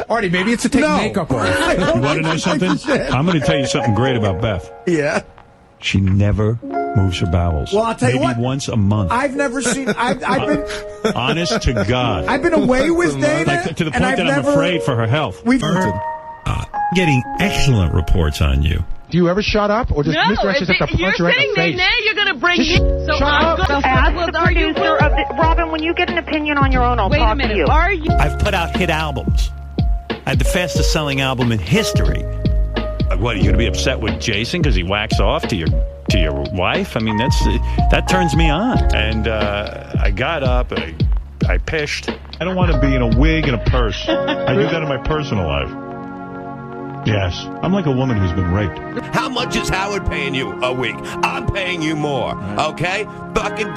Artie, maybe it's to take makeup off. You want to know something? I'm going to tell you something great about Beth. Yeah. She never moves her bowels. Well, I'll tell you what. Maybe once a month. I've never seen. I've been. Honest to God. I've been away with Dana, like, to the point that I'm afraid for her health. We've getting excellent reports on you. Do you ever shut up, or does Mr. X just have to punch her in the face? Now you're going to bring me. So shut up. As the producer of Robin, when you get an opinion on your own, I'll talk to you. Are you? I've put out hit albums. I had the fastest selling album in history. What, are you going to be upset with Jason because he whacks off to your wife? I mean, that turns me on. And I got up, I pished. I don't want to be in a wig and a purse. I do that in my personal life. Yes, I'm like a woman who's been raped. How much is Howard paying you a week? I'm paying you more, okay? Fucking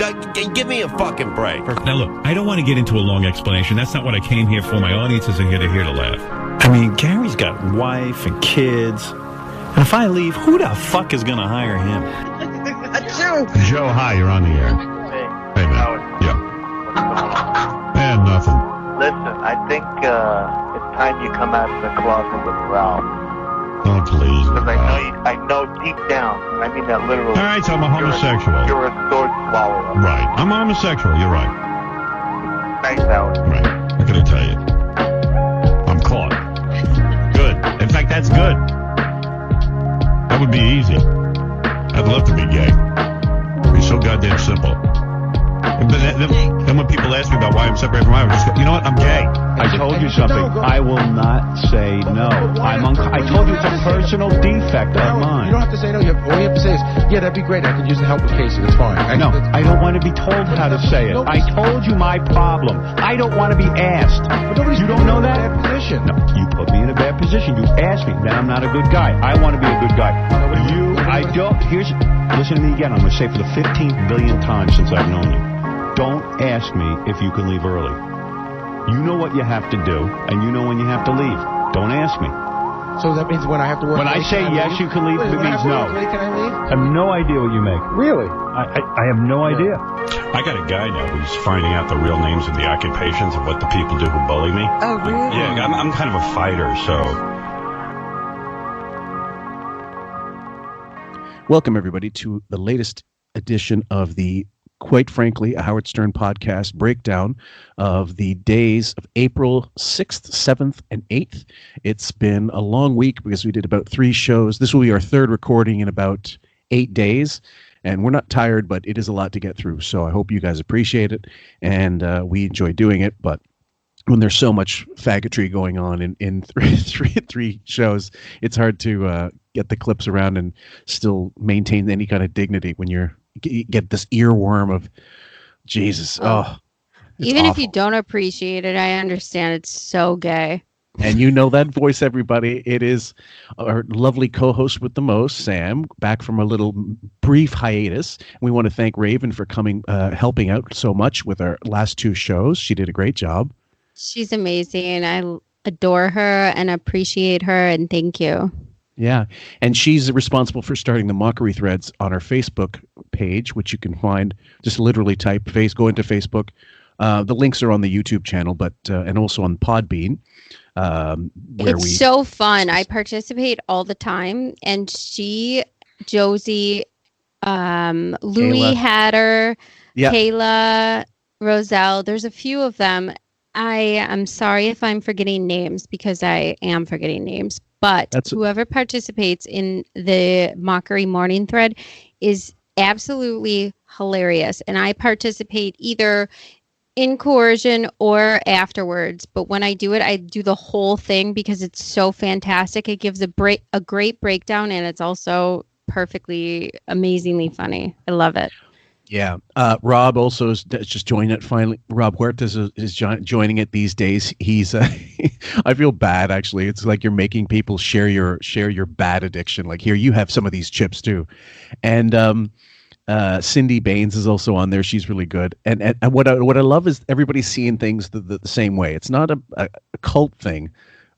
give me a fucking break. Now look, I don't want to get into a long explanation. That's not what I came here for. My audience isn't here. They're here to laugh. I mean, Gary's got wife and kids. And if I leave, who the fuck is going to hire him? Joe, hi, you're on the air. Hey, man. Howard. Yeah. And nothing. Listen, I think it's time you come out of the closet with Ralph. Oh, please. Because I know deep down, I mean that literally. All right, so I'm a homosexual. You're a sword swallower. Right. I'm a homosexual, you're right. Thanks, Howard. Right. I'm going to tell you. I'm caught. Good. In fact, that's good. That would be easy. I'd love to be gay. It'd be so goddamn simple. But then when people ask me about why I'm separated from my wife, I just go, you know what? I'm gay. I told you something. I will not say no. I told you it's a personal defect of mine. You don't have to say no. All you have to say is, yeah, that'd be great. I could use the help with Casey. That's fine. No, I don't want to be told how to say it. I told you my problem. I don't want to be asked. You don't know that? Bad position. No, you put me in a bad position. You asked me. Then I'm not a good guy. I want to be a good guy. Listen to me again. I'm going to say for the 15th billionth time since I've known you. Don't ask me if you can leave early. You know what you have to do, and you know when you have to leave. Don't ask me. So that means when I have to work when late, I say yes, you can leave, it means no. Late, can I leave? I have no idea what you make. Really? I have no idea. I got a guy now who's finding out the real names of the occupations of what the people do who bully me. Oh, really? Yeah, I'm kind of a fighter, so... Welcome, everybody, to the latest edition of the, quite frankly, a Howard Stern podcast breakdown of the days of April 6th, 7th, and 8th. It's been a long week because we did about 3 shows. This will be our third recording in about 8 days, and we're not tired, but it is a lot to get through. So I hope you guys appreciate it, and we enjoy doing it, but when there's so much faggotry going on in three shows, it's hard to get the clips around and still maintain any kind of dignity when you get this earworm of Jesus. Even awful. If you don't appreciate it, I understand it's so gay. And you know that voice, everybody. It is our lovely co-host with the most, Sam, back from a little brief hiatus. We want to thank Raven for coming, helping out so much with our last 2 shows. She did a great job. She's amazing. I adore her and appreciate her, and thank you. Yeah, and she's responsible for starting the mockery threads on our Facebook page, which you can find. Just literally go into Facebook. The links are on the YouTube channel, but and also on Podbean. It's so fun. I participate all the time, and Josie, Louie Hatter, Kayla, Roselle. There's a few of them. I am sorry if I'm forgetting names because I am forgetting names. But whoever participates in the mockery morning thread is absolutely hilarious. And I participate either in coercion or afterwards. But when I do it, I do the whole thing because it's so fantastic. It gives a great breakdown, and it's also perfectly, amazingly funny. I love it. Yeah. Rob also is just joining it finally. Rob Huertas is joining it these days. He's I feel bad, actually. It's like you're making people share your bad addiction. Like, here, you have some of these chips too. And Cindy Baines is also on there. She's really good. And what I love is everybody's seeing things the same way. It's not a cult thing,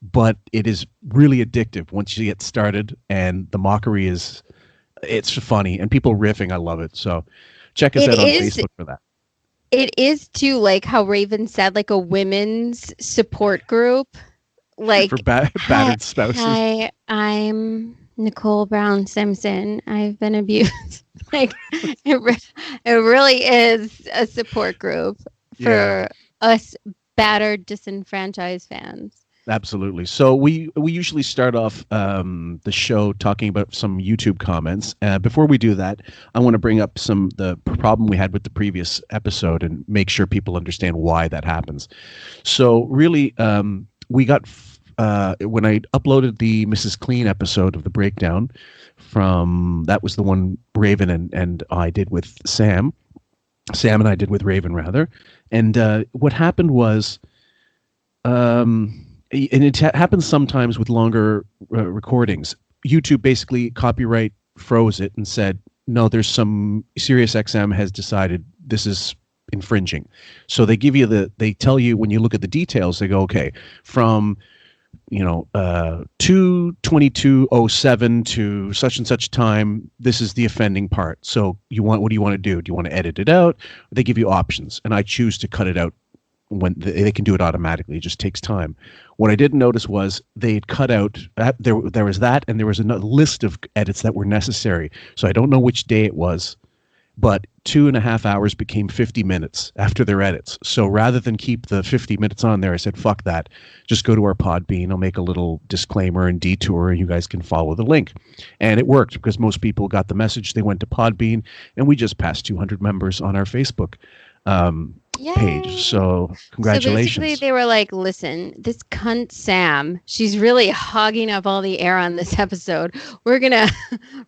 but it is really addictive once you get started. And the mockery it's funny, and people riffing. I love it. So check us out on Facebook for that. It is too, like how Raven said, like a women's support group. like for battered spouses. Hi, I'm Nicole Brown Simpson. I've been abused. Like it really is a support group for us battered, disenfranchised fans. Absolutely. So we usually start off the show talking about some YouTube comments. Before we do that, I want to bring up the problem we had with the previous episode and make sure people understand why that happens. So really, we got when I uploaded the Mrs. Clean episode of the breakdown that was the one Raven and I did with Sam. Sam and I did with Raven rather. And what happened was, and it happens sometimes with longer recordings. YouTube basically copyright froze it and said, no, there's some SiriusXM has decided this is infringing. So they give you they tell you when you look at the details, they go, okay, from 2/22/07 to such and such time, this is the offending part. So what do you want to do? Do you want to edit it out? They give you options, and I choose to cut it out when they can do it automatically. It just takes time. What I didn't notice was they had cut out there was that, and there was another list of edits that were necessary. So I don't know which day it was, but 2.5 hours became 50 minutes after their edits. So rather than keep the 50 minutes on there, I said, fuck that. Just go to our Podbean. I'll make a little disclaimer and detour, and you guys can follow the link. And it worked because most people got the message. They went to Podbean, and we just passed 200 members on our Facebook page. So congratulations. So basically they were like, listen, this cunt Sam, she's really hogging up all the air on this episode. We're gonna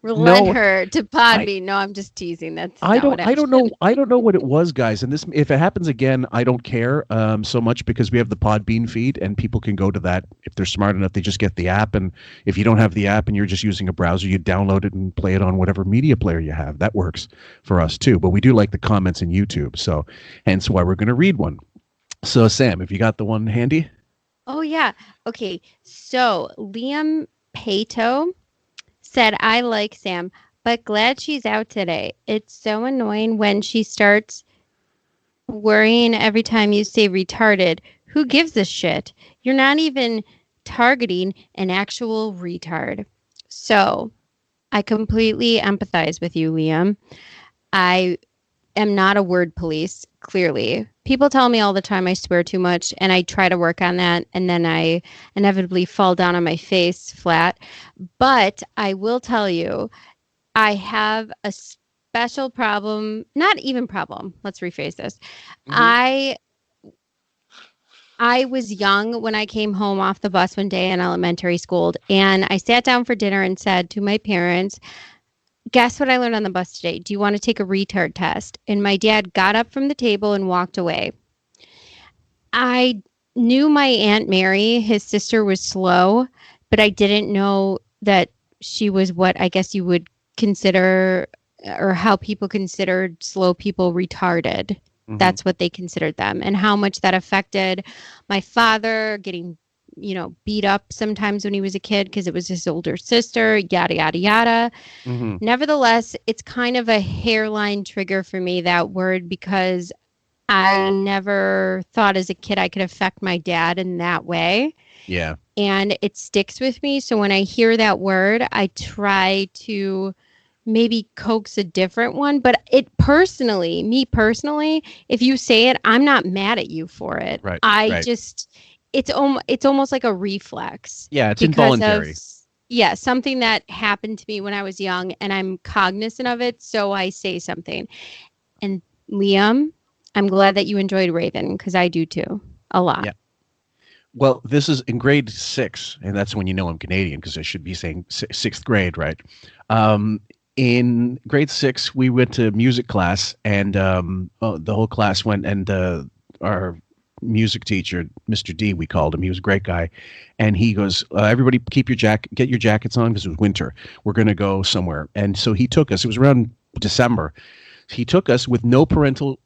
relent her to Podbean. No, I'm just teasing. I don't know what it was, guys. And this, if it happens again, I don't care so much, because we have the Podbean feed and people can go to that if they're smart enough. They just get the app, and if you don't have the app and you're just using a browser, you download it and play it on whatever media player you have. That works for us too. But we do like the comments in YouTube, so hence why we're going to read one. So Sam, if you got the one handy. Oh yeah. Okay. So Liam Pato said, I like Sam, but glad she's out today. It's so annoying when she starts worrying every time you say retarded. Who gives a shit? You're not even targeting an actual retard. So I completely empathize with you, Liam. I am not a word police, clearly. People tell me all the time I swear too much, and I try to work on that, and then I inevitably fall down on my face flat. But I will tell you, I have a special problem, not even problem, let's rephrase this. Mm-hmm. I was young when I came home off the bus one day in elementary school, and I sat down for dinner and said to my parents, guess what I learned on the bus today? Do you want to take a retard test? And my dad got up from the table and walked away. I knew my Aunt Mary, his sister, was slow, but I didn't know that she was what I guess you would consider, or how people considered slow people, retarded. Mm-hmm. That's what they considered them, and how much that affected my father getting beat up sometimes when he was a kid because it was his older sister, yada, yada, yada. Mm-hmm. Nevertheless, it's kind of a hairline trigger for me, that word, because I never thought as a kid I could affect my dad in that way. Yeah. And it sticks with me. So when I hear that word, I try to maybe coax a different one. But me personally, if you say it, I'm not mad at you for it. Right. It's almost like a reflex. Yeah, it's involuntary. Something that happened to me when I was young, and I'm cognizant of it, so I say something. And Liam, I'm glad that you enjoyed Raven, because I do too, a lot. Yeah. Well, this is in grade 6, and that's when you know I'm Canadian, because I should be saying 6th grade, right? In grade 6, we went to music class, and the whole class went, and our music teacher, Mr. D, we called him. He was a great guy. And he goes, everybody get your jackets on, because it was winter. We're going to go somewhere. And so he took us. It was around December. He took us with no parental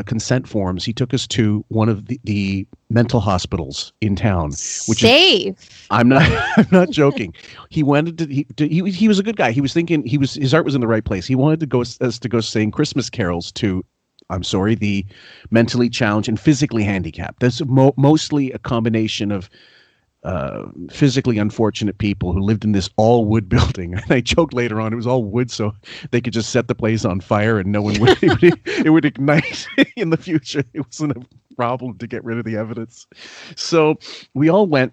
consent forms. He took us to one of the mental hospitals in town. Which safe. I'm not joking. He wanted to. He was a good guy. He was thinking his heart was in the right place. He wanted us to go sing Christmas carols to, the mentally challenged and physically handicapped. That's mostly a combination of physically unfortunate people who lived in this all wood building. And I joked later on it was all wood, so they could just set the place on fire and no one would it would ignite in the future. It wasn't a problem to get rid of the evidence. So we all went.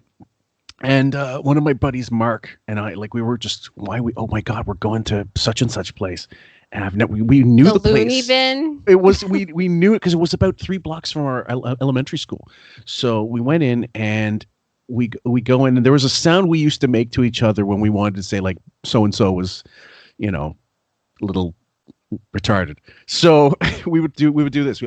And one of my buddies, Mark, and I, we were just, oh my God, we're going to such and such place. And we knew the place. Looney bin? It was, we knew it because it was about 3 blocks from our elementary school. So we went in and we go in, and there was a sound we used to make to each other when we wanted to say, like, so-and-so was, a little retarded. So we would do this,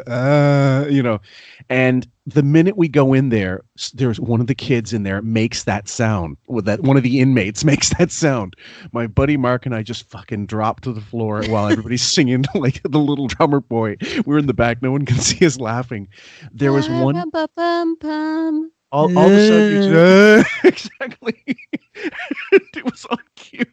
and the minute we go in there's one of the kids in there makes that sound. One of the inmates makes that sound. My buddy Mark and I just fucking dropped to the floor while everybody's singing like the little drummer boy. We're in the back, no one can see us laughing. There was one. All of a sudden, exactly. It was on cue.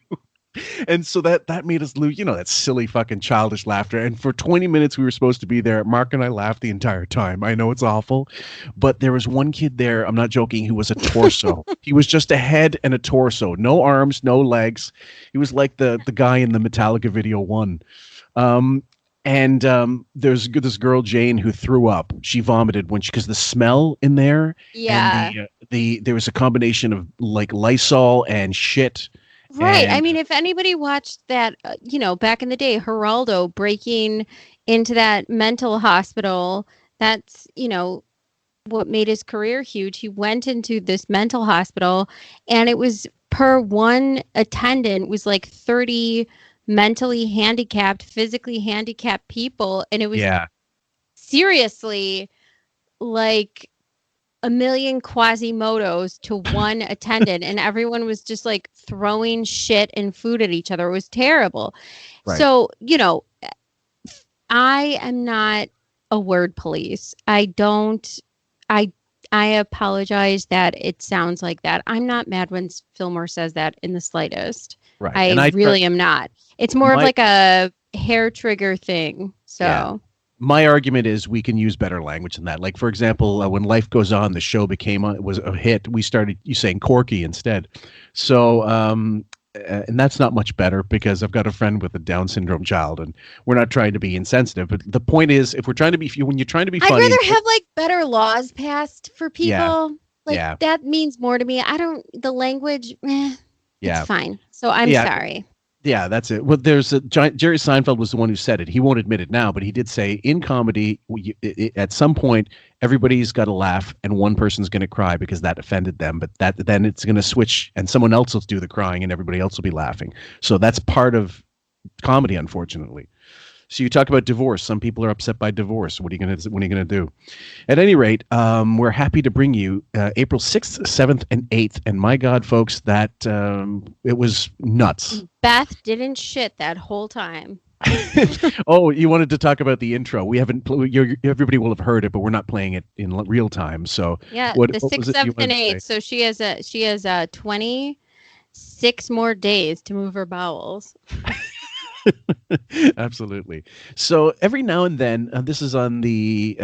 And so that made us lose, that silly fucking childish laughter. And for 20 minutes we were supposed to be there. Mark and I laughed the entire time. I know it's awful, but there was one kid there, I'm not joking, who was a torso. He was just a head and a torso. No arms, no legs. He was like the guy in the Metallica video 1. There's this girl, Jane, who threw up. She vomited because the smell in there. Yeah. And there was a combination of like Lysol and shit. Right. I mean, if anybody watched that, back in the day, Geraldo breaking into that mental hospital, that's, what made his career huge. He went into this mental hospital, and it was per one attendant was like 30 mentally handicapped, physically handicapped people. And it was seriously like a million Quasimodos to one attendant, and everyone was just like throwing shit and food at each other. It was terrible. Right. So, I am not a word police. I apologize that it sounds like that. I'm not mad when Fillmore says that in the slightest. Right. I really am not. It's more of like a hair trigger thing. So. Yeah. My argument is we can use better language than that. Like, for example, when Life Goes On, the show was a hit. We started saying Corky instead. So, and that's not much better because I've got a friend with a Down syndrome child, and we're not trying to be insensitive. But the point is, if we're trying to be, when you're trying to be funny, I'd rather have like better laws passed for people. Yeah. That means more to me. The language, it's fine. So I'm sorry. Yeah, that's it. Well, Jerry Seinfeld was the one who said it. He won't admit it now, but he did say in comedy, at some point, everybody's got to laugh and one person's going to cry because that offended them. But then it's going to switch and someone else will do the crying and everybody else will be laughing. So that's part of comedy, unfortunately. So you talk about divorce. Some people are upset by divorce. What are you going to do? At any rate, we're happy to bring you April 6th, 7th, and 8th. And my God, folks, that it was nuts. Beth didn't shit that whole time. Oh, you wanted to talk about the intro. We haven't. Everybody will have heard it, but we're not playing it in real time. So yeah, the 6th, 7th, and 8th. So she has 26 more days to move her bowels. Absolutely. So every now and then, this is on the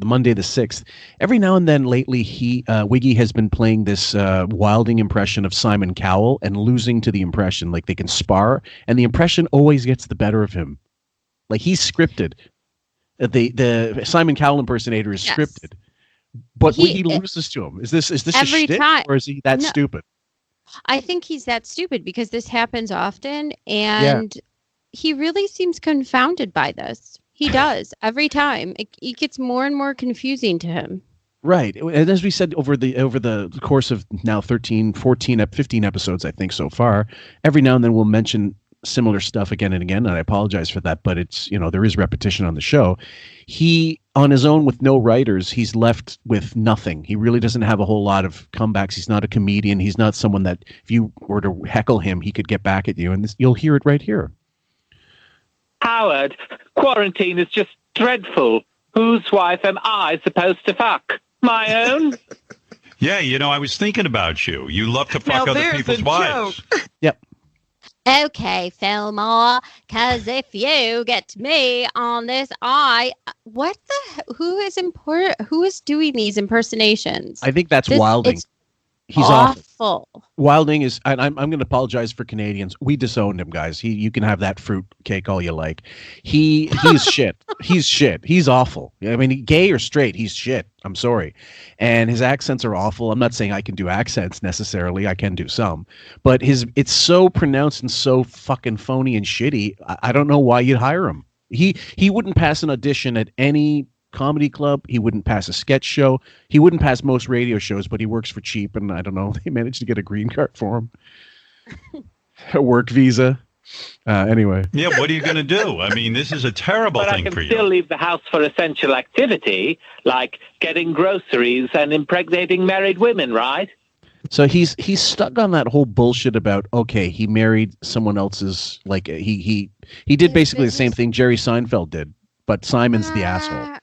Monday the 6th. Every now and then lately, Wiggy has been playing this wilding impression of Simon Cowell and losing to the impression. Like they can spar, and the impression always gets the better of him. Like he's scripted. The Simon Cowell impersonator is scripted, but Wiggy loses to him. Is this a shtick, or is he that stupid? I think he's that stupid because this happens often, and. Yeah. He really seems confounded by this. He does every time. It gets more and more confusing to him. Right. And as we said over the course of now 13, 14, 15 episodes, I think so far, every now and then we'll mention similar stuff again and again. And I apologize for that, but it's, there is repetition on the show. He, on his own with no writers, he's left with nothing. He really doesn't have a whole lot of comebacks. He's not a comedian. He's not someone that if you were to heckle him, he could get back at you. And you'll hear it right here. Howard, quarantine is just dreadful. Whose wife am I supposed to fuck? My own? Yeah, I was thinking about you. You love to fuck other people's wives. Yep. Okay, Fillmore, because if you get me on this, who is doing these impersonations? I think that's Wilding. He's awful. Wilding is, and I'm going to apologize for Canadians. We disowned him, guys. You can have that fruit cake all you like. He's shit. He's shit. He's awful. I mean, gay or straight, he's shit. I'm sorry. And his accents are awful. I'm not saying I can do accents necessarily. I can do some, but it's so pronounced and so fucking phony and shitty. I don't know why you'd hire him. He wouldn't pass an audition at any comedy club. He wouldn't pass a sketch show. He wouldn't pass most radio shows, but he works for cheap, and I don't know, they managed to get a green card for him. A work visa. Anyway. Yeah, what are you going to do? I mean, this is a terrible thing for you. But I can still leave the house for essential activity, like getting groceries and impregnating married women, right? So he's stuck on that whole bullshit about, okay, he married someone else's, like, he did basically the same thing Jerry Seinfeld did, but Simon's the asshole.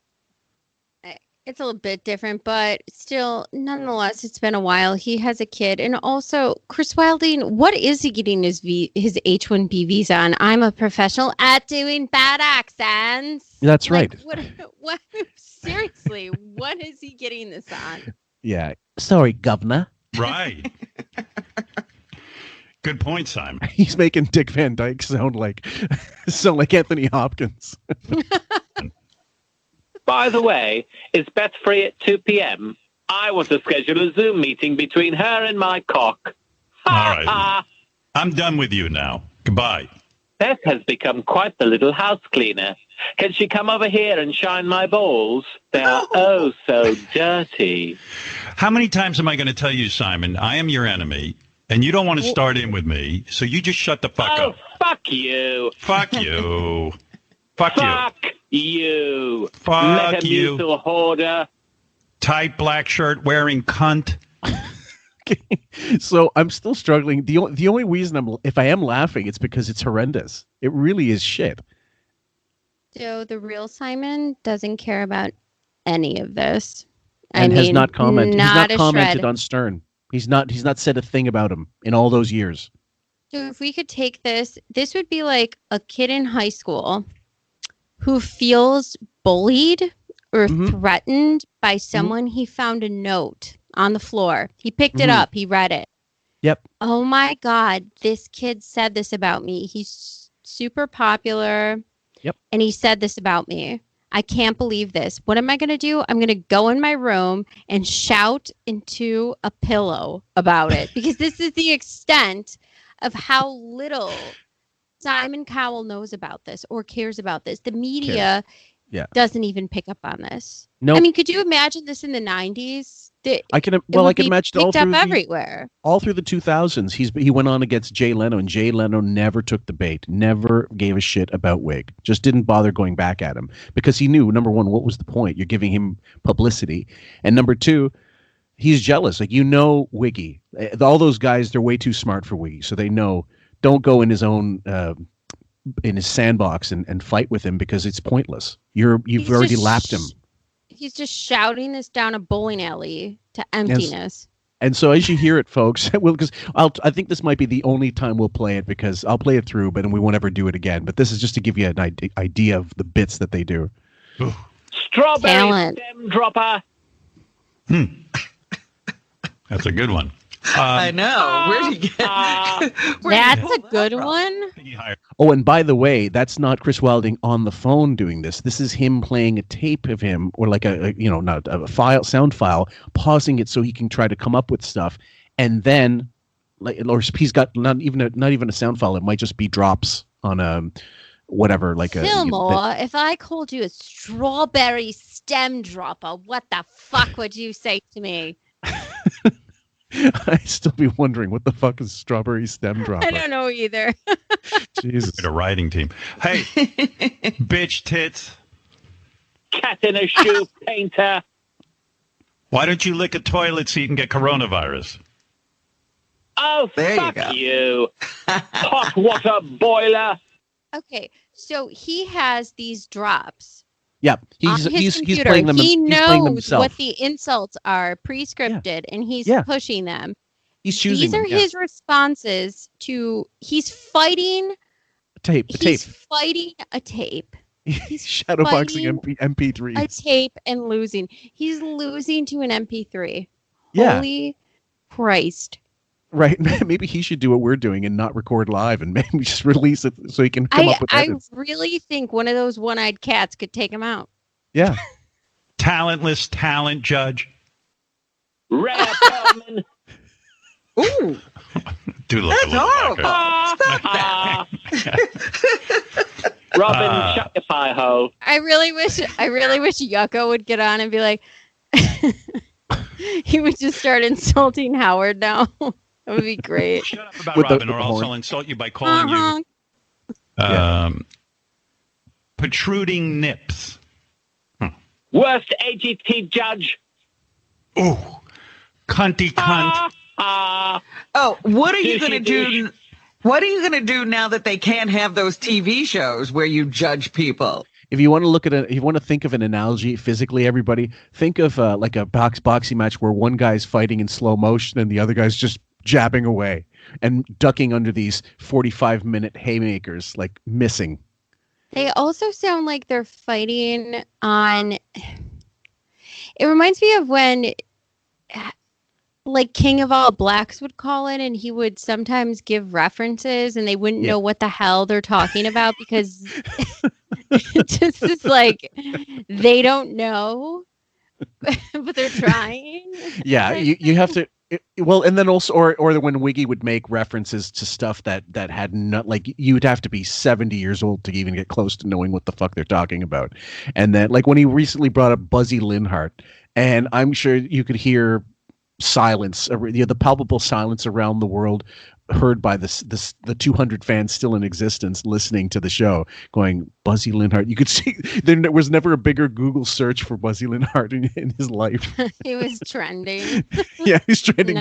It's a little bit different, but still, nonetheless, it's been a while. He has a kid. And also, Chris Wilding, what is he getting his H-1B visa on? I'm a professional at doing bad accents. That's right. What? Seriously, what is he getting this on? Yeah. Sorry, governor. Right. Good point, Simon. He's making Dick Van Dyke sound like Anthony Hopkins. By the way, is Beth free at 2 p.m.? I want to schedule a Zoom meeting between her and my cock. All right. I'm done with you now. Goodbye. Beth has become quite the little house cleaner. Can she come over here and shine my balls? They are oh so dirty. How many times am I going to tell you, Simon, I am your enemy, and you don't want to start in with me, so you just shut the fuck up. Fuck you. Fuck you. Fuck you. Fuck you. Fuck Let you. To a hoarder. Tight black shirt wearing cunt. So I'm still struggling. The only reason if I am laughing, it's because it's horrendous. It really is shit. So the real Simon doesn't care about any of this. And has not commented. He's not commented shred. On Stern. He's not said a thing about him in all those years. So if we could take this would be like a kid in high school who feels bullied or threatened by someone. He found a note on the floor. He picked it up. He read it. Yep. Oh my God, this kid said this about me. He's super popular. Yep. And he said this about me. I can't believe this. What am I going to do? I'm going to go in my room and shout into a pillow about it, because this is the extent of how little Simon Cowell knows about this or cares about this. The media doesn't even pick up on this. No. I mean, could you imagine this in the 90s? I can imagine all through the 2000s. He went on against Jay Leno, and Jay Leno never took the bait, never gave a shit about Wig, just didn't bother going back at him, because he knew, number one, what was the point? You're giving him publicity, and number two, he's jealous. Like, Wiggy, all those guys, they're way too smart for Wiggy, so they know, don't go in his own in his sandbox and fight with him, because it's pointless. You've already lapped him. He's just shouting this down a bowling alley to emptiness. And so as you hear it, folks, because I think this might be the only time we'll play it, because I'll play it through, but we won't ever do it again. But this is just to give you an idea of the bits that they do. Strawberry stem dropper. That's a good one. I know. Where did you get? That's a good one. Oh, and by the way, that's not Chris Wilding on the phone doing this. This is him playing a tape of him, or like not a sound file, pausing it so he can try to come up with stuff, and then, or he's got not even a sound file. It might just be drops on whatever, like Fillmore, if I called you a strawberry stem dropper, what the fuck would you say to me? I'd still be wondering, what the fuck is strawberry stem dropper? I don't know either. Jesus. A writing team. Hey, bitch tits. Cat in a shoe painter. Why don't you lick a toilet seat and get coronavirus? Oh, fuck you. Hot water boiler. Okay, so he has these drops. Yeah, he's playing them. He knows himself. what the insults are pre-scripted, and he's pushing them. He's choosing. These are his responses to. He's fighting a tape. He's fighting a tape. He's shadowboxing MP3s. A tape and losing. He's losing to an MP3. Yeah. Holy Christ. Right. Maybe he should do what we're doing and not record live and maybe just release it so he can come up with edits. I really think one of those one-eyed cats could take him out. Yeah. Talentless talent judge. Ray Perlman. Ooh. Do look That's horrible. Stop that. Robin, shut your pie hole. I really wish Yucko would get on and be like, he would just start insulting Howard now. That would be great. Shut up about Robin, or else I'll insult you by calling you protruding nips. Worst AGT judge. Ooh, cunty cunt. Oh, what are you going to do? What are you going to do now that they can't have those TV shows where you judge people? If you want to look at if you want to think of an analogy physically, everybody think of like a boxing match where one guy's fighting in slow motion and the other guy's just jabbing away and ducking under these 45-minute haymakers, like missing. They also sound like they're fighting on. It reminds me of when, like, King of All Blacks would call in and he would sometimes give references and they wouldn't know what the hell they're talking about because it just is like they don't know, but they're trying. Yeah, you have to. Well, and then also, or when Wiggy would make references to stuff that had not, like, you'd have to be 70 years old to even get close to knowing what the fuck they're talking about. And then, like, when he recently brought up Buzzy Linhart, and I'm sure you could hear silence, the palpable silence around the world, heard by the 200 fans still in existence listening to the show, going, Buzzy Linhart. You could see there was never a bigger Google search for Buzzy Linhart in his life. He was trending. Yeah, he's trending.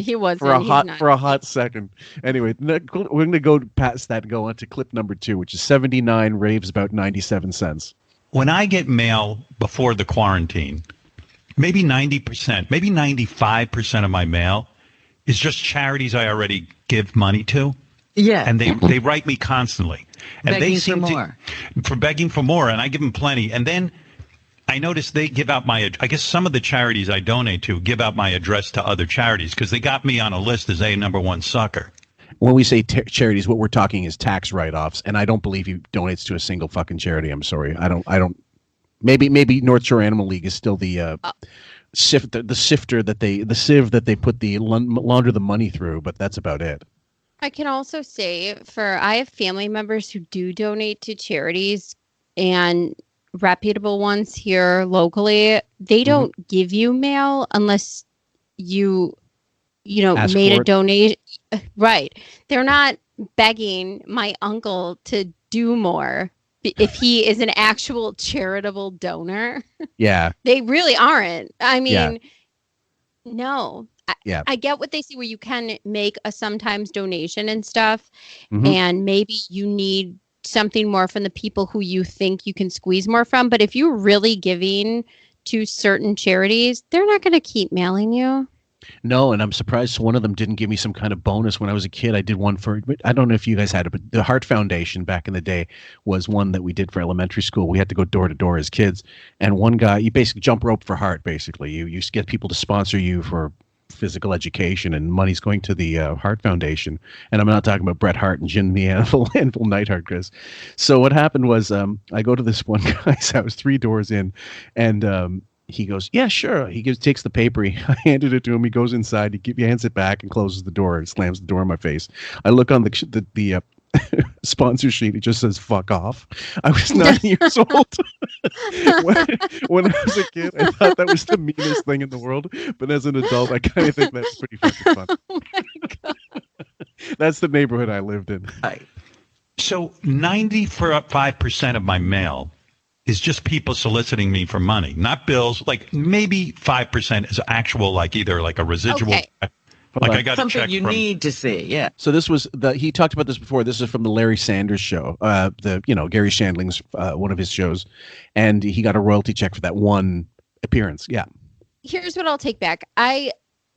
He wasn't for a hot second. Anyway, we're going to go past that and go on to clip number 2, which is 79 raves about 97 cents. When I get mail before the quarantine, maybe 90%, maybe 95% of my mail is just charities I already give money to. Yeah. And they write me constantly. And begging they seem for begging for more, and I give them plenty. And then I notice they give out I guess some of the charities I donate to give out my address to other charities because they got me on a list as a number one sucker. When we say charities, what we're talking is tax write-offs, and I don't believe he donates to a single fucking charity. I'm sorry. I don't. Maybe North Shore Animal League is still the sieve that they put the launder the money through, but that's about it. I can also say I have family members who do donate to charities and reputable ones here locally. They don't give you mail unless you ask made for a donation. Right. They're not begging my uncle to do more if he is an actual charitable donor. Yeah. They really aren't. I mean, no. I get what they say where you can make a sometimes donation and stuff, and maybe you need something more from the people who you think you can squeeze more from. But if you're really giving to certain charities, they're not going to keep mailing you. No, and I'm surprised one of them didn't give me some kind of bonus. When I was a kid, I did one for, I don't know if you guys had it, but the Heart Foundation back in the day was one that we did for elementary school. We had to go door to door as kids. And one guy, you basically jump rope for Heart, basically. You get people to sponsor you for physical education, and money's going to the Heart Foundation. And I'm not talking about Bret Hart and Jim the Anvil Neidhart, Chris. So what happened was I go to this one guy's house 3 doors in, and he goes, yeah, sure. He takes the paper. I handed it to him. He goes inside. He hands it back and closes the door and slams the door in my face. I look on the sponsor sheet. It just says, fuck off. I was 9 years old. when I was a kid, I thought that was the meanest thing in the world. But as an adult, I kind of think that's pretty fucking fun. Oh my God. That's the neighborhood I lived in. So 95% of my mail is just people soliciting me for money, not bills. Like maybe 5% is actual, like either like a residual. Okay. Like I got something a check you need to see. Yeah. So this was he talked about this before. This is from the Larry Sanders Show. Gary Shandling's one of his shows, and he got a royalty check for that one appearance. Yeah. Here's what I'll take back.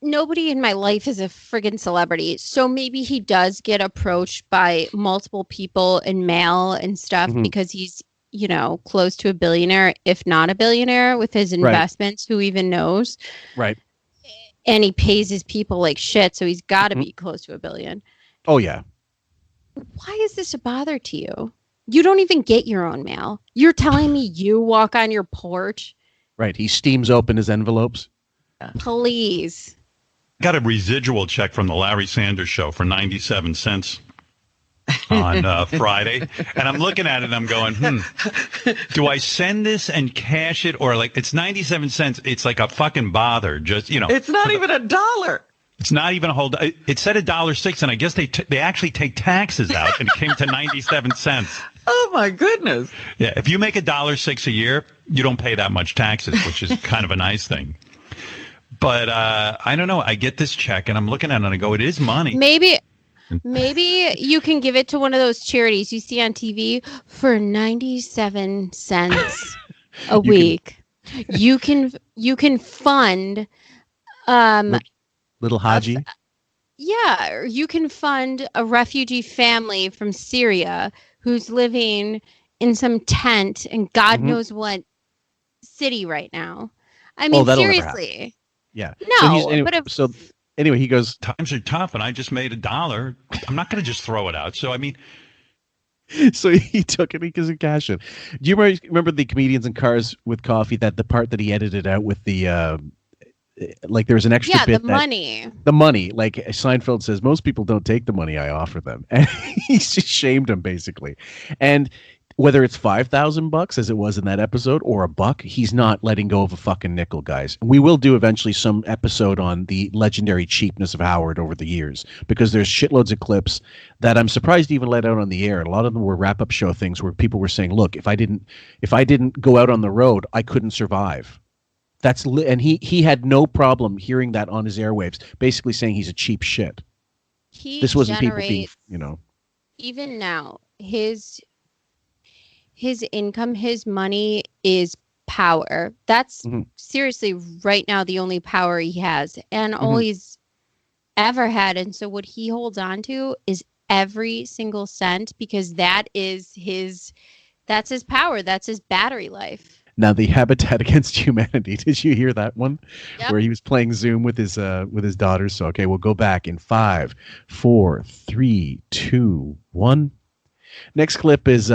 Nobody in my life is a friggin' celebrity. So maybe he does get approached by multiple people in mail and stuff because he's, close to a billionaire, if not a billionaire with his investments, who even knows? Right. And he pays his people like shit, so he's got to be close to $1 billion. Oh, yeah. Why is this a bother to you? You don't even get your own mail. You're telling me you walk on your porch? Right. He steams open his envelopes. Please. Got a residual check from the Larry Sanders Show for 97 cents on Friday. And I'm looking at it and I'm going, do I send this and cash it? Or like, it's 97 cents. It's like a fucking bother. Just, you know. It's not even $1. It's not even a whole. It said $1.06, and I guess they actually take taxes out, and it came to 97 cents. Oh my goodness! Yeah, if you make $1.06 a year, you don't pay that much taxes, which is kind of a nice thing. But I don't know. I get this check, and I'm looking at it, and I go, "It is money." Maybe you can give it to one of those charities you see on TV for 97 cents a week. You can fund. Little Haji? Yeah, you can fund a refugee family from Syria who's living in some tent in God knows what city right now. I mean, seriously. Yeah. No, anyway, he goes, times are tough, and I just made $1. I'm not going to just throw it out. So, I mean. So he took it because of cash in. Do you remember the Comedians in Cars with Coffee, that the part that he edited out with the... like there's an extra bit. The money. Like Seinfeld says, most people don't take the money I offer them, and he's just shamed him basically. And whether it's $5,000 as it was in that episode or $1, he's not letting go of a fucking nickel, guys. We will do eventually some episode on the legendary cheapness of Howard over the years, because there's shitloads of clips that I'm surprised to even let out on the air. A lot of them were wrap-up show things where people were saying, "Look, if I didn't go out on the road, I couldn't survive." And he had no problem hearing that on his airwaves, basically saying he's a cheap shit. This wasn't people being, even now, his income, his money is power. That's seriously right now the only power he has, and all he's ever had. And so what he holds on to is every single cent, because that's his power. That's his battery life. Now, the Habitat Against Humanity. Did you hear that one? Yep. Where he was playing Zoom with his daughters. So, okay, we'll go back in 5, 4, 3, 2, 1. Next clip is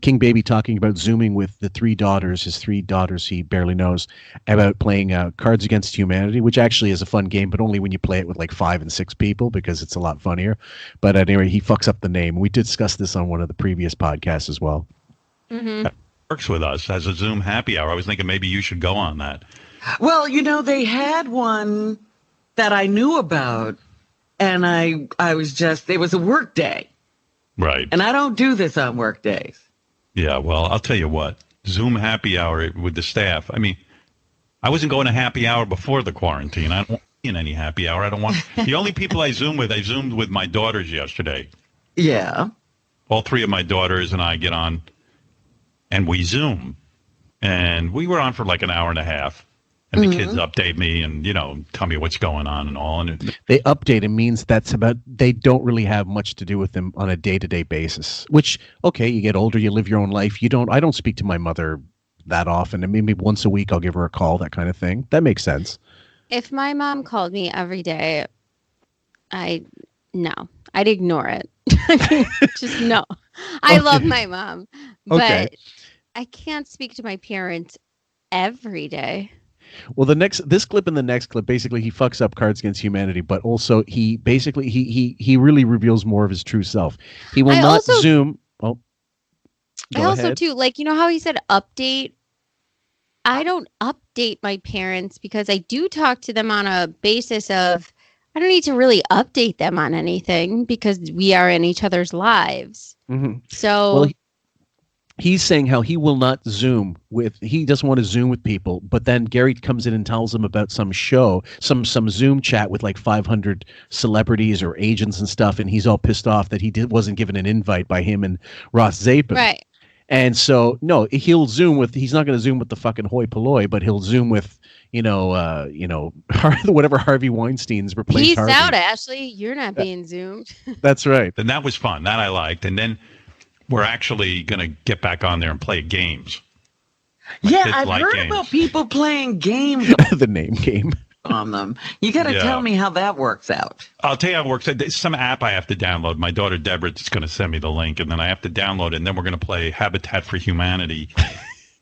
King Baby talking about Zooming with the 3 daughters, his 3 daughters he barely knows, about playing Cards Against Humanity, which actually is a fun game, but only when you play it with like 5 and 6 people, because it's a lot funnier. But anyway, he fucks up the name. We discussed this on one of the previous podcasts as well. Mm-hmm. Works with us as a Zoom happy hour. I was thinking maybe you should go on that. Well, they had one that I knew about, and I was just, it was a work day. Right. And I don't do this on work days. Yeah, well, I'll tell you what. Zoom happy hour with the staff. I mean, I wasn't going to happy hour before the quarantine. I don't want in any happy hour. I don't want. The only people I zoomed with my daughters yesterday. Yeah. All 3 of my daughters and I get on. And we Zoom, and we were on for like an hour and a half, and the kids update me and, tell me what's going on and all. And they update him means they don't really have much to do with him on a day-to-day basis, which, okay, you get older, you live your own life. I don't speak to my mother that often, and maybe once a week I'll give her a call, that kind of thing. That makes sense. If my mom called me every day, I'd ignore it. Just no. I love my mom, but I can't speak to my parents every day. Well, this clip and the next clip, basically he fucks up Cards Against Humanity, but also he really reveals more of his true self. He will not Zoom. Oh, I also too, like, how he said update. I don't update my parents because I do talk to them on a basis of, I don't need to really update them on anything because we are in each other's lives. Mm-hmm. So, well, he's saying how he will not Zoom he doesn't want to Zoom with people, but then Gary comes in and tells him about some show, some Zoom chat with like 500 celebrities or agents and stuff, and he's all pissed off that wasn't given an invite by him and Ross Zapin. Right. And so, no, he'll Zoom he's not going to Zoom with the fucking hoi polloi, but he'll Zoom with, whatever Harvey Weinstein's replaced Peace Harvey. out, Ashley. You're not being Zoomed. That's right. And that was fun. That I liked. And then we're actually going to get back on there and play games. I've heard about people playing games. The name game. on them. You got to tell me how that works out. I'll tell you how it works. There's some app I have to download. My daughter Deborah's going to send me the link, and then I have to download it, and then we're going to play Habitat for Humanity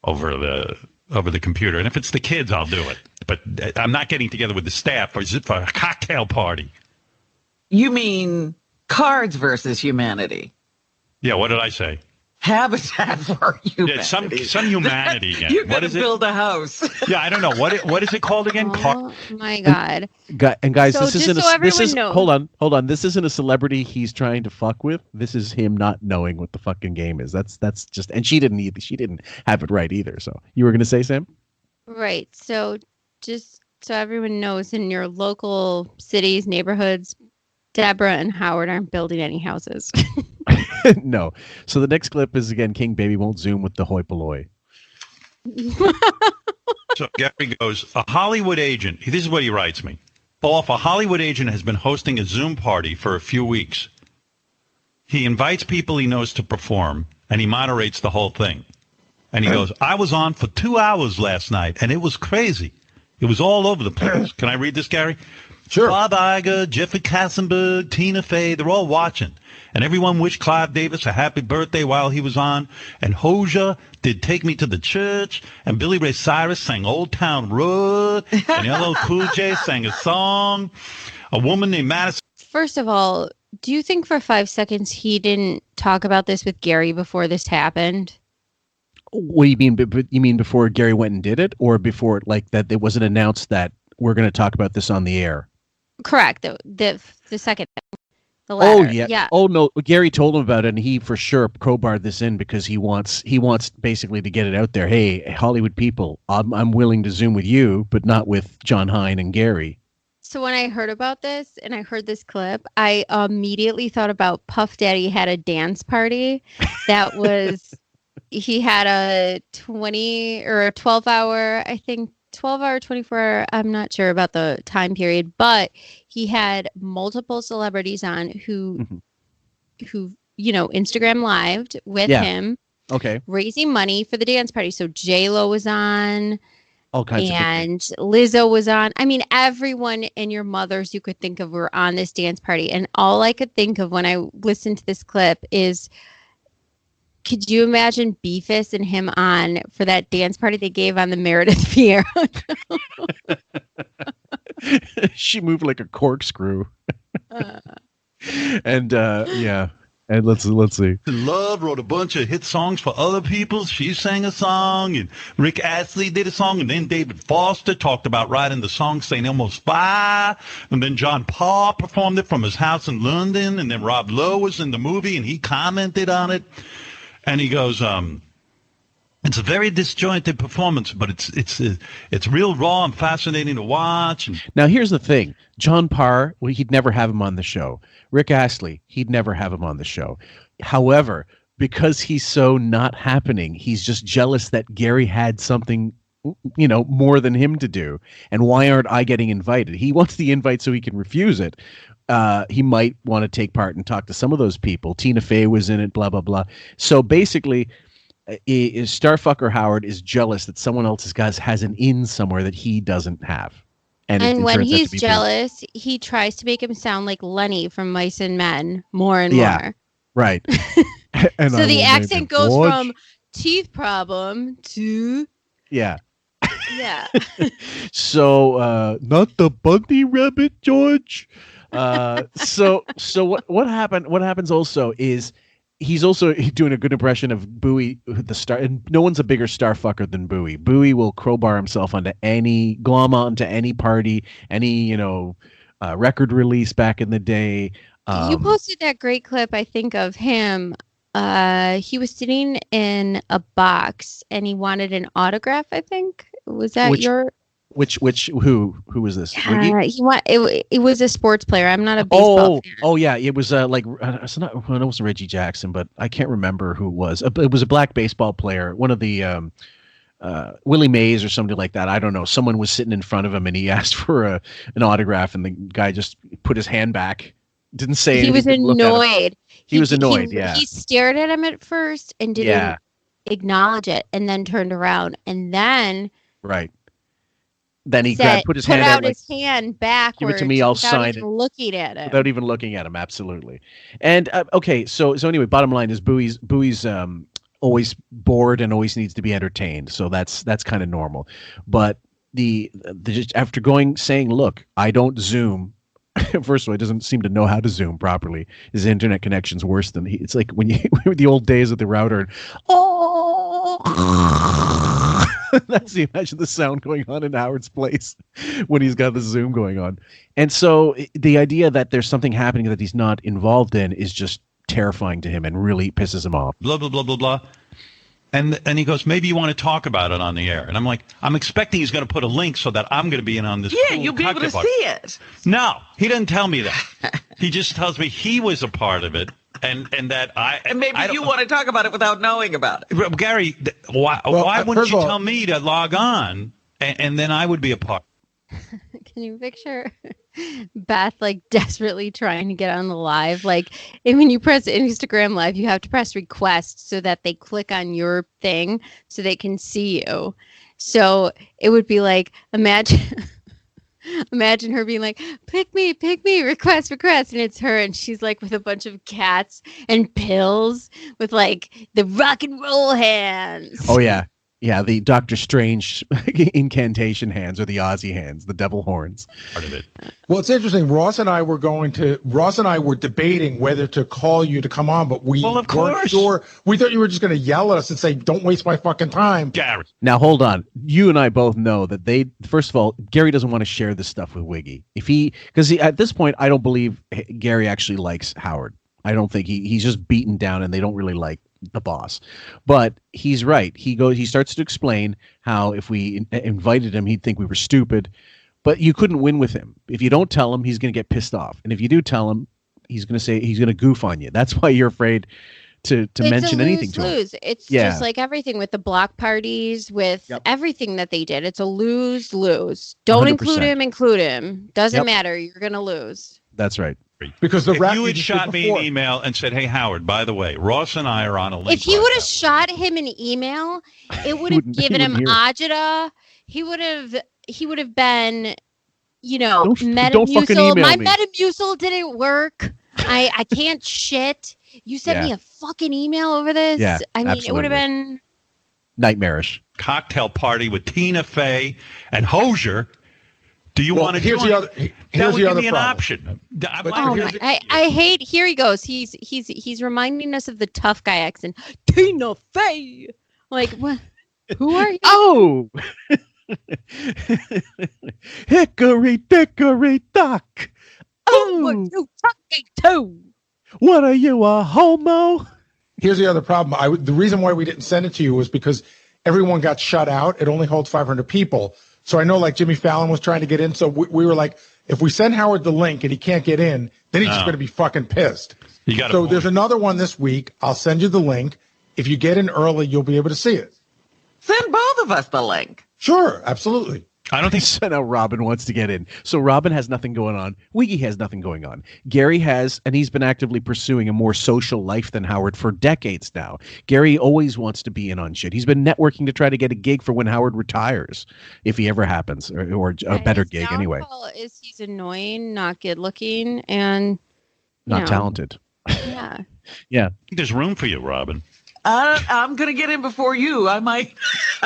over the computer. And if it's the kids, I'll do it. But I'm not getting together with the staff for a cocktail party. You mean Cards versus Humanity? Yeah, what did I say? Habitat for Humanity. Yeah, some humanity again. You're going to build a house. Yeah, I don't know. What is it called again? Oh my God. And guys, So this just isn't so a, everyone this is knows. hold on. This isn't a celebrity he's trying to fuck with. This is him not knowing what the fucking game is. That's just, and she didn't have it right either. So you were going to say, Sam? Right. So just so everyone knows, in your local cities, neighborhoods, Deborah and Howard aren't building any houses. No. So the next clip is, again, King Baby won't Zoom with the hoi polloi. So Gary goes, a Hollywood agent, this is what he writes me. A Hollywood agent has been hosting a Zoom party for a few weeks. He invites people he knows to perform, and he moderates the whole thing. And he goes, I was on for 2 hours last night, and it was crazy. It was all over the place. Can I read this, Gary? Sure. Bob Iger, Jeffrey Katzenberg, Tina Fey, they're all watching. And everyone wished Clive Davis a happy birthday while he was on. And Hozier did Take Me to the Church. And Billy Ray Cyrus sang Old Town Road. And LL Cool J sang a song. A woman named Madison. First of all, do you think for 5 seconds he didn't talk about this with Gary before this happened? What do you mean? You mean before Gary went and did it, or before, like, that it wasn't announced that we're going to talk about this on the air? Correct. The second. The latter. Oh yeah. Oh no. Gary told him about it, and he for sure crowbarred this in because he wants basically to get it out there. Hey, Hollywood people, I'm willing to Zoom with you, but not with John Hine and Gary. So when I heard about this and I heard this clip, I immediately thought about Puff Daddy had a dance party that was. He had a 20 or a 12-hour, I think 12-hour, 24-hour, I'm not sure about the time period, but he had multiple celebrities on who Instagram lived with him. Okay. Raising money for the dance party. So J-Lo was on. All kinds and Lizzo was on. I mean, everyone and your mothers you could think of were on this dance party. And all I could think of when I listened to this clip is, could you imagine Beefus and him on for that dance party they gave on the Meredith Vieira? She moved like a corkscrew. And yeah. And let's see. Love wrote a bunch of hit songs for other people. She sang a song, and Rick Astley did a song, and then David Foster talked about writing the song St. Elmo's Fire, and then John Paul performed it from his house in London, and then Rob Lowe was in the movie, and he commented on it. And he goes, it's a very disjointed performance, but it's real raw and fascinating to watch. And now, here's the thing. John Parr, well, he'd never have him on the show. Rick Astley, he'd never have him on the show. However, because he's so not happening, he's just jealous that Gary had something, more than him to do. And why aren't I getting invited? He wants the invite so he can refuse it. He might want to take part and talk to some of those people. Tina Fey was in it, blah, blah, blah. So basically, Starfucker Howard is jealous that someone else has an in somewhere that he doesn't have. And when he's jealous, he tries to make him sound like Lenny from Mice and Men more and more. Right. And so the accent goes from teeth problem to... Yeah. Yeah. So, not the bunny rabbit, George. So what happens also is he's also doing a good impression of Bowie, the star, and no one's a bigger star fucker than Bowie. Bowie will crowbar himself onto glom onto any party, any record release back in the day. You posted that great clip, I think, of him. He was sitting in a box and he wanted an autograph, I think. Was that who was this? It was a sports player. I'm not a baseball fan. Oh yeah, it was it wasn't Reggie Jackson, but I can't remember who it was. It was a black baseball player, one of the Willie Mays or somebody like that. I don't know. Someone was sitting in front of him and he asked for an autograph, and the guy just put his hand back, didn't say anything. He was annoyed. He was annoyed. Yeah. He stared at him at first and didn't acknowledge it, and then turned around, and then right. Then he put his hand out, his hand backwards. Give it to me, I'll sign it. Looking at it. Without even looking at him, absolutely. And okay, so anyway, bottom line is Bowie's always bored and always needs to be entertained. So that's kind of normal. But the after saying, look, I don't Zoom. First of all, he doesn't seem to know how to Zoom properly. His internet connection's worse than it's like when the old days of the router. That's imagine the sound going on in Howard's place when he's got the Zoom going on. And so the idea that there's something happening that he's not involved in is just terrifying to him and really pisses him off. Blah, blah, blah, blah, blah. And he goes, maybe you want to talk about it on the air. And I'm like, I'm expecting he's going to put a link so that I'm going to be in on this. Yeah, you'll be able to see it. No, he doesn't tell me that. He just tells me he was a part of it. And that and maybe you want to talk about it without knowing about it. Gary, why wouldn't you tell me to log on and then I would be a part? Can you picture Beth like desperately trying to get on the live? Like, and when you press Instagram Live, you have to press request so that they click on your thing so they can see you. So it would be like, imagine her being like, pick me, request. And it's her. And she's like with a bunch of cats and pills with like the rock and roll hands. Oh, yeah. Yeah, the Doctor Strange incantation hands or the Aussie hands, the devil horns. Part of it. Well, it's interesting. Ross and I were debating whether to call you to come on, but we weren't sure. We thought you were just going to yell at us and say, "Don't waste my fucking time." Gary. Now, hold on. You and I both know that first of all, Gary doesn't want to share this stuff with Wiggy. Because at this point, I don't believe Gary actually likes Howard. I don't think he's just beaten down and they don't really like the boss. But he's right. He starts to explain how if we invited him, he'd think we were stupid. But you couldn't win with him. If you don't tell him, he's going to get pissed off. And if you do tell him, he's going to goof on you. That's why you're afraid to mention anything to him. It's just like everything with the block parties, with everything that they did. It's a lose-lose. Don't 100%. include him. Doesn't matter. You're going to lose. That's right. Because if you had shot me an email and said, "Hey Howard, by the way, Ross and I are on a link." If you would have shot him an email, it would have given him agita. He would have been, Metamucil. My Metamucil didn't work. I can't shit. You sent me a fucking email over this. Yeah, I mean, absolutely. it would have been nightmarish. Cocktail party with Tina Fey and Hosier. Do you want to here's join? The other, here's the other an problem. option. I hate. Here he goes. He's reminding us of the tough guy accent. Tina Fey. Like what? Who are you? Oh, hickory dickory dock. Who are you talking to? What are you, a homo? Here's the other problem. The reason why we didn't send it to you was because everyone got shut out. It only holds 500 people. So I know like Jimmy Fallon was trying to get in. So we were like, if we send Howard the link and he can't get in, then he's just going to be fucking pissed. So there's another one this week. I'll send you the link. If you get in early, you'll be able to see it. Send both of us the link. Sure, absolutely. I don't think so. Now Robin wants to get in. So Robin has nothing going on. Wiggy has nothing going on. Gary has, and he's been actively pursuing a more social life than Howard for decades now. Gary always wants to be in on shit. He's been networking to try to get a gig for when Howard retires, if he ever happens, or a better gig anyway. Is he's annoying, not good looking, and not talented. Yeah. Yeah. There's room for you, Robin. I'm going to get in before you. I might.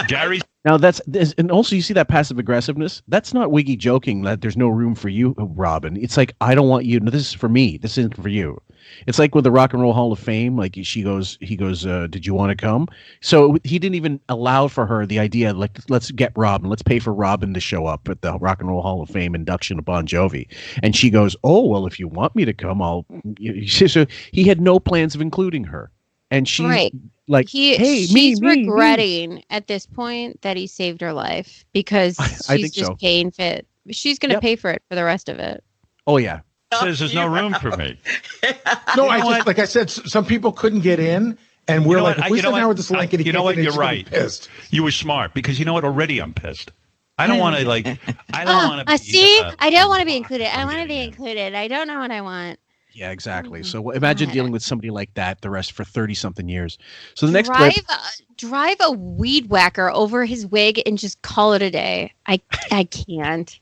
Gary. Now and also you see that passive aggressiveness. That's not Wiggy joking that there's no room for you, Robin. It's like, I don't want you. No, this is for me. This isn't for you. It's like with the Rock and Roll Hall of Fame. Like he goes, did you want to come? So he didn't even allow for her the idea, like, let's get Robin. Let's pay for Robin to show up at the Rock and Roll Hall of Fame induction of Bon Jovi. And she goes, oh, well, if you want me to come, I'll. So he had no plans of including her. And she's like, she's regretting at this point that he saved her life because she's just paying for it. She's going to pay for it for the rest of it. Oh, yeah. Says there's no room for me. No, like I said, some people couldn't get in. And we're like, if we send Howard this link and he can't get in, you're right. Pissed. You were smart because you know what? Already I'm pissed. I don't want to I don't want to. See, I don't want to be included. I want to be included. I don't know what I want. Yeah, exactly. So imagine dealing with somebody like that the rest for 30-something years. So the next clip, drive a weed whacker over his wig and just call it a day. I can't.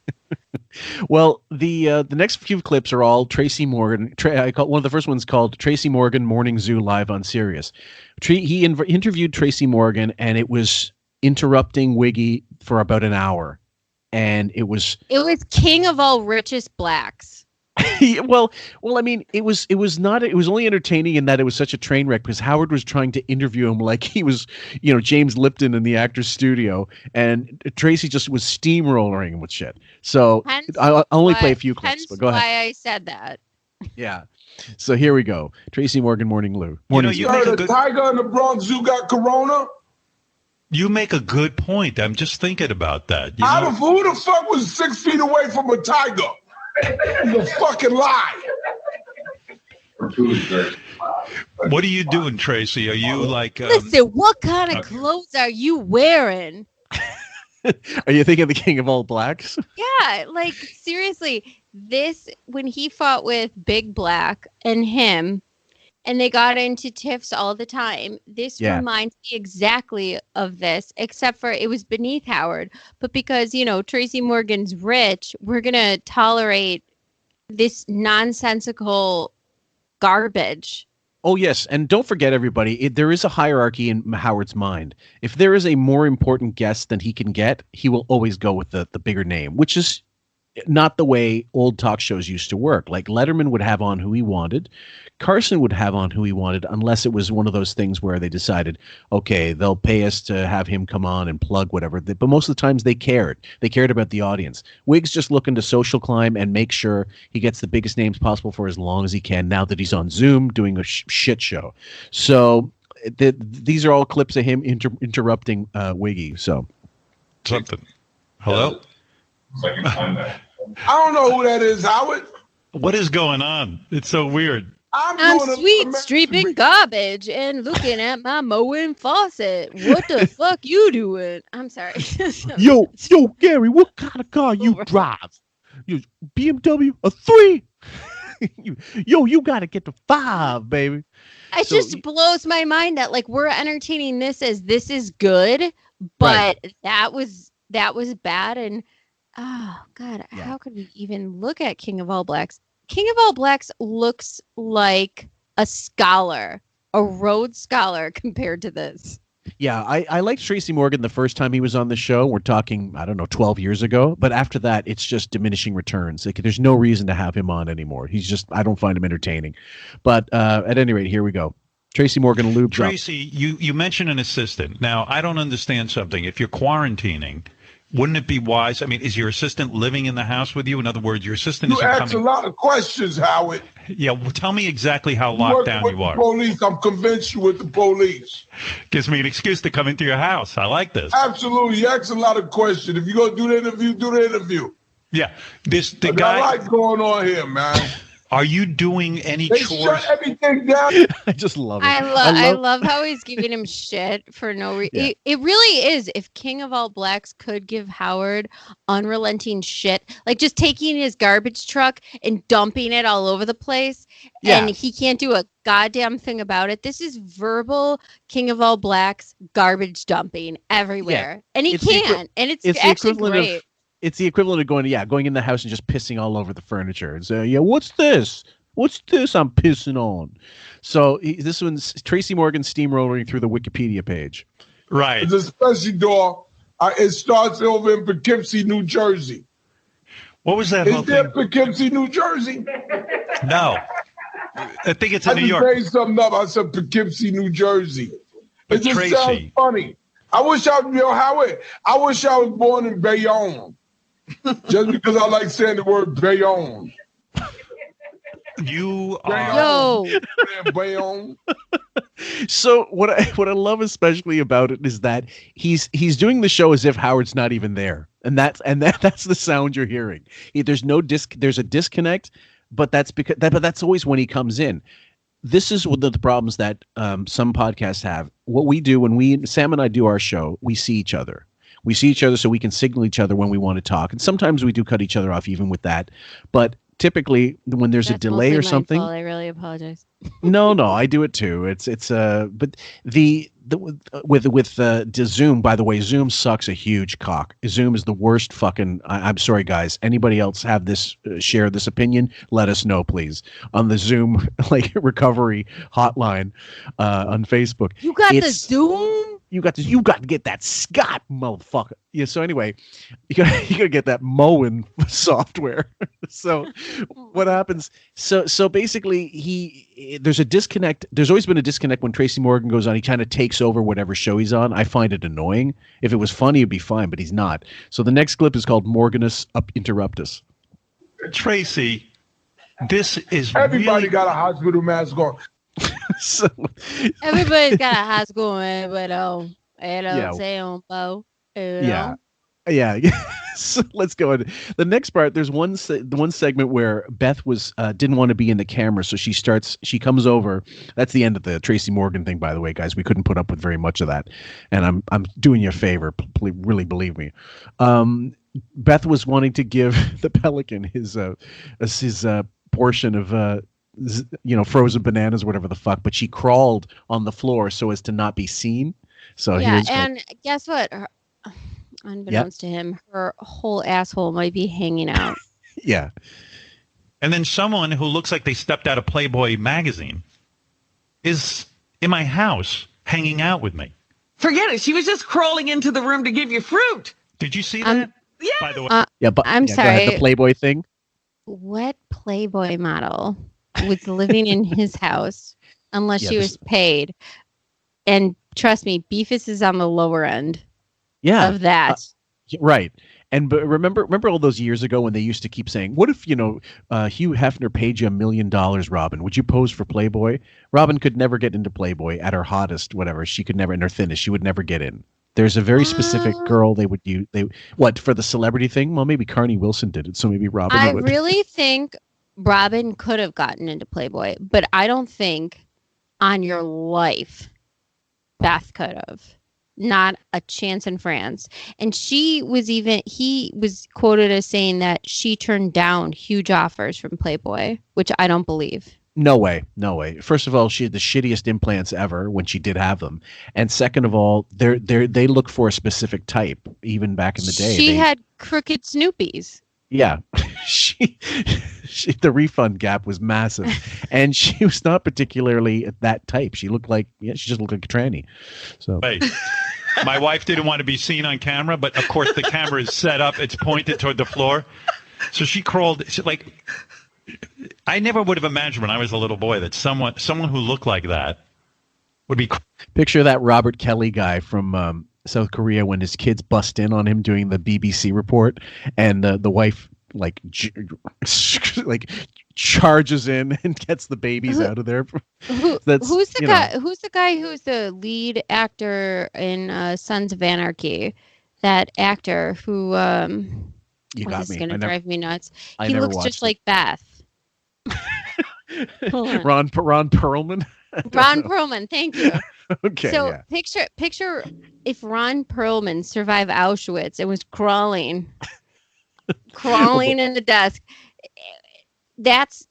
Well, the next few clips are all Tracy Morgan. One of the first ones called Tracy Morgan Morning Zoo Live on Sirius. He interviewed Tracy Morgan, and it was interrupting Wiggy for about an hour, and it was king of all richest blacks. well, I mean, it was only entertaining in that it was such a train wreck because Howard was trying to interview him like he was, James Lipton in the actor's studio, and Tracy just was steamrolling him with shit. So I'll only play a few clips, but go ahead. Why I said that. Yeah. So here we go. Tracy Morgan, Morning Lou. Morning. You heard a tiger in the Bronx Zoo got corona? You make a good point. I'm just thinking about that. Who the fuck was 6 feet away from a tiger? You fucking lie. What are you doing, Tracy? Are you like... Listen, what kind of clothes are you wearing? Are you thinking of the King of All Blacks? Yeah, like, seriously, when he fought with Big Black and him, and they got into tiffs all the time, this reminds me exactly of this, except for it was beneath Howard. But because, Tracy Morgan's rich, we're going to tolerate this nonsensical garbage. Oh, yes. And don't forget, everybody, there is a hierarchy in Howard's mind. If there is a more important guest than he can get, he will always go with the bigger name, which is not the way old talk shows used to work. Like Letterman would have on who he wanted. Carson would have on who he wanted, unless it was one of those things where they decided, okay, they'll pay us to have him come on and plug whatever. But most of the times they cared. They cared about the audience. Wig's just looking to social climb and make sure he gets the biggest names possible for as long as he can now that he's on Zoom doing a shit show. So these are all clips of him interrupting Wiggy. So something. Hello? I don't know who that is, Howard. What is going on? It's so weird. I'm sweet streeping garbage and looking at my mowing faucet. What the fuck you doing? I'm sorry. Yo, Gary, what kind of car you drive? You BMW? A 3? You got to get the 5, baby. It just blows my mind that we're entertaining this as this is good, but that was bad. And oh God, how could we even look at King of All Blacks? King of All Blacks looks like a scholar, a Rhodes Scholar compared to this. Yeah, I liked Tracy Morgan the first time he was on the show. We're talking, 12 years ago. But after that, it's just diminishing returns. There's no reason to have him on anymore. I don't find him entertaining. But at any rate, here we go. Tracy Morgan lubes up. Tracy, you mentioned an assistant. Now, I don't understand something. If you're quarantining, wouldn't it be wise? I mean, is your assistant living in the house with you? In other words, your assistant isn't coming. You ask a lot of questions, Howard. Yeah, well, tell me exactly how locked down you are. Police, I'm convinced you're with the police. Gives me an excuse to come into your house. I like this. Absolutely. You ask a lot of questions. If you're going to do the interview, do the interview. Yeah. The guy. I like going on here, man. Are you doing any chores? Shut everything down. I just love it. I love how he's giving him shit for no reason. Yeah. It really is. If King of All Blacks could give Howard unrelenting shit, like just taking his garbage truck and dumping it all over the place, and he can't do a goddamn thing about it. This is verbal King of All Blacks garbage dumping everywhere, and he can't. And it's actually great. It's the equivalent of going in the house and just pissing all over the furniture and say, what's this? What's this I'm pissing on? So this one's Tracy Morgan steamrolling through the Wikipedia page. Right. It's a special door. It starts over in Poughkeepsie, New Jersey. What was that whole thing? Is there Poughkeepsie, New Jersey? No. I think it's in New York. I just made something up. I said Poughkeepsie, New Jersey. It just sounds funny. I wish I was born in Bayonne. Just because I like saying the word Bayonne. You are Bayonne. So what I love especially about it is that he's doing the show as if Howard's not even there, and that's the sound you're hearing. There's a disconnect, but that's always when he comes in. This is one of the problems that some podcasts have. What we do when Sam and I do our show, we see each other. We see each other so we can signal each other when we want to talk. And sometimes we do cut each other off even with that. But typically when there's a delay or something. I really apologize. No, I do it too. But with Zoom, by the way, Zoom sucks a huge cock. Zoom is the worst fucking. I'm sorry, guys. Anybody else have this share this opinion? Let us know, please, on the Zoom recovery hotline on Facebook. You got the Zoom. You got to get that Scott motherfucker. Yeah. So anyway, you gotta get that mowing software. So what happens? So basically, there's a disconnect. There's always been a disconnect when Tracy Morgan goes on. He kind of takes over whatever show he's on. I find it annoying. If it was funny, it'd be fine, but he's not. So the next clip is called Morganus Interruptus. Tracy, this is everybody got a hospital mask on. So everybody's got a high school man, but say on Bo. Yeah. So let's go on. The next part, there's one segment where Beth was didn't want to be in the camera, so she comes over. That's the end of the Tracy Morgan thing, by the way, guys. We couldn't put up with very much of that, and I'm doing you a favor. Really believe me. Beth was wanting to give the Pelican his portion of frozen bananas, whatever the fuck, but she crawled on the floor so as to not be seen. So guess what? Unbeknownst to him, her whole asshole might be hanging out. Yeah. And then someone who looks like they stepped out of Playboy magazine is in my house hanging out with me. Forget it. She was just crawling into the room to give you fruit. Did you see that? Yeah. By the way. But I'm sorry. Go ahead, the Playboy thing. What Playboy model was living in his house unless she was paid? And trust me, Beefus is on the lower end of that. Right. But remember all those years ago when they used to keep saying, what if, Hugh Hefner paid you $1 million, Robin? Would you pose for Playboy? Robin could never get into Playboy at her hottest, whatever. She could never, in her thinnest, she would never get in. There's a very specific girl they would use. What, for the celebrity thing? Well, maybe Carney Wilson did it, so maybe Robin would. I really think Robin could have gotten into Playboy, but I don't think on your life Beth could have. Not a chance in France. And he was quoted as saying that she turned down huge offers from Playboy, which I don't believe. No way. First of all, she had the shittiest implants ever when she did have them. And second of all, they look for a specific type, even back in the day. She had crooked Snoopies. Yeah. she the refund gap was massive. And she was not particularly that type. She looked like, she just looked like a tranny. So wait. My wife didn't want to be seen on camera, but of course the camera is set up. It's pointed toward the floor. So she crawled. I never would have imagined when I was a little boy that someone who looked like that would be. Picture that Robert Kelly guy from South Korea when his kids bust in on him doing the BBC report, and the wife charges in and gets the babies out of there. Who's the guy? Who's the guy who's the lead actor in Sons of Anarchy? That actor who you got is me. Going to drive me nuts. He looks just like Beth. Ron Perlman. Ron Perlman, thank you. Okay. So picture if Ron Perlman survived Auschwitz and was crawling in the desk. That's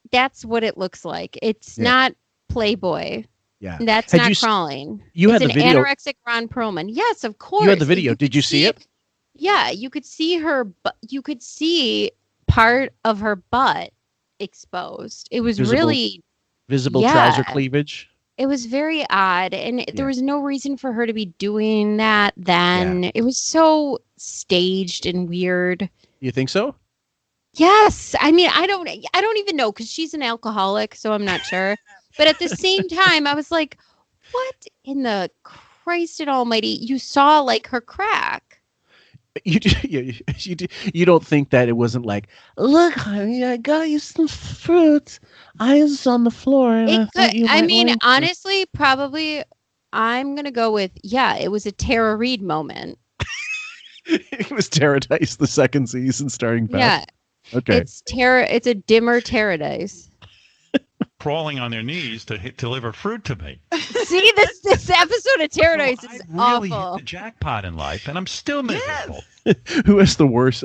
what it looks like. It's not Playboy. Yeah. That's not crawling. You had the video. Anorexic Ron Perlman. Yes, of course. You had the video. Did you see it? Yeah, you could see her. You could see part of her butt exposed. It was really visible trouser cleavage. It was very odd, and there was no reason for her to be doing that then. It was so staged and weird. You think so? Yes. I mean, I don't even know, because she's an alcoholic, so I'm not sure. But at the same time, I was like, what in the Christ and almighty? You saw her crack. You don't think that it wasn't like, look, honey, I got you some fruit. I was on the floor. And honestly, probably I'm going to go with, it was a Tara Reid moment. It was Paradise, the second season starring Beth. Yeah. Okay. It's a dimmer Paradise. Crawling on their knees to deliver fruit to me. See, this episode of Paradise is really awful. Hit the jackpot in life, and I'm still miserable. Who has the worst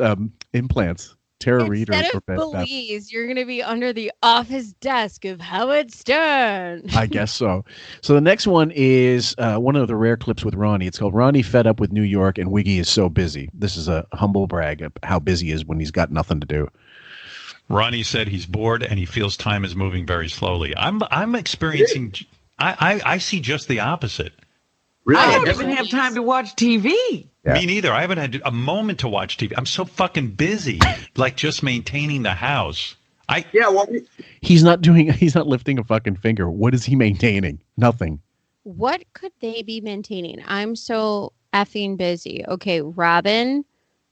implants? Tara Reid Instead or of Beth. Belize, you're going to be under the office desk of Howard Stern. I guess so. So the next one is one of the rare clips with Ronnie. It's called Ronnie Fed Up with New York and Wiggy is So Busy. This is a humble brag of how busy he is when he's got nothing to do. Ronnie said he's bored and he feels time is moving very slowly. I'm experiencing. I see just the opposite. Really? I don't even have time to watch TV. Yeah. Me neither. I haven't had a moment to watch TV. I'm so fucking busy, like just maintaining the house. He's not lifting a fucking finger. What is he maintaining? Nothing. What could they be maintaining? I'm so effing busy. Okay, Robin,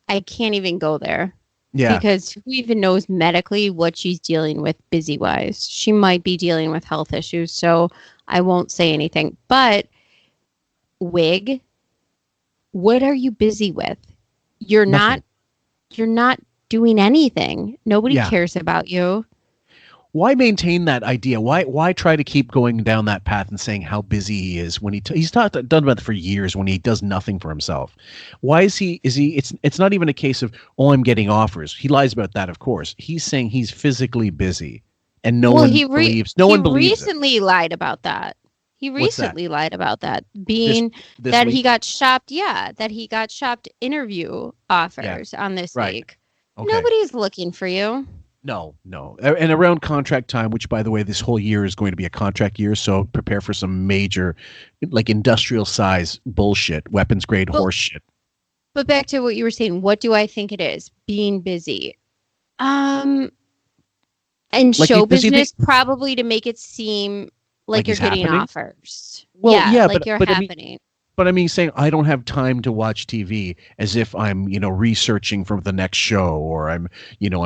I can't even go there. Yeah. Because who even knows medically what she's dealing with busy-wise? She might be dealing with health issues, so I won't say anything. But Wig, what are you busy with? You're not doing anything. Nobody cares about you. Why maintain that idea? Why try to keep going down that path and saying how busy he is when he's done that for years when he does nothing for himself? Why is he it's not even a case of, oh, I'm getting offers. He lies about that, of course. He's saying he's physically busy and no one believes it. Recently lied about that. He recently lied about that, being this that week? He got shopped. Yeah, that he got shopped interview offers on this week. Okay. Nobody's looking for you. No. And around contract time, which, by the way, this whole year is going to be a contract year, so prepare for some major, like, industrial size bullshit, weapons grade horse shit. But back to what you were saying, what do I think it is? Being busy. And like show business, probably to make it seem like you're getting offers. Well, yeah, like you're happening. But I mean, saying I don't have time to watch TV as if I'm, researching for the next show, or I'm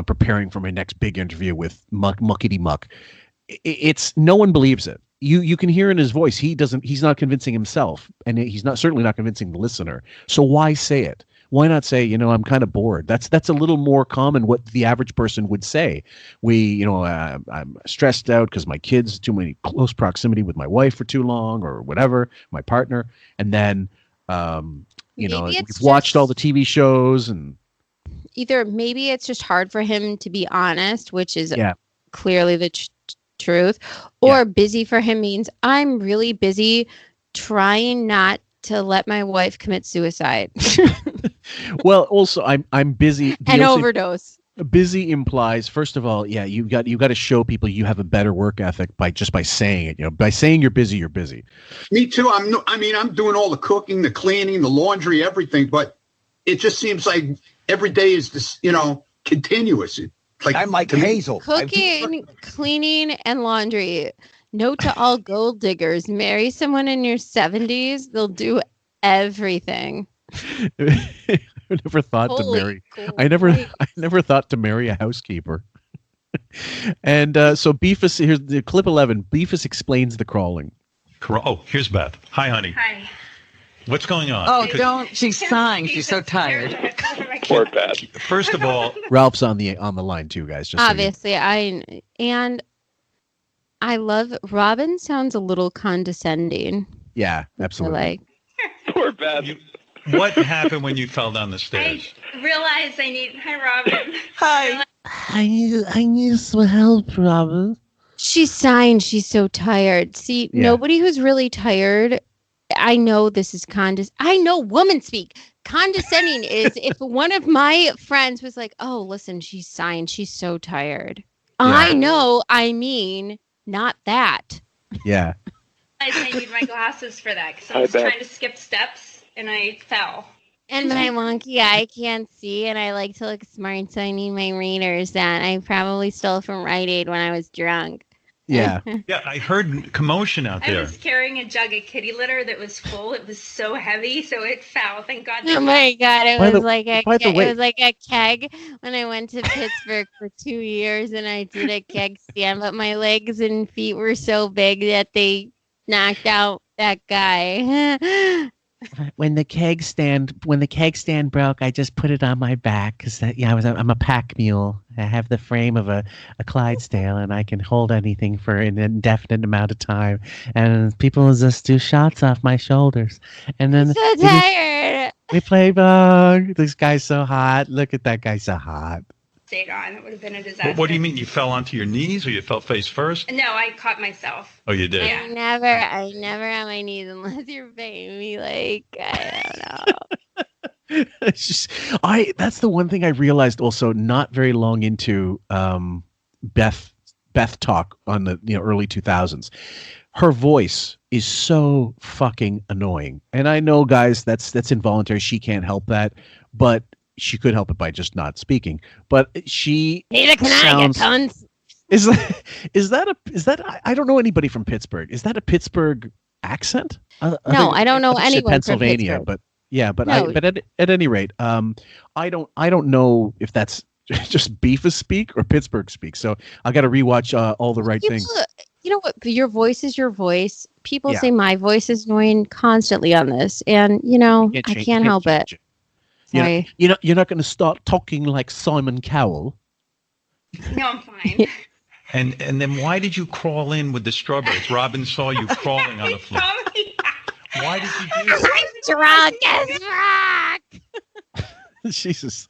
preparing for my next big interview with Muckety Muck. It's no one believes it. You can hear in his voice he's not convincing himself, and he's certainly not convincing the listener. So why say it? Why not say, I'm kind of bored? That's a little more common what the average person would say. I'm stressed out because my kids too many close proximity with my wife for too long, or whatever, my partner. And then, we've watched all the TV shows, and either maybe it's just hard for him to be honest, which is clearly the truth, or busy for him means I'm really busy trying not to let my wife commit suicide. Well, also I'm busy. And overdose. Busy implies, first of all, you got to show people you have a better work ethic by saying it. By saying you're busy, you're busy. Me too. I'm doing all the cooking, the cleaning, the laundry, everything, but it just seems like every day is this, continuous. I'm like Hazel. Cooking, cleaning, and laundry. Note to all gold diggers: marry someone in your 70s; they'll do everything. I never thought to marry. I never thought to marry a housekeeper. And so Beefus, here's the clip 11. Beefus explains the crawling. Oh, here's Beth. Hi, honey. Hi. What's going on? Oh, don't. She's sighing. She's so tired. Poor Beth. First of all, Ralph's on the line too, guys. Just obviously, I love Robin. Sounds a little condescending. Yeah, absolutely. Poor Beth. What happened when you fell down the stairs? I realized Hi, Robin. Hi. I need some help, Robin. She's sighing. She's so tired. See, nobody who's really tired. I know this is I know woman speak. Condescending is if one of my friends was like, "Oh, listen, she's sighing. She's so tired." Yeah. I know. I mean. Not that. Yeah. I need my glasses for that because I was trying to skip steps and I fell. And my wonky eye can't see, and I like to look smart, so I need my readers that I probably stole from Rite Aid when I was drunk. Yeah. Yeah, I heard commotion out there. I was carrying a jug of kitty litter that was full. It was so heavy, so it fell. Thank God. Oh my God! It was like a keg when I went to Pittsburgh for 2 years, and I did a keg stand, but my legs and feet were so big that they knocked out that guy. When the keg stand broke, I just put it on my back because I'm a pack mule. I have the frame of a Clydesdale, and I can hold anything for an indefinite amount of time. And people just do shots off my shoulders. And then so tired. We play bong. This guy's so hot. Look at that guy, so hot. stayed on. It would have been a disaster. What do you mean? You fell onto your knees or you fell face first? No, I caught myself. Oh, you did? Yeah. I never on my knees unless you're paying me like, I don't know. It's just, that's the one thing I realized also not very long into Beth talk on the early 2000s. Her voice is so fucking annoying. And I know, guys, that's involuntary. She can't help that, but she could help it by just not speaking. But she sounds. Is that I don't know anybody from Pittsburgh. Is that a Pittsburgh accent? No, I don't know anyone Pennsylvania, from Pittsburgh. but yeah, but No. at any rate, I don't know if that's just Beefus speak or Pittsburgh speak. So I got to rewatch All the Right Things. You know what? Your voice is your voice. People Yeah. say my voice is annoying constantly on this, and I can't help it. Sorry. You're not going to start talking like Simon Cowell. No, I'm fine. And then why did you crawl in with the strawberries? Robin saw you crawling on the floor. Why did you do that? Drunk as rock. Jesus.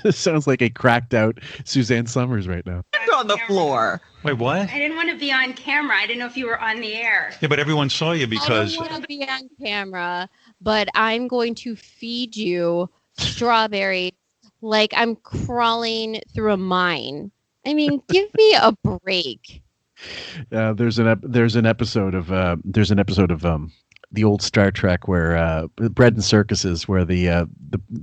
This sounds like a cracked out Suzanne Summers right now. On the floor. Wait, what? I didn't want to be on camera. I didn't know if you were on the air. Yeah, but everyone saw you because... I don't want to be on camera, but I'm going to feed you strawberries like I'm crawling through a mine. I mean, give me a break. There's an episode of the old Star Trek where Bread and Circuses, where the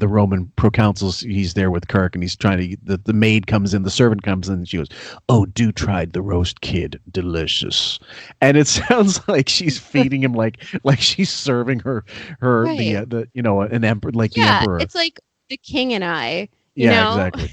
Roman proconsul's, he's there with Kirk and he's trying to, the maid comes in, the servant comes in and she goes, "Oh, do try the roast kid, delicious." And it sounds like she's feeding him like she's serving her Right. an emperor, like the emperor. It's like The King and I. Exactly.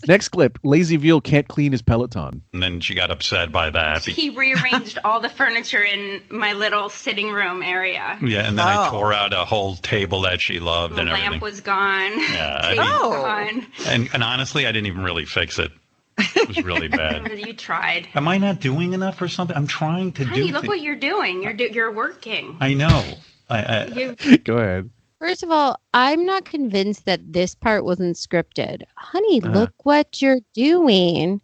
Next clip: Lazy Veal can't clean his Peloton. And then she got upset by that. He rearranged all the furniture in my little sitting room area. Yeah, and then I tore out a whole table that she loved The and everything. lamp was gone. Yeah, TV was gone. And honestly, I didn't even really fix it. It was really bad. You tried. Am I not doing enough or something? I'm trying to Honey, do. look what you're doing. You're working. I know. Go ahead. First of all, I'm not convinced that this part wasn't scripted. Honey, look what you're doing.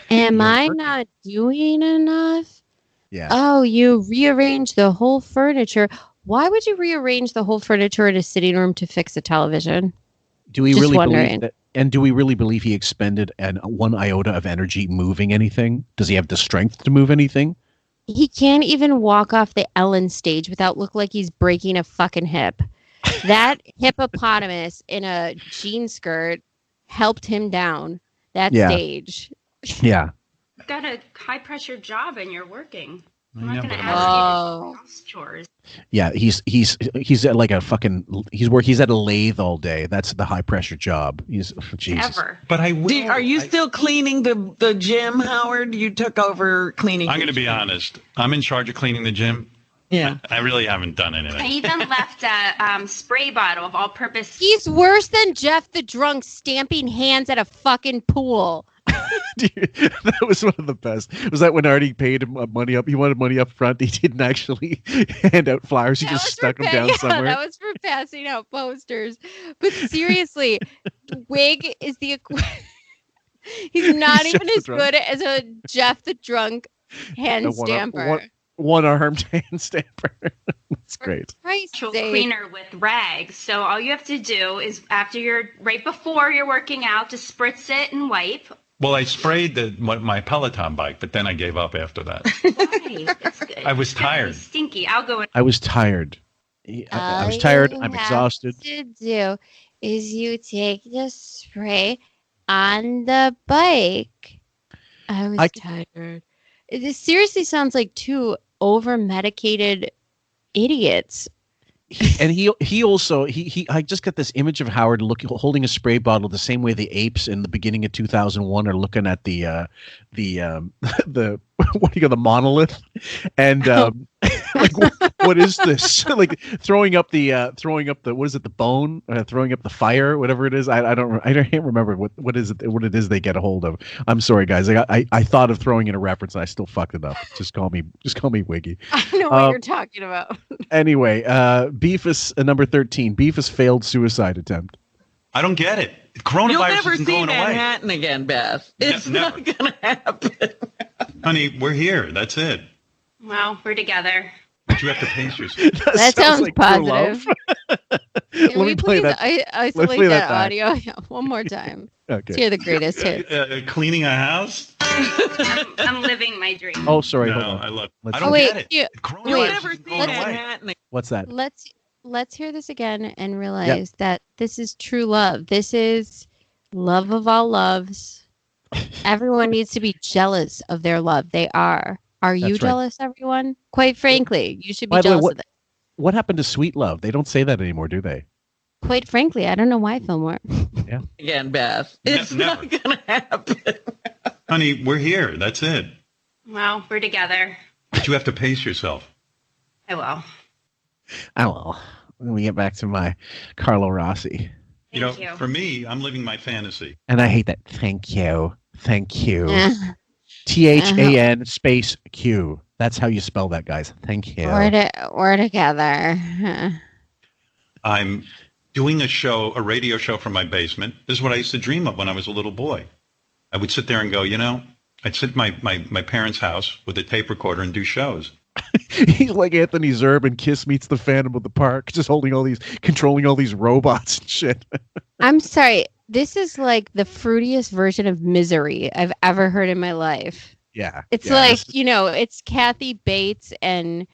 Am I not doing enough? Yeah. Oh, you rearranged the whole furniture. Why would you rearrange the whole furniture in a sitting room to fix a television? Do we Just really wondering. believe that? And do we really believe he expended one iota of energy moving anything? Does he have the strength to move anything? He can't even walk off the Ellen stage without look like he's breaking a fucking hip. That hippopotamus in a jean skirt helped him down that stage. Yeah. You've got a high pressure job and you're working. I'm I not know, going to but ask you to do house chores. Yeah, he's at like a fucking he's at a lathe all day. That's the high pressure job. Jesus. Ever. But I will. Are you still cleaning the gym, Howard? You took over cleaning. I'm going to be honest. I'm in charge of cleaning the gym. Yeah. I really haven't done I anything. even left a spray bottle of all-purpose. He's worse than Jeff the drunk stamping hands at a fucking pool. Dude, that was one of the best. Was that when Artie paid him money up? He wanted money up front. He didn't actually hand out flyers. He just stuck them down somewhere. That was for passing out posters. But seriously, Wig is the he's not even as good as a Jeff the drunk hand stamper. One-armed hand stamper. That's great. Actual cleaner with rags. So all you have to do is right before you're working out, to spritz it and wipe. Well, I sprayed my Peloton bike, but then I gave up after that. Why? It's good. I was It's gonna be tired. Stinky. I'll go in. I was tired. I was tired. I'm exhausted. All you have to do is you take the spray on the bike. I was tired. This seriously sounds like two over-medicated idiots. And he also I just got this image of Howard holding a spray bottle the same way the apes in the beginning of 2001 are looking at the what do you call the monolith, and like what is this? Like throwing up the what is it, the bone, throwing up the fire, whatever it is. I can't remember what it is they get a hold of. I'm sorry guys, I thought of throwing in a reference and I still fucked it up. Just call me Wiggy. I know what you're talking about. Anyway, Beefus number 13. Beefus failed suicide attempt. I don't get it. Coronavirus You'll never isn't see going away. Manhattan again, Beth. It's not going to happen. Honey, we're here. That's it. Well, we're together. But you have to pace yourself. That sounds like positive. Let me play that. Isolate that audio one more time. Okay. Let's hear the greatest hit. Cleaning a house? I'm living my dream. Oh, sorry. No, hold on. I love Let's- I don't wait, get it. you- Coronavirus wait, isn't going away. What's that? Let's hear this again and realize that this is true love. This is love of all loves. Everyone needs to be jealous of their love. They are. Are you That's right. jealous, everyone? Quite frankly, you should be By the way, jealous of it. what happened to sweet love? They don't say that anymore, do they? Quite frankly, I don't know why, Fillmore. Yeah. Again, Beth. It's not going to happen. Honey, we're here. That's it. Well, we're together. But you have to pace yourself. I will. Oh, well. Let me get back to my Carlo Rossi. Thank you. For me, I'm living my fantasy. And I hate that. Thank you. Thank you. Uh-huh. THAN space Q. That's how you spell that, guys. Thank you. We're together. I'm doing a radio show from my basement. This is what I used to dream of when I was a little boy. I would sit there and go, I'd sit in my parents' house with a tape recorder and do shows. He's like Anthony Zerb in Kiss Meets the Phantom of the Park, just controlling all these robots and shit. I'm sorry. This is like the fruitiest version of Misery I've ever heard in my life. Yeah. It's it's Kathy Bates and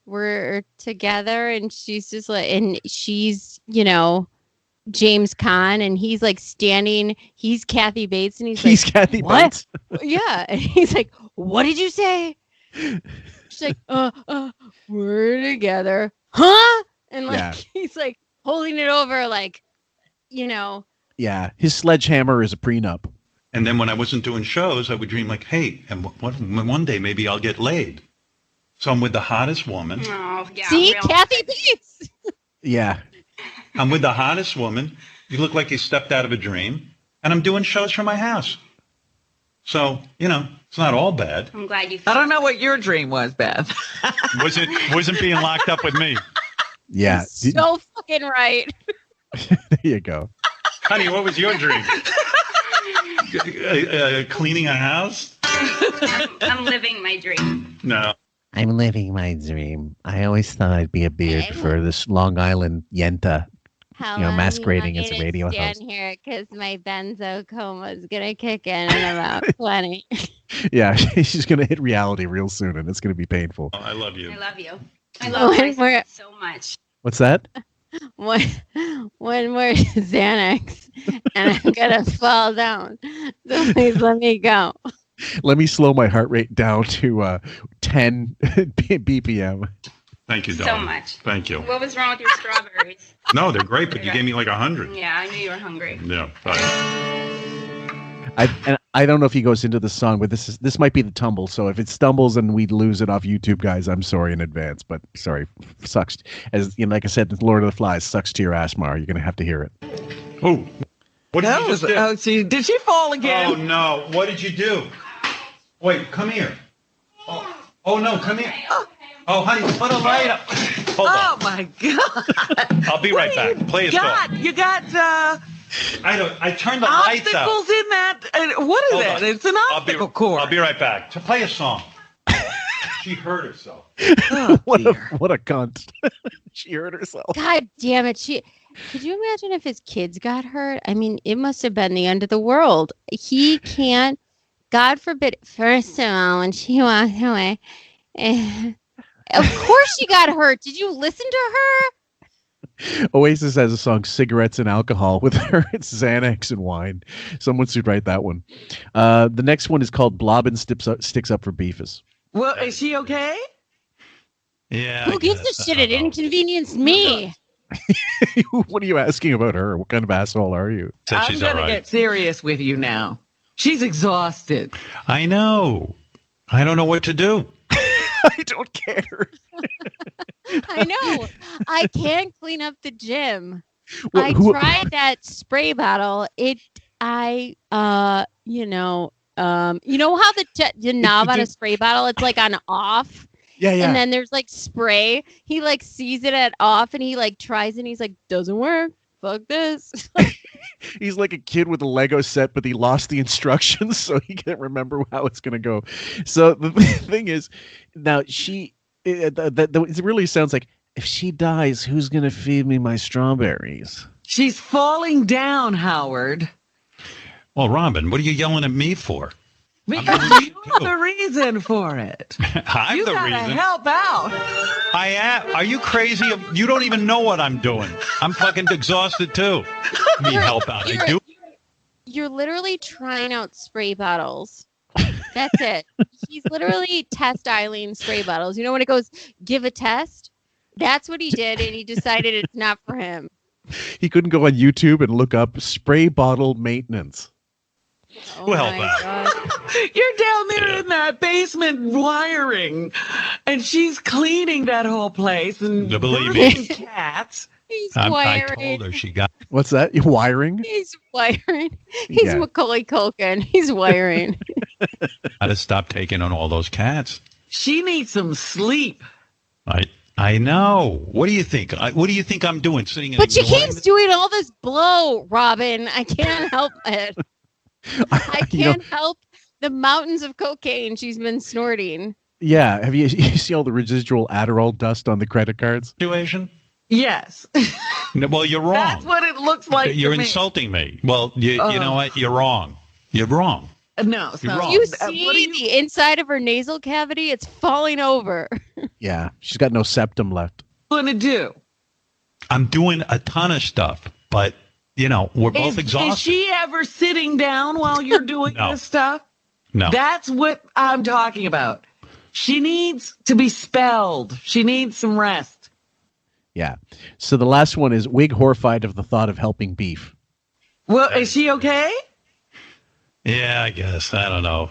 we're together and she's just like, and she's, James Caan and he's like standing, he's Kathy Bates and he's like, Kathy what? Bates. Yeah. And he's like, what did you say? She's like, we're together. Huh? And he's like holding it over like, Yeah. His sledgehammer is a prenup. And then when I wasn't doing shows, I would dream like, hey, and one day maybe I'll get laid. So I'm with the hottest woman. Oh, yeah. See, Kathy Bates. Yeah. I'm with the hottest woman. You look like you stepped out of a dream. And I'm doing shows from my house. So, it's not all bad. I'm glad you. I don't know what your dream was, Beth. Wasn't being locked up with me. Yeah. So fucking right. There you go. Honey, what was your dream? Cleaning a house? I'm living my dream. No. I'm living my dream. I always thought I'd be a beard for this Long Island Yenta, masquerading as a radio host. Stand here because my benzo coma is gonna kick in about 20. Yeah, she's gonna hit reality real soon, and it's gonna be painful. Oh, I love you. I love you. I love you so much. What's that? One more Xanax, and I'm gonna fall down. So please let me go. Let me slow my heart rate down to 10 BPM. Thank you, So darling. much. Thank you. What was wrong with your strawberries? No, they're great, but you gave me like 100. Yeah, I knew you were hungry. Yeah. Bye. I don't know if he goes into the song, but this might be the tumble. So if it stumbles and we lose it off YouTube, guys, I'm sorry in advance. But sorry, sucks. As like I said, Lord of the Flies sucks to your ass, Mar. You're gonna have to hear it. Oh, what did you just do? Did she fall again? Oh no! What did you do? Wait, come here. Oh no, come here. Oh, honey, put a light up. Hold on. Oh my God! I'll be right back. Play a song. You got. I turned the lights out. Obstacles in that. What is Hold that? on. It's an obstacle course. I'll be right back. To play a song. She hurt herself. Oh, what a cunt. She hurt herself. God damn it! Could you imagine if his kids got hurt? I mean, it must have been the end of the world. He can't. God forbid. First of all, when she walked away, of course she got hurt. Did you listen to her? Oasis has a song, Cigarettes and Alcohol, with her. It's Xanax and wine. Someone should write that one. The next one is called Blobbin Sticks Up for Beefus. Well, is she okay? Yeah. Who gives a shit? It inconvenienced me. What are you asking about her? What kind of asshole are you? I'm going to get serious with you now. She's exhausted. I know. I don't know what to do. I don't care. I know. I can't clean up the gym. Well, I tried that spray bottle. You know how the knob on a spray bottle, it's like on off. Yeah. And then there's like spray. He like sees it at off and he like tries and he's like, doesn't work. fuck this. He's like a kid with a Lego set, but he lost the instructions, so he can't remember how it's going to go. So the thing is, now it really sounds like, if she dies, who's going to feed me my strawberries? She's falling down, Howard. Well, Robin, what are you yelling at me for? Because you're the reason for it. I'm you the gotta reason. help out. I am. Are you crazy? You don't even know what I'm doing. I'm fucking exhausted too. Me help out. I do. You're literally trying out spray bottles. That's it. He's literally testiling spray bottles. You know when it goes, give a test? That's what he did, and he decided it's not for him. He couldn't go on YouTube and look up spray bottle maintenance. Oh well, you're down there in that basement wiring, and she's cleaning that whole place and believe me, cats. He's I wiring. told her she got. What's that? You're wiring? He's wiring. He's Macaulay Culkin. He's wiring. Got to stop taking on all those cats. She needs some sleep. I know. What do you think? What do you think I'm doing? Sitting in. But she keeps doing all this blow, Robin. I can't help it. I can't help the mountains of cocaine she's been snorting. Yeah. Have you see all the residual Adderall dust on the credit cards? Situation? Yes. No, well, you're wrong. That's what it looks like. You're to me. insulting me. Well, you know what? You're wrong. You're wrong. No, you're wrong. You see the inside of her nasal cavity? It's falling over. Yeah, she's got no septum left. What are you gonna do? I'm doing a ton of stuff, but we're both exhausted. Is she ever sitting down while you're doing this stuff? No. That's what I'm talking about. She needs to be spelled. She needs some rest. Yeah. So the last one is Wig horrified of the thought of helping beef. Well, is she okay? Yeah, I guess. I don't know.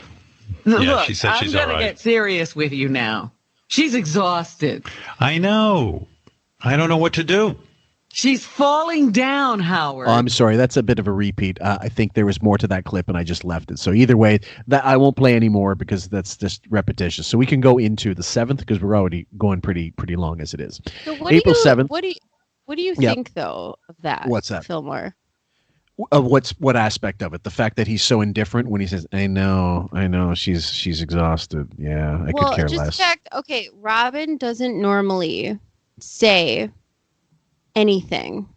Look, she said she's all I'm right. gonna get serious with you now. She's exhausted. I know. I don't know what to do. She's falling down, Howard. Oh, I'm sorry. That's a bit of a repeat. I think there was more to that clip, and I just left it. So either way, that I won't play anymore because that's just repetitious. So we can go into the 7th because we're already going pretty long as it is. So April 7th. What do you think though of that? What's that? Fillmore? What aspect of it? The fact that he's so indifferent when he says, I know, she's exhausted. Yeah, I could care less. Okay, Robin doesn't normally say anything.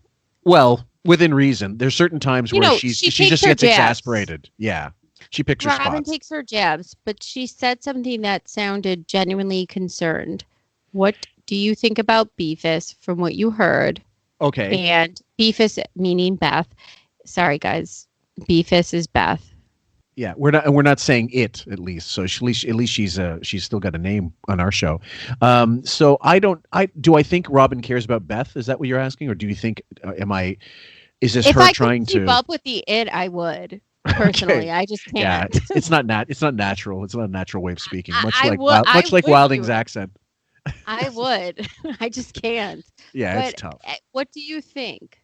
Well, within reason. There's certain times where she just gets exasperated. Yeah. She picks her spots. Robin takes her jabs, but she said something that sounded genuinely concerned. What do you think about Beefus from what you heard? Okay. And Beefus meaning Beth. Sorry, guys. Beefus is Beth. Yeah, we're not saying it at least. So at least she's still got a name on our show. So do I think Robin cares about Beth? Is that what you're asking, or do you think is this her trying to keep up with the it? I would personally. Okay. I just can't. Yeah, it's not natural. It's not a natural way of speaking. Much like would Wilding's accent. I would. I just can't. Yeah, it's tough. What do you think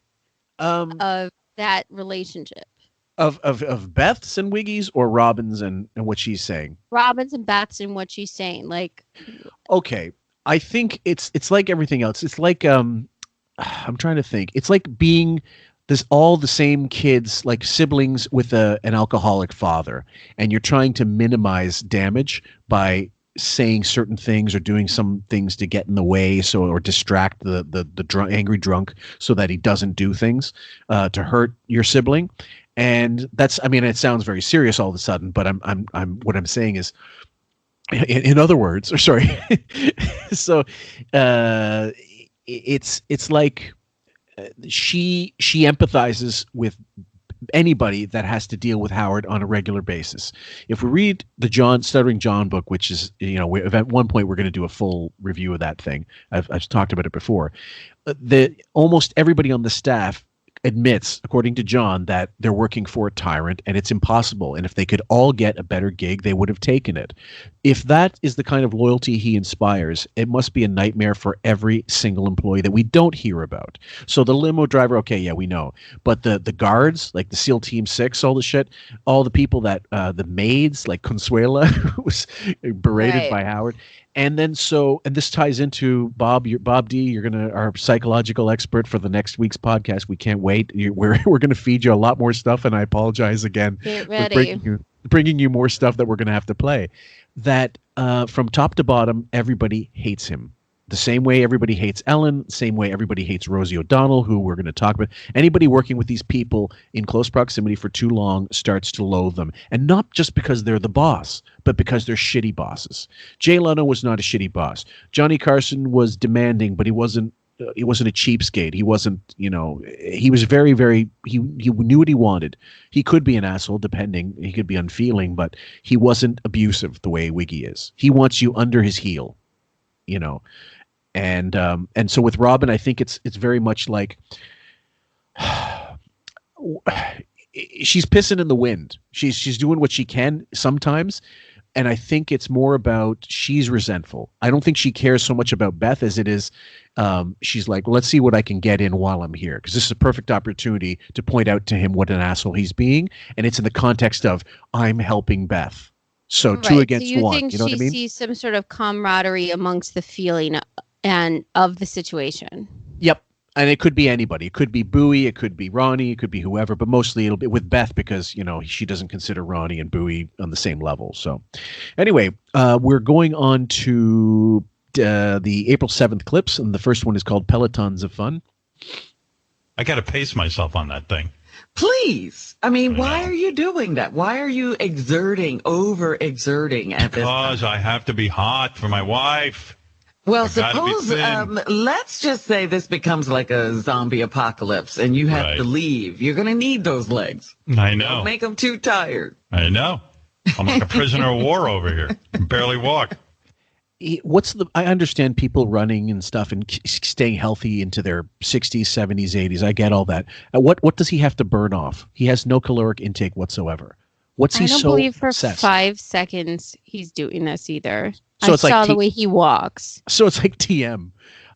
of that relationship? Of Beth's and Wiggy's or Robin's and what she's saying? Robin's and Beth's and what she's saying. Like, okay, I think it's like everything else. It's like I'm trying to think. It's like being all the same kids, like siblings with an alcoholic father, and you're trying to minimize damage by saying certain things or doing some things to get in the way, or distract the angry drunk so that he doesn't do things to hurt your sibling. And it sounds very serious all of a sudden, but what I'm saying is, in other words, or sorry, so it's like she empathizes with anybody that has to deal with Howard on a regular basis. If we read the Stuttering John book, which is, at one point we're going to do a full review of that thing. I've talked about it before. Almost everybody on the staff admits, according to John, that they're working for a tyrant and it's impossible. And if they could all get a better gig, they would have taken it. If that is the kind of loyalty he inspires, it must be a nightmare for every single employee that we don't hear about. So the limo driver, okay, yeah, we know. But the guards, like the SEAL Team 6, all the shit, all the people that, the maids, like Consuela, was berated by Howard. And then and this ties into Bob D. You're our psychological expert for the next week's podcast. We can't wait. We're gonna feed you a lot more stuff, and I apologize again for bringing you more stuff that we're gonna have to play. That from top to bottom, everybody hates him. The same way everybody hates Ellen, same way everybody hates Rosie O'Donnell, who we're going to talk about. Anybody working with these people in close proximity for too long starts to loathe them. And not just because they're the boss, but because they're shitty bosses. Jay Leno was not a shitty boss. Johnny Carson was demanding, but he wasn't a cheapskate. He wasn't, he was very, very, he knew what he wanted. He could be an asshole, depending. He could be unfeeling, but he wasn't abusive the way Wiggy is. He wants you under his heel, And so with Robin, I think it's very much like she's pissing in the wind. She's doing what she can sometimes, and I think it's more about she's resentful. I don't think she cares so much about Beth as it is she's like, well, let's see what I can get in while I'm here, because this is a perfect opportunity to point out to him what an asshole he's being, and it's in the context of I'm helping Beth. So two against one. Think you know what I mean? She sees some sort of camaraderie amongst the feeling and of the situation. Yep. And it could be anybody. It could be Bowie. It could be Ronnie. It could be whoever. But mostly it'll be with Beth because, she doesn't consider Ronnie and Bowie on the same level. So anyway, we're going on to the April 7th clips. And the first one is called Pelotons of Fun. I got to pace myself on that thing. Please. I mean, why are you doing that? Why are you over-exerting at this time? Because I have to be hot for my wife. Well, suppose, let's just say this becomes like a zombie apocalypse and you have to leave. You're going to need those legs. I know. Don't make them too tired. I know. I'm like a prisoner of war over here. I can barely walk. I understand people running and stuff and staying healthy into their 60s, 70s, 80s. I get all that. What does he have to burn off? He has no caloric intake whatsoever. What's he so I don't believe for obsessed? 5 seconds he's doing this either. So I it's like saw the way he walks. So it's like TM.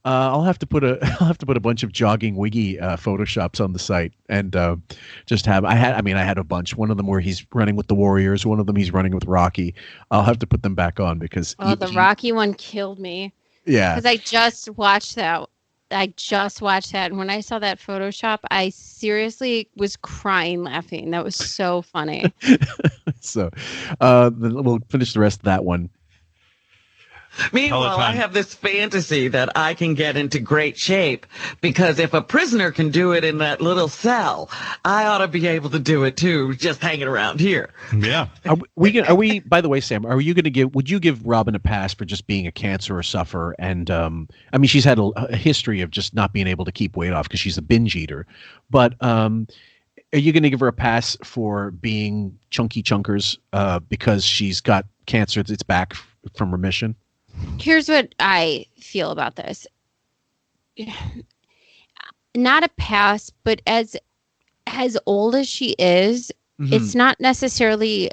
I'll have to put a bunch of jogging Wiggy photoshops on the site and just have. I had a bunch. One of them where he's running with the Warriors. One of them he's running with Rocky. I'll have to put them back on because the Rocky one killed me. Yeah, because I just watched that. And when I saw that Photoshop, I seriously was crying laughing. That was so funny. So we'll finish the rest of that one. Meanwhile, I have this fantasy that I can get into great shape because if a prisoner can do it in that little cell, I ought to be able to do it too, just hanging around here. Yeah. Are we, by the way, Sam, would you give Robin a pass for just being a cancer sufferer? And, she's had a history of just not being able to keep weight off because she's a binge eater. But, are you going to give her a pass for being chunky chunkers because she's got cancer that's back from remission? Here's what I feel about this. Not a pass, but as old as she is, it's not necessarily.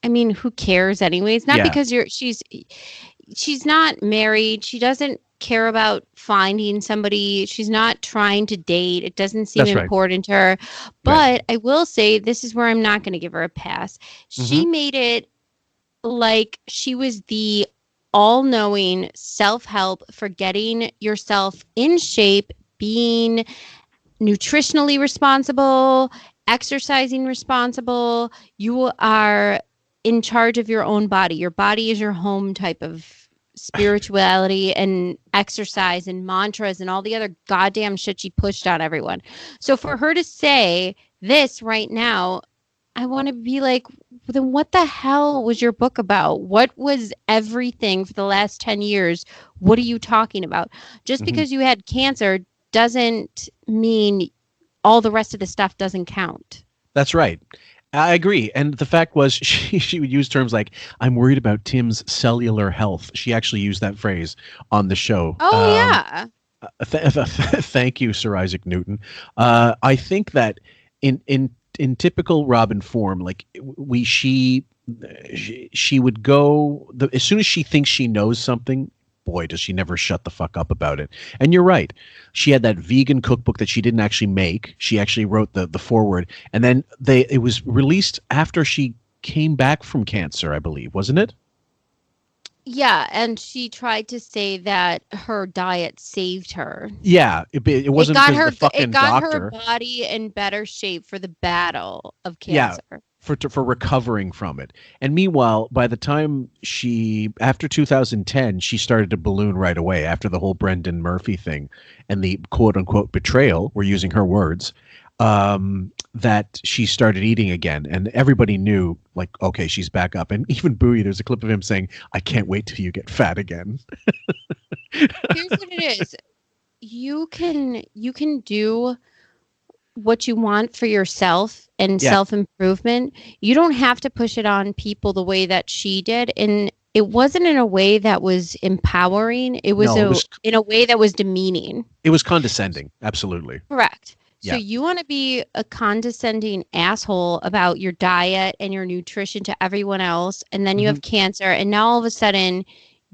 I mean, who cares anyway? It's not because she's not married. She doesn't care about finding somebody. She's not trying to date. It doesn't seem important to her. But I will say this is where I'm not going to give her a pass. She made it like she was the all-knowing self-help for getting yourself in shape, being nutritionally responsible, exercising responsible. You are in charge of your own body. Your body is your home type of spirituality and exercise and mantras and all the other goddamn shit she pushed on everyone. So for her to say this right now, I want to be like, then what the hell was your book about? What was everything for the last 10 years? What are you talking about? Just because you had cancer doesn't mean all the rest of the stuff doesn't count. That's right. I agree. And the fact was she would use terms like, I'm worried about Tim's cellular health. She actually used that phrase on the show. Oh, yeah. Thank you, Sir Isaac Newton. I think that in typical Robin form, like she would go as soon as she thinks she knows something. Boy, does she never shut the fuck up about it. And you're right. She had that vegan cookbook that she didn't actually make. She actually wrote the foreword, and then it was released after she came back from cancer, I believe, wasn't it? Yeah, and she tried to say that her diet saved her. Yeah, it wasn't because the fucking it got doctor. her body in better shape for the battle of Yeah, cancer. for recovering from it. And meanwhile, by the time after 2010, she started to balloon right away after the whole Brendan Murphy thing and the quote unquote betrayal. We're using her words. That she started eating again, and everybody knew, like, okay, she's back up. And even Bowie, there's a clip of him saying, "I can't wait till you get fat again." Here's what it is: you can do what you want for yourself and self-improvement. You don't have to push it on people the way that she did, and it wasn't in a way that was empowering. It was in a way that was demeaning. It was condescending. Absolutely correct. Yeah. So you want to be a condescending asshole about your diet and your nutrition to everyone else, and then you have cancer, and now all of a sudden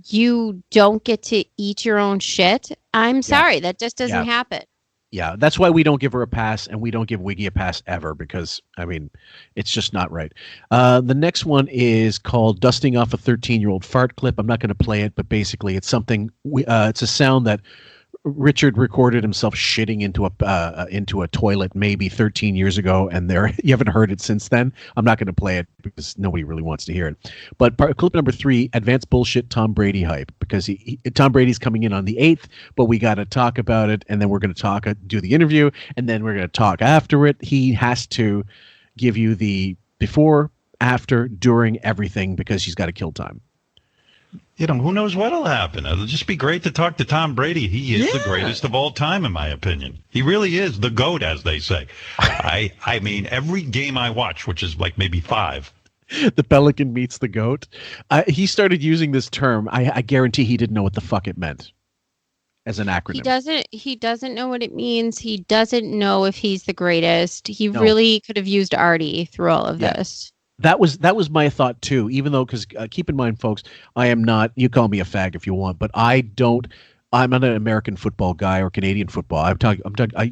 you don't get to eat your own shit. I'm sorry, that just doesn't happen. Yeah, that's why we don't give her a pass, and we don't give Wiggy a pass ever, because, I mean, it's just not right. The next one is called Dusting Off a 13-Year-Old Fart Clip. I'm not going to play it, but basically it's something, it's a sound that Richard recorded himself shitting into a toilet maybe 13 years ago, and you haven't heard it since then. I'm not going to play it because nobody really wants to hear it. But clip number 3, advanced bullshit Tom Brady hype, because Tom Brady's coming in on the 8th, but we got to talk about it, and then we're going to do the interview, and then we're going to talk after it. He has to give you the before, after, during, everything, because he's got to kill time. You know, who knows what'll happen? It'll just be great to talk to Tom Brady. He is the greatest of all time, in my opinion. He really is the GOAT, as they say. I mean, every game I watch, which is like maybe 5. The Pelican meets the GOAT. He started using this term. I guarantee he didn't know what the fuck it meant as an acronym. He doesn't know what it means. He doesn't know if he's the greatest. He really could have used Artie through all of this. That was my thought too, even though, because keep in mind, folks, I am not, you call me a fag if you want, but I'm not an American football guy or Canadian football. I'm talking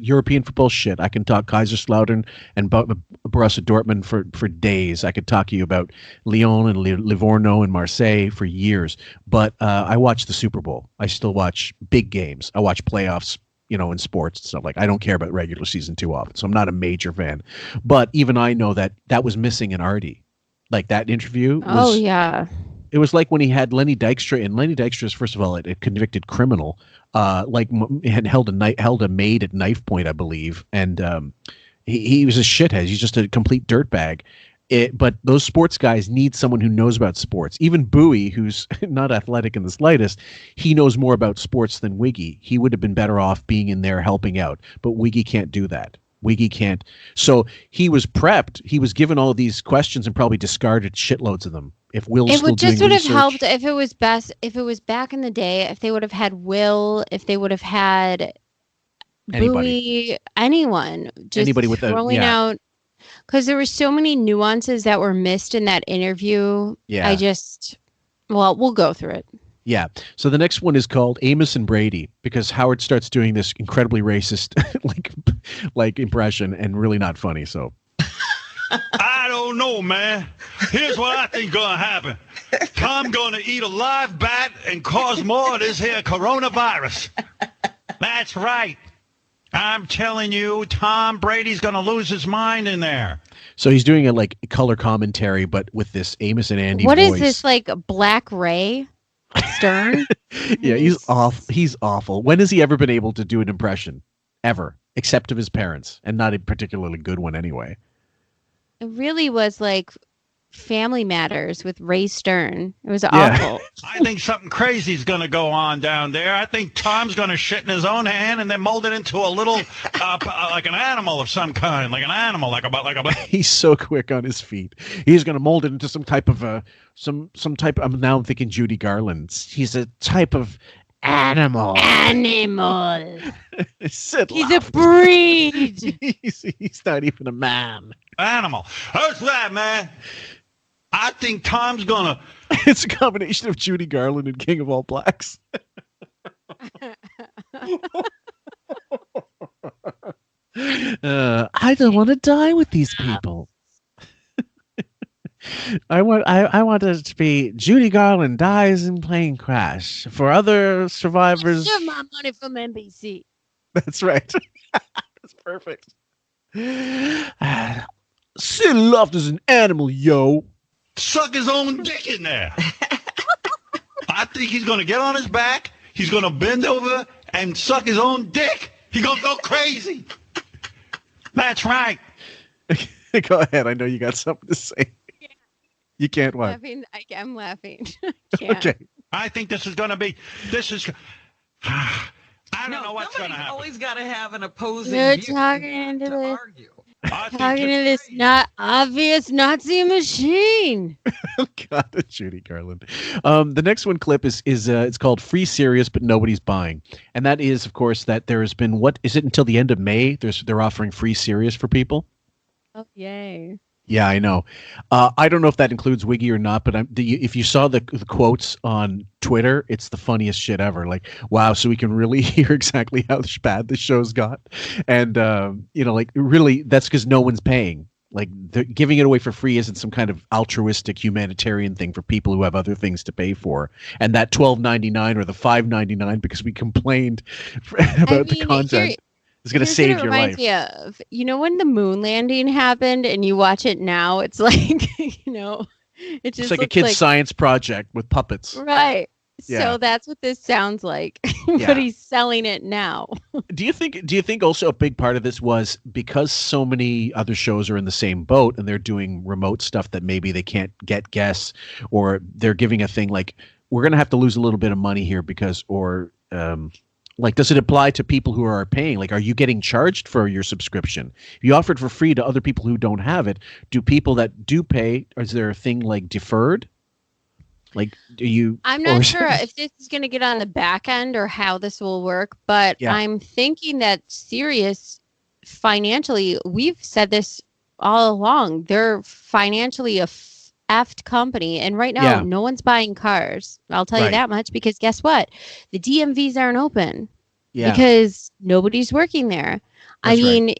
European football shit. I can talk Kaiserslautern and Borussia Dortmund for days. I could talk to you about Lyon and Livorno and Marseille for years. But I watch the Super Bowl. I still watch big games. I watch playoffs, you know, in sports and stuff. Like, I don't care about regular season too often, so I'm not a major fan. But even I know that was missing in Artie. Like, that interview was, it was like when he had Lenny Dykstra, and Lenny Dykstra's, first of all, a convicted criminal, had held a maid at knife point, I believe, and he was a shithead. He's just a complete dirtbag. But those sports guys need someone who knows about sports. Even Bowie, who's not athletic in the slightest, he knows more about sports than Wiggy. He would have been better off being in there helping out. But Wiggy can't do that. Wiggy can't. So he was prepped. He was given all of these questions and probably discarded shitloads of them. If Will's still doing research. It would just would have helped if it was back in the day, if they would have had Will, if they would have had Bowie, anyone. Just anybody with throwing out. Because there were so many nuances that were missed in that interview. Yeah. We'll go through it. Yeah. So the next one is called Amos and Brady, because Howard starts doing this incredibly racist like impression and really not funny. So I don't know, man. Here's what I think gonna happen. Tom gonna eat a live bat and cause more of this here coronavirus. That's right. I'm telling you, Tom Brady's going to lose his mind in there. So he's doing a color commentary, but with this Amos and Andy What voice. Is this, like Black Ray Stern? Yeah, he's awful. He's awful. When has he ever been able to do an impression? Ever. Except of his parents. And not a particularly good one anyway. It really was like Family Matters with Ray Stern. It was awful. I think something crazy is going to go on down there. I think Tom's going to shit in his own hand and then mold it into a little, like an animal of some kind, like an animal, like a. He's so quick on his feet. He's going to mold it into some type of some type. Now I'm thinking Judy Garland. He's a type of animal. He's a breed. He's not even a man. Animal. How's that, man? I think Tom's gonna. It's a combination of Judy Garland and King of All Blacks. I don't want to die with these people. I want it to be Judy Garland dies in plane crash. For other survivors, Share my money from NBC. That's right. That's perfect. Sid Luft is an animal, yo. Suck his own dick in there. I think he's going to get on his back. He's going to bend over and suck his own dick. He's going to go crazy. That's right. Go ahead. I know you got something to say. You can't what? I'm laughing. Can't. Okay. I think this is going to be. I don't know what's going to happen. Always got to have an opposing You're view talking into to this. argue. Talking to this not obvious Nazi machine. God, Judy Garland. The next one clip is it's called Free Sirius, but nobody's buying, and that is, of course, that there has been what is it until the end of May? They're offering free Sirius for people. Oh yay! Yeah, I know. I don't know if that includes Wiggy or not, but if you saw the quotes on Twitter, it's the funniest shit ever. Like, wow, so we can really hear exactly how bad the show's got. And, like, really, that's because no one's paying. Like, giving it away for free isn't some kind of altruistic humanitarian thing for people who have other things to pay for. And that $12.99 or the $5.99 because we complained about the content. It's going to save your life. Me of, when the moon landing happened and you watch it now, it's like, it just it's like a kid's science project with puppets. Right. Yeah. So that's what this sounds like, Yeah. but he's selling it now. Do you think also a big part of this was because so many other shows are in the same boat and they're doing remote stuff that maybe they can't get guests, or they're giving a thing like, we're going to have to lose a little bit of money here because, like, does it apply to people who are paying? Like, are you getting charged for your subscription? If you offer it for free to other people who don't have it, do people that do pay, is there a thing like deferred? Like, do you... I'm not sure if this is going to get on the back end or how this will work, but Yeah. I'm thinking that Sirius financially, we've said this all along, they're financially a effed company, and right now Yeah. no one's buying cars. I'll tell you Right. that much, because guess what? The DMVs aren't open Yeah. because nobody's working there. I That's mean, right.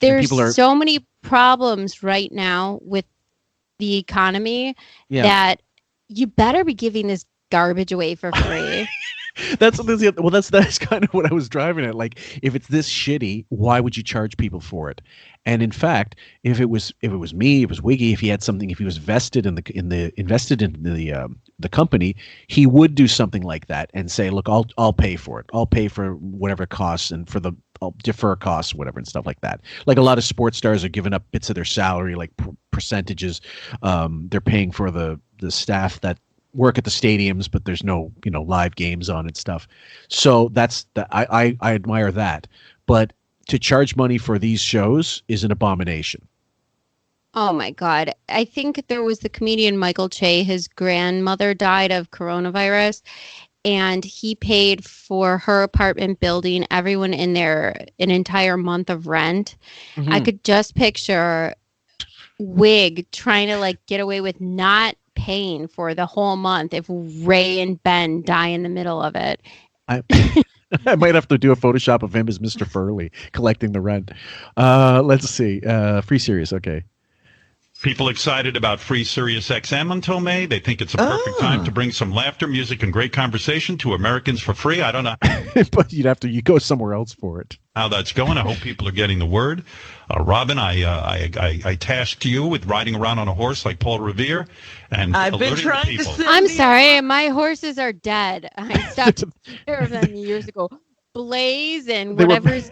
there's people are- so many problems right now with the economy Yeah. that you better be giving this garbage away for free. That's kind of what I was driving at. Like, if it's this shitty, why would you charge people for it? And in fact, if it was me, if it was Wiggy, if he had something, if he was invested in the company, he would do something like that and say, look, I'll pay for it. I'll pay for whatever it costs, and I'll defer costs, whatever, and stuff like that. Like, a lot of sports stars are giving up bits of their salary, like percentages. They're paying for the staff that work at the stadiums, but there's no live games on and stuff. So I admire that, but to charge money for these shows is an abomination. Oh my God. I think there was the comedian Michael Che, his grandmother died of coronavirus, and he paid for her apartment building, everyone in there, an entire month of rent. Mm-hmm. I could just picture Wig trying to get away with not paying for the whole month if Ray and Ben die in the middle of it. I might have to do a Photoshop of him as Mr. Furley collecting the rent. Let's see. Free Sirius. Okay. People excited about free SiriusXM until May. They think it's a perfect time to bring some laughter, music, and great conversation to Americans for free. I don't know. But you go somewhere else for it. How that's going. I hope people are getting the word. Robin, I tasked you with riding around on a horse like Paul Revere and I've been alerting trying people. to I'm sorry, my horses are dead. I stopped taking care of them years ago. Blaze and whatever's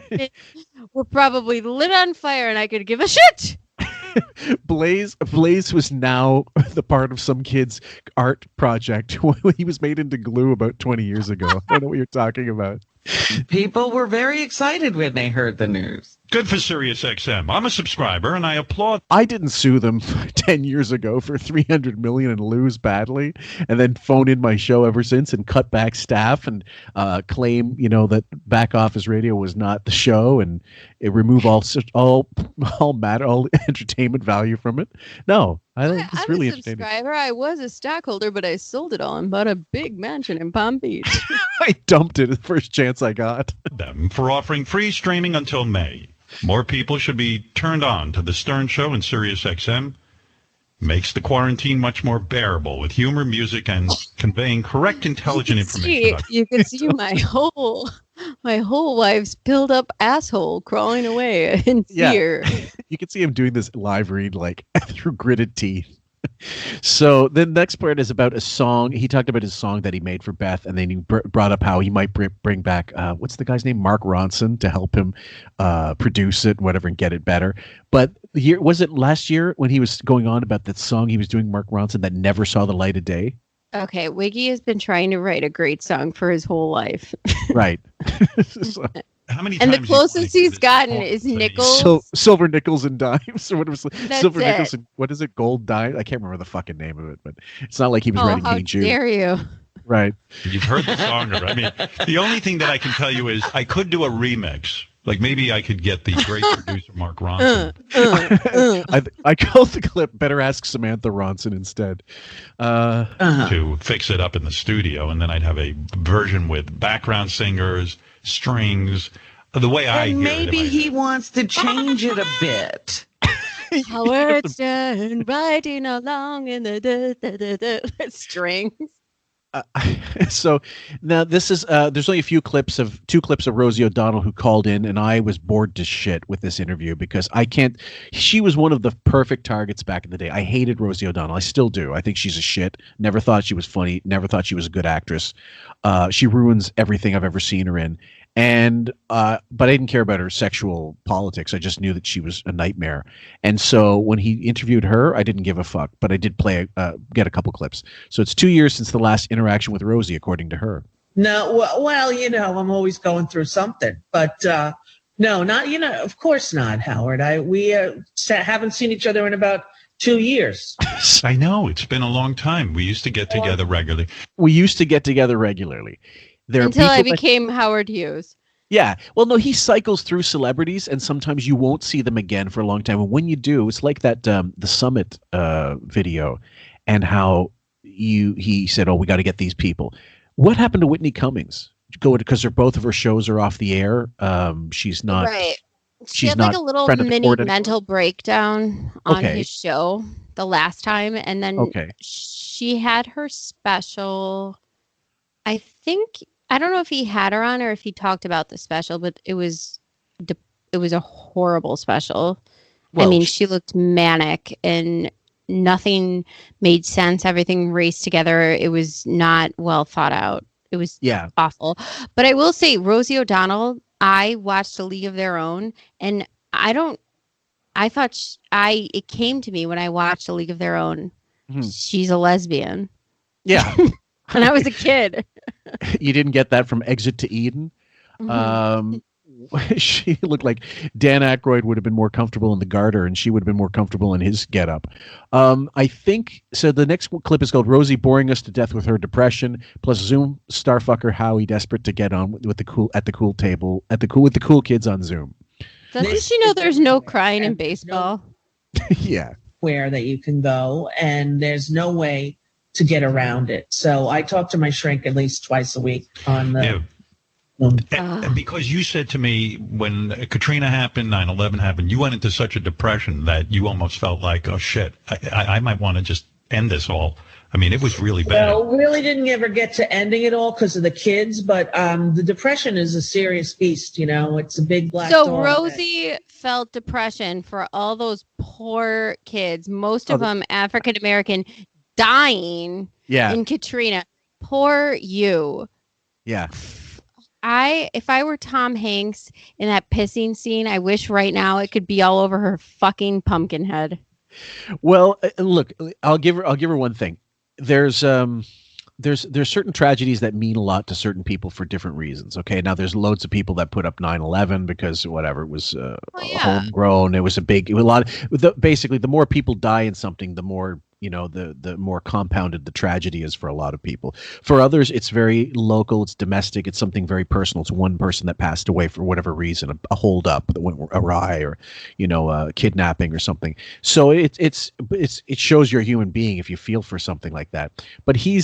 were probably lit on fire, and I could give a shit. Blaze was now the part of some kid's art project when he was made into glue about 20 years ago. I don't know what you're talking about. People were very excited when they heard the news. Good for SiriusXM. I'm a subscriber, and I applaud. I didn't sue them 10 years ago for $300 million and lose badly, and then phone in my show ever since and cut back staff and claim, that Back Office Radio was not the show, and remove all entertainment value from it. No, I think it's really entertaining. I'm a subscriber. I was a stockholder, but I sold it all and bought a big mansion in Palm Beach. I dumped it the first chance I got. Them for offering free streaming until May. More people should be turned on to the Stern Show and SiriusXM. makes the quarantine much more bearable with humor, music, and conveying correct, intelligent information. You can see my whole wife's built up asshole crawling away in fear. You can see him doing this live read like through gritted teeth. So the next part is about a song. He talked about his song that he made for Beth, and then he brought up how he might bring back what's the guy's name, Mark Ronson, to help him produce it, whatever, and get it better. But was it last year when he was going on about that song he was doing, Mark Ronson, that never saw the light of day? Okay, Wiggy has been trying to write a great song for his whole life. Right. How many and times the closest he's gotten is nickels. Silver nickels and dimes. Or what was silver it. Nickels and what is it? Gold dime? I can't remember the fucking name of it, but it's not like he was writing Hey Jude. How dare you? Right. You've heard the song. I mean, the only thing that I can tell you is I could do a remix. Like maybe I could get the great producer Mark Ronson. I called the clip "Better Ask Samantha Ronson" instead to fix it up in the studio, and then I'd have a version with background singers, strings, the way I hear maybe it. He wants to change it a bit. Howard Stern riding along in the strings. So now this is there's only two clips of Rosie O'Donnell who called in, and I was bored to shit with this interview because she was one of the perfect targets back in the day. I hated Rosie O'Donnell. I still do. I think she's a shit. Never thought she was funny. Never thought she was a good actress. She ruins everything I've ever seen her in. And but I didn't care about her sexual politics. I just knew that she was a nightmare. And so when he interviewed her, I didn't give a fuck. But I did get a couple clips. So it's 2 years since the last interaction with Rosie, according to her. No, well, I'm always going through something. But no, not of course not, Howard. We haven't seen each other in about 2 years. I know it's been a long time. We used to get together regularly. Until I became Howard Hughes. Yeah. Well, no, he cycles through celebrities, and sometimes you won't see them again for a long time. And when you do, it's like that the Summit video, and how he said, "Oh, we got to get these people." What happened to Whitney Cummings? Because both of her shows are off the air. She's not right. She had like a little mini mental breakdown on his show the last time, and then she had her special. I don't know if he had her on or if he talked about the special, but it was a horrible special. Well, I mean, she looked manic and nothing made sense. Everything raced together. It was not well thought out. It was awful. But I will say, Rosie O'Donnell, I watched A League of Their Own, and it came to me when I watched A League of Their Own. Mm-hmm. She's a lesbian. Yeah. When I was a kid. You didn't get that from Exit to Eden? Mm-hmm. She looked like Dan Aykroyd would have been more comfortable in the garter, and she would have been more comfortable in his getup. I think so. The next clip is called "Rosie Boring Us to Death with Her Depression," plus Zoom starfucker Howie desperate to get on with the cool kids on Zoom. Doesn't she know there's no crying in baseball? Yeah. Where that you can go, and there's no way to get around it. So I talk to my shrink at least twice a week on the. And because you said to me when Katrina happened, 9/11 happened, you went into such a depression that you almost felt like, oh shit, I might want to just end this all. I mean, it was really bad. Well, really didn't ever get to ending it all because of the kids, but the depression is a serious beast. It's a big black. So Rosie felt depression for all those poor kids, most of them African American, dying in Katrina. Poor you. Yeah. If I were Tom Hanks in that pissing scene, I wish right now it could be all over her fucking pumpkin head. Well, look, I'll give her one thing. There's certain tragedies that mean a lot to certain people for different reasons. Okay, now there's loads of people that put up 9/11 because whatever, it was homegrown. It was basically the more people die in something, the more the more compounded the tragedy is for a lot of people. For others, it's very local, it's domestic, it's something very personal. It's one person that passed away for whatever reason, a hold up that went awry, or kidnapping or something. So it shows you're a human being if you feel for something like that. But he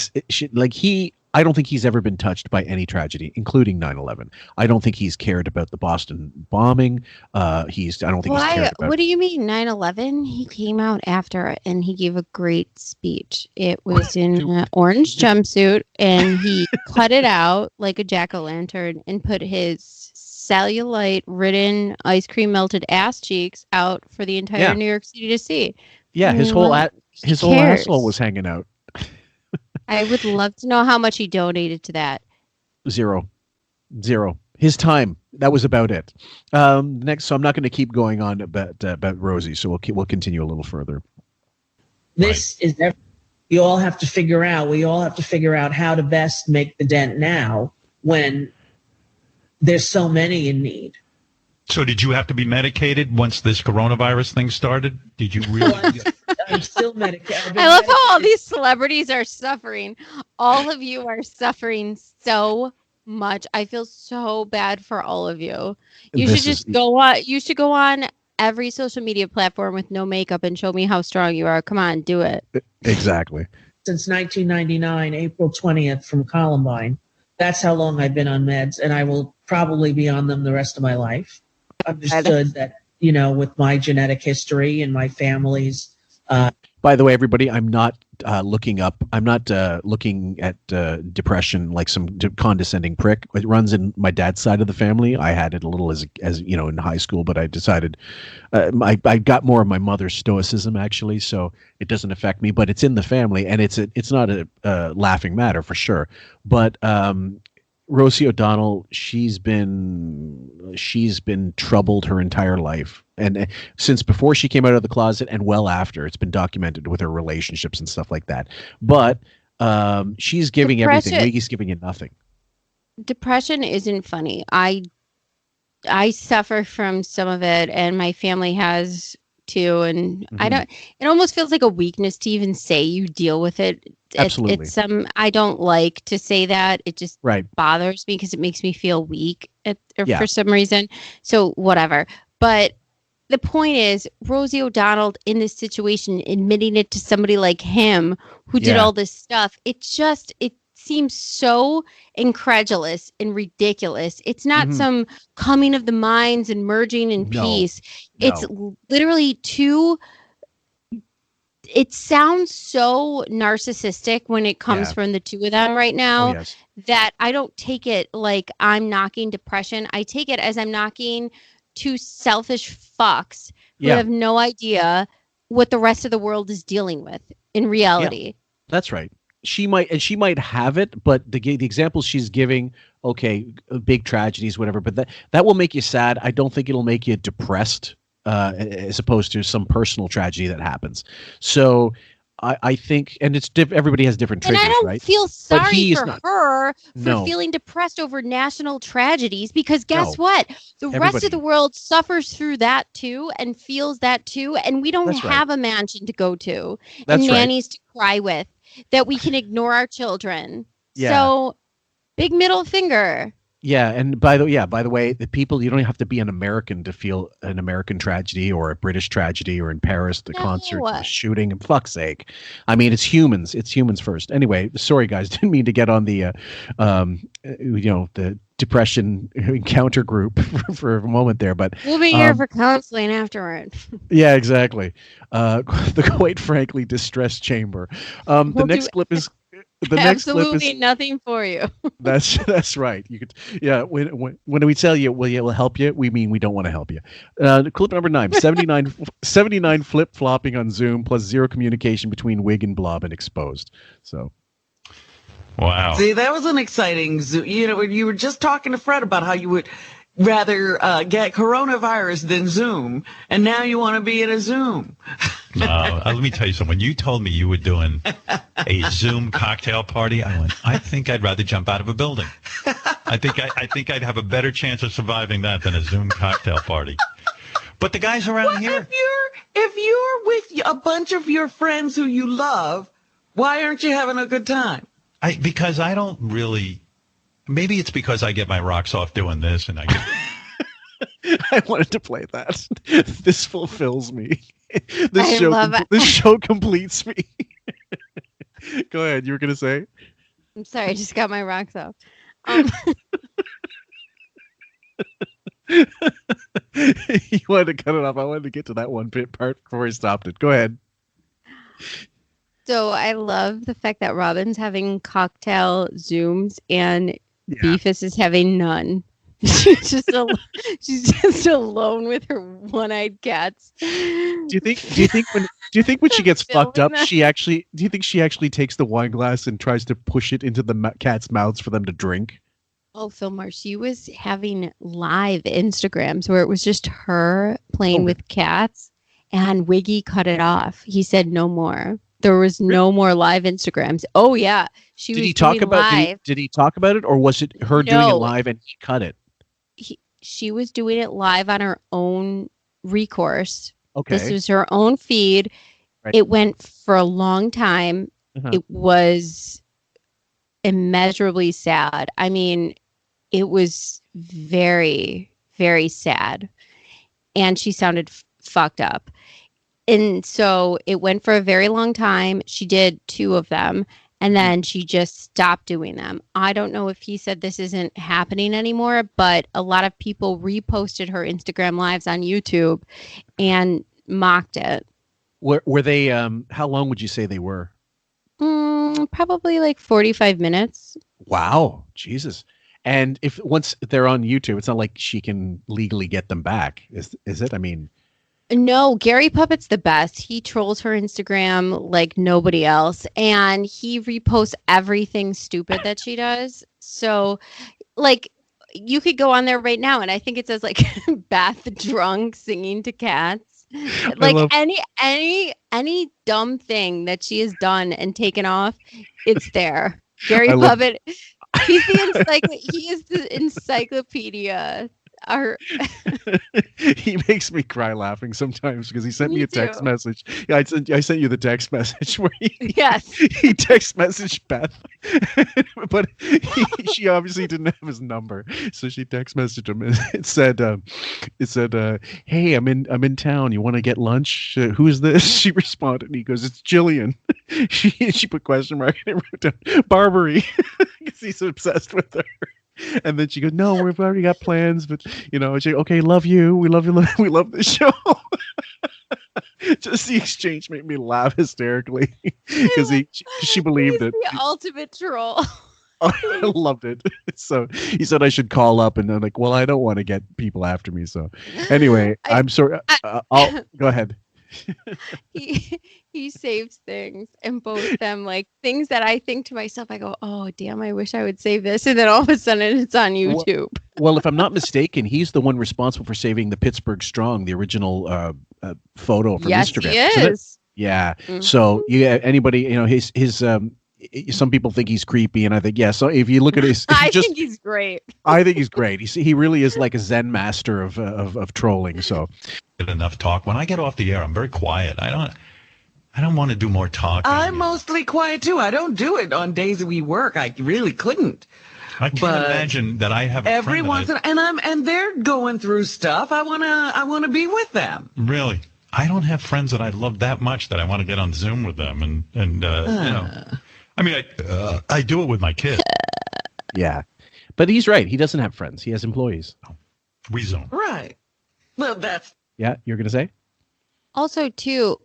I don't think he's ever been touched by any tragedy, including 9/11. I don't think he's cared about the Boston bombing. I don't think he's cared about. What do you mean 9/11? He came out after it and he gave a great speech. It was in an orange jumpsuit and he cut it out like a jack-o'-lantern and put his cellulite-ridden, ice cream melted ass cheeks out for the entire New York City to see. Yeah, his whole asshole was hanging out. I would love to know how much he donated to that. Zero. His time. That was about it. Next, so I'm not going to keep going on about Rosie. So we'll continue a little further. This is you all have to figure out. We all have to figure out how to best make the dent now when there's so many in need. So did you have to be medicated once this coronavirus thing started? Did you really? I'm still medicated. I love how all these celebrities are suffering. All of you are suffering so much. I feel so bad for all of you. You should just go on. You should go on every social media platform with no makeup and show me how strong you are. Come on, do it. Exactly. Since 1999, April 20th from Columbine. That's how long I've been on meds, and I will probably be on them the rest of my life. Understood that, with my genetic history and my family's. By the way, everybody, I'm not looking up. I'm not looking at depression like some condescending prick. It runs in my dad's side of the family. I had it a little as in high school, but I decided I got more of my mother's stoicism actually, so it doesn't affect me. But it's in the family, and it's not a laughing matter for sure. But Rosie O'Donnell, she's been troubled her entire life, and since before she came out of the closet and well after, it's been documented with her relationships and stuff like that. But she's giving everything. Maggie's giving you nothing. Depression isn't funny. I suffer from some of it, and my family has too. And I don't. It almost feels like a weakness to even say you deal with it. Absolutely. I don't like to say that. It just bothers me because it makes me feel weak for some reason. So whatever. But the point is, Rosie O'Donnell in this situation, admitting it to somebody like him who did all this stuff, it seems so incredulous and ridiculous. It's not some coming of the minds and merging in peace. It's literally too. It sounds so narcissistic when it comes from the two of them right now that I don't take it like I'm knocking depression. I take it as I'm knocking two selfish fucks who have no idea what the rest of the world is dealing with in reality. Yeah, that's right. She might have it, but the examples she's giving, big tragedies, whatever, but that will make you sad. I don't think it'll make you depressed. As opposed to some personal tragedy that happens. So I think, and it's everybody has different triggers, right? And I don't feel sorry for her for feeling depressed over national tragedies, because guess what? The rest of the world suffers through that too and feels that too. And we don't have a mansion to go to and nannies to cry with that we can ignore our children. Yeah. So big middle finger. Yeah, and by the way, the people, you don't have to be an American to feel an American tragedy or a British tragedy, or in Paris the concert the shooting. And fuck's sake, I mean, it's humans first. Anyway, sorry guys, didn't mean to get on the the depression encounter group for a moment there, but we'll be here for counseling afterward. Yeah, exactly. The quite frankly distressed chamber. The next clip is. Absolutely nothing for you. That's right. You could, when we tell you we'll help you, we mean we don't want to help you. Clip number 9, 79 flip flopping on Zoom plus zero communication between Wig and Blob and Exposed. So, wow. See, that was an exciting Zoom. You were just talking to Fred about how you would rather get coronavirus than Zoom, and now you want to be at a Zoom. Let me tell you something. When you told me you were doing a Zoom cocktail party, I went, I think I'd rather jump out of a building. I think I'd have a better chance of surviving that than a Zoom cocktail party. But the guys around here. If you're with a bunch of your friends who you love, why aren't you having a good time? Because I don't really. Maybe it's because I get my rocks off doing this, and I get. I wanted to play that. This fulfills me. This show completes me. Go ahead. You were going to say? I'm sorry, I just got my rocks off. You wanted to cut it off. I wanted to get to that one part before he stopped it. Go ahead. So I love the fact that Robin's having cocktail Zooms and Beefus is having none. She's just alone with her one-eyed cats. Do you think when she gets fucked up, do you think she actually takes the wine glass and tries to push it into the cat's mouths for them to drink? Oh, Fillmore, she was having live Instagrams where it was just her playing with cats, and Wiggy cut it off. He said no more. There was no more live Instagrams. Oh yeah, Did he talk about it, or was it her doing it live and he cut it? She was doing it live on her own recourse. Okay. This was her own feed. Right. It went for a long time. It was immeasurably sad. I mean, it was very, very sad. And she sounded fucked up. And so it went for a very long time. She did 2 of them. And then she just stopped doing them. I don't know if he said this isn't happening anymore, but a lot of people reposted her Instagram lives on YouTube and mocked it. Were they, how long would you say they were? Probably like 45 minutes. Wow. Jesus. And if once they're on YouTube, it's not like she can legally get them back. Is it? I mean... No, Gary Puppet's the best. He trolls her Instagram like nobody else, and he reposts everything stupid that she does. So, like, you could go on there right now, and I think it says like Beth drunk singing to cats. Like any dumb thing that she has done and taken off, it's there. Gary Puppet, he is the encyclopedia. He makes me cry laughing sometimes because he sent me a text message. Yeah, I sent you the text message where he text messaged Beth, but she obviously didn't have his number, so she text messaged him. And it said, "Hey, I'm in town. You want to get lunch? Who is this?" She responded, and he goes, "It's Jillian." She put question mark and it wrote down Barbary because he's obsessed with her. And then she goes, "No, we've already got plans, but she, okay, love you. We love you. We love the show." Just the exchange made me laugh hysterically because she believed it. The ultimate troll. I loved it. So he said I should call up, and I'm like, well, I don't want to get people after me. So anyway, I'm sorry. I'll go ahead. He saves things, and both them, like things that I think to myself, I go, oh damn, I wish I would save this, and then all of a sudden it's on YouTube. Well, if I'm not mistaken, he's the one responsible for saving the Pittsburgh Strong, the original photo from Instagram. Yes, he is. Yeah. Mm-hmm. So anybody, his some people think he's creepy, and I think so if you look at his, I think he's great. I think he's great. He really is like a Zen master of trolling. So enough talk. When I get off the air, I'm very quiet. I don't want to do more talking. I'm mostly quiet too. I don't do it on days that we work. I really couldn't. I can't imagine that I have every once and they're going through stuff. I wanna be with them. Really, I don't have friends that I love that much that I want to get on Zoom with them and I mean, I do it with my kids. Yeah, but he's right. He doesn't have friends. He has employees. We Zoom. Right. Well, that's. Yeah, you're gonna say. Also, too,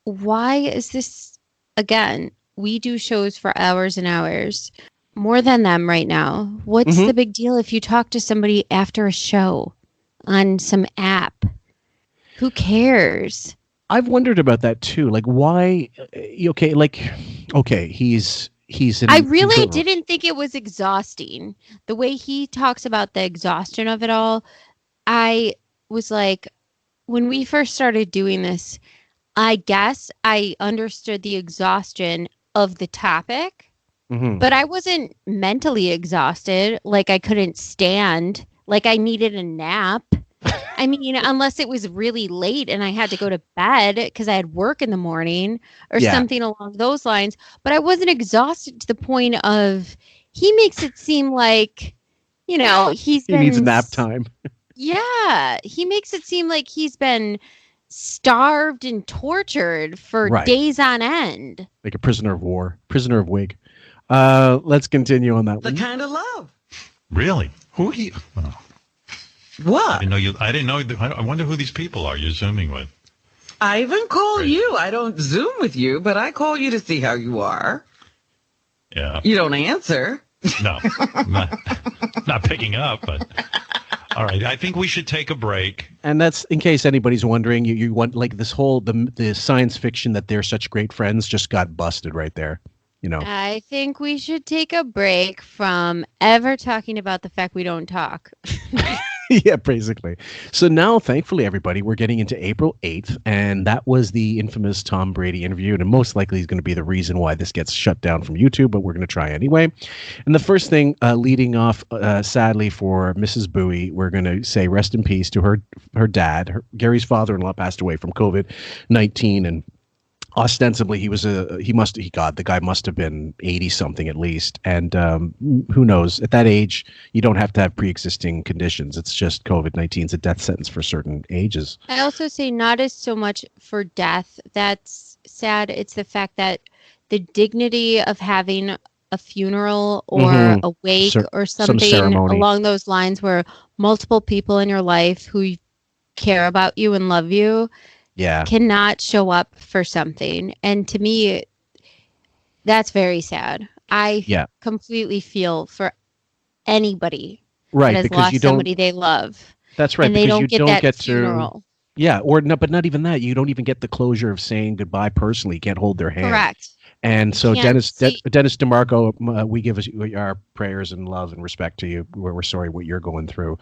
why is this again? We do shows for hours and hours, more than them right now. What's the big deal if you talk to somebody after a show on some app? Who cares? I've wondered about that too. Like, why? Okay, he's. I really didn't think it was exhausting. The way he talks about the exhaustion of it all, I was like, when we first started doing this, I guess I understood the exhaustion of the topic, but I wasn't mentally exhausted. Like I couldn't stand, like I needed a nap. I mean, unless it was really late and I had to go to bed because I had work in the morning or something along those lines. But I wasn't exhausted to the point of, he makes it seem like, he needs nap time. Yeah. He makes it seem like he's been starved and tortured for days on end. Like a prisoner of war, prisoner of Whig. Let's continue on that The one. kind of love. Really? Who are you? Oh. What? I didn't know you. I didn't know. I wonder who these people are you're zooming with. I even call you. I don't Zoom with you, but I call you to see how you are. Yeah. You don't answer. No, not picking up, but all right. I think we should take a break. And that's in case anybody's wondering. You want like this whole the science fiction that they're such great friends just got busted right there. You know. I think we should take a break from ever talking about the fact we don't talk. Yeah, basically. So now, thankfully, everybody, we're getting into April 8th, and that was the infamous Tom Brady interview, and most likely is going to be the reason why this gets shut down from YouTube, but we're going to try anyway. And the first thing, leading off, sadly, for Mrs. Bowie, we're going to say rest in peace to her dad. Gary's father-in-law passed away from COVID-19, and ostensibly the guy must have been 80 something at least. And who knows, at that age, you don't have to have pre-existing conditions. It's just COVID-19 is a death sentence for certain ages. I also say not as so much for death. That's sad. It's the fact that the dignity of having a funeral or a wake or something along those lines where multiple people in your life who care about you and love you cannot show up for something. And to me, that's very sad. I completely feel for anybody that has lost somebody they love. That's right. And they don't get that funeral. But not even that. You don't even get the closure of saying goodbye personally. You can't hold their hand. Correct. And so Dennis DeMarco, we give our prayers and love and respect to you. We're sorry what you're going through.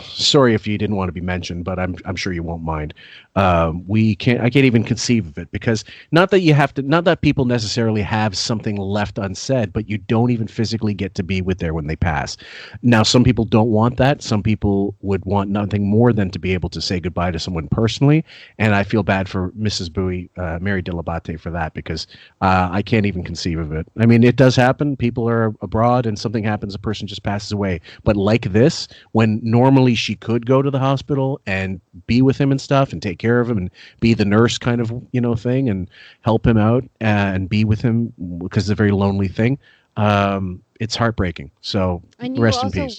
Sorry if you didn't want to be mentioned, but I'm sure you won't mind. I can't even conceive of it, because not that people necessarily have something left unsaid, but you don't even physically get to be with them when they pass. Now, some people don't want that. Some people would want nothing more than to be able to say goodbye to someone personally. And I feel bad for Mrs. Bowie, Mary Delabate, for that, because I can't even conceive of it. I mean, it does happen. People are abroad and something happens, a person just passes away. But like this, when normally she could go to the hospital and be with him and stuff and take care of him and be the nurse kind of, thing and help him out and be with him, because it's a very lonely thing. It's heartbreaking. So rest in peace.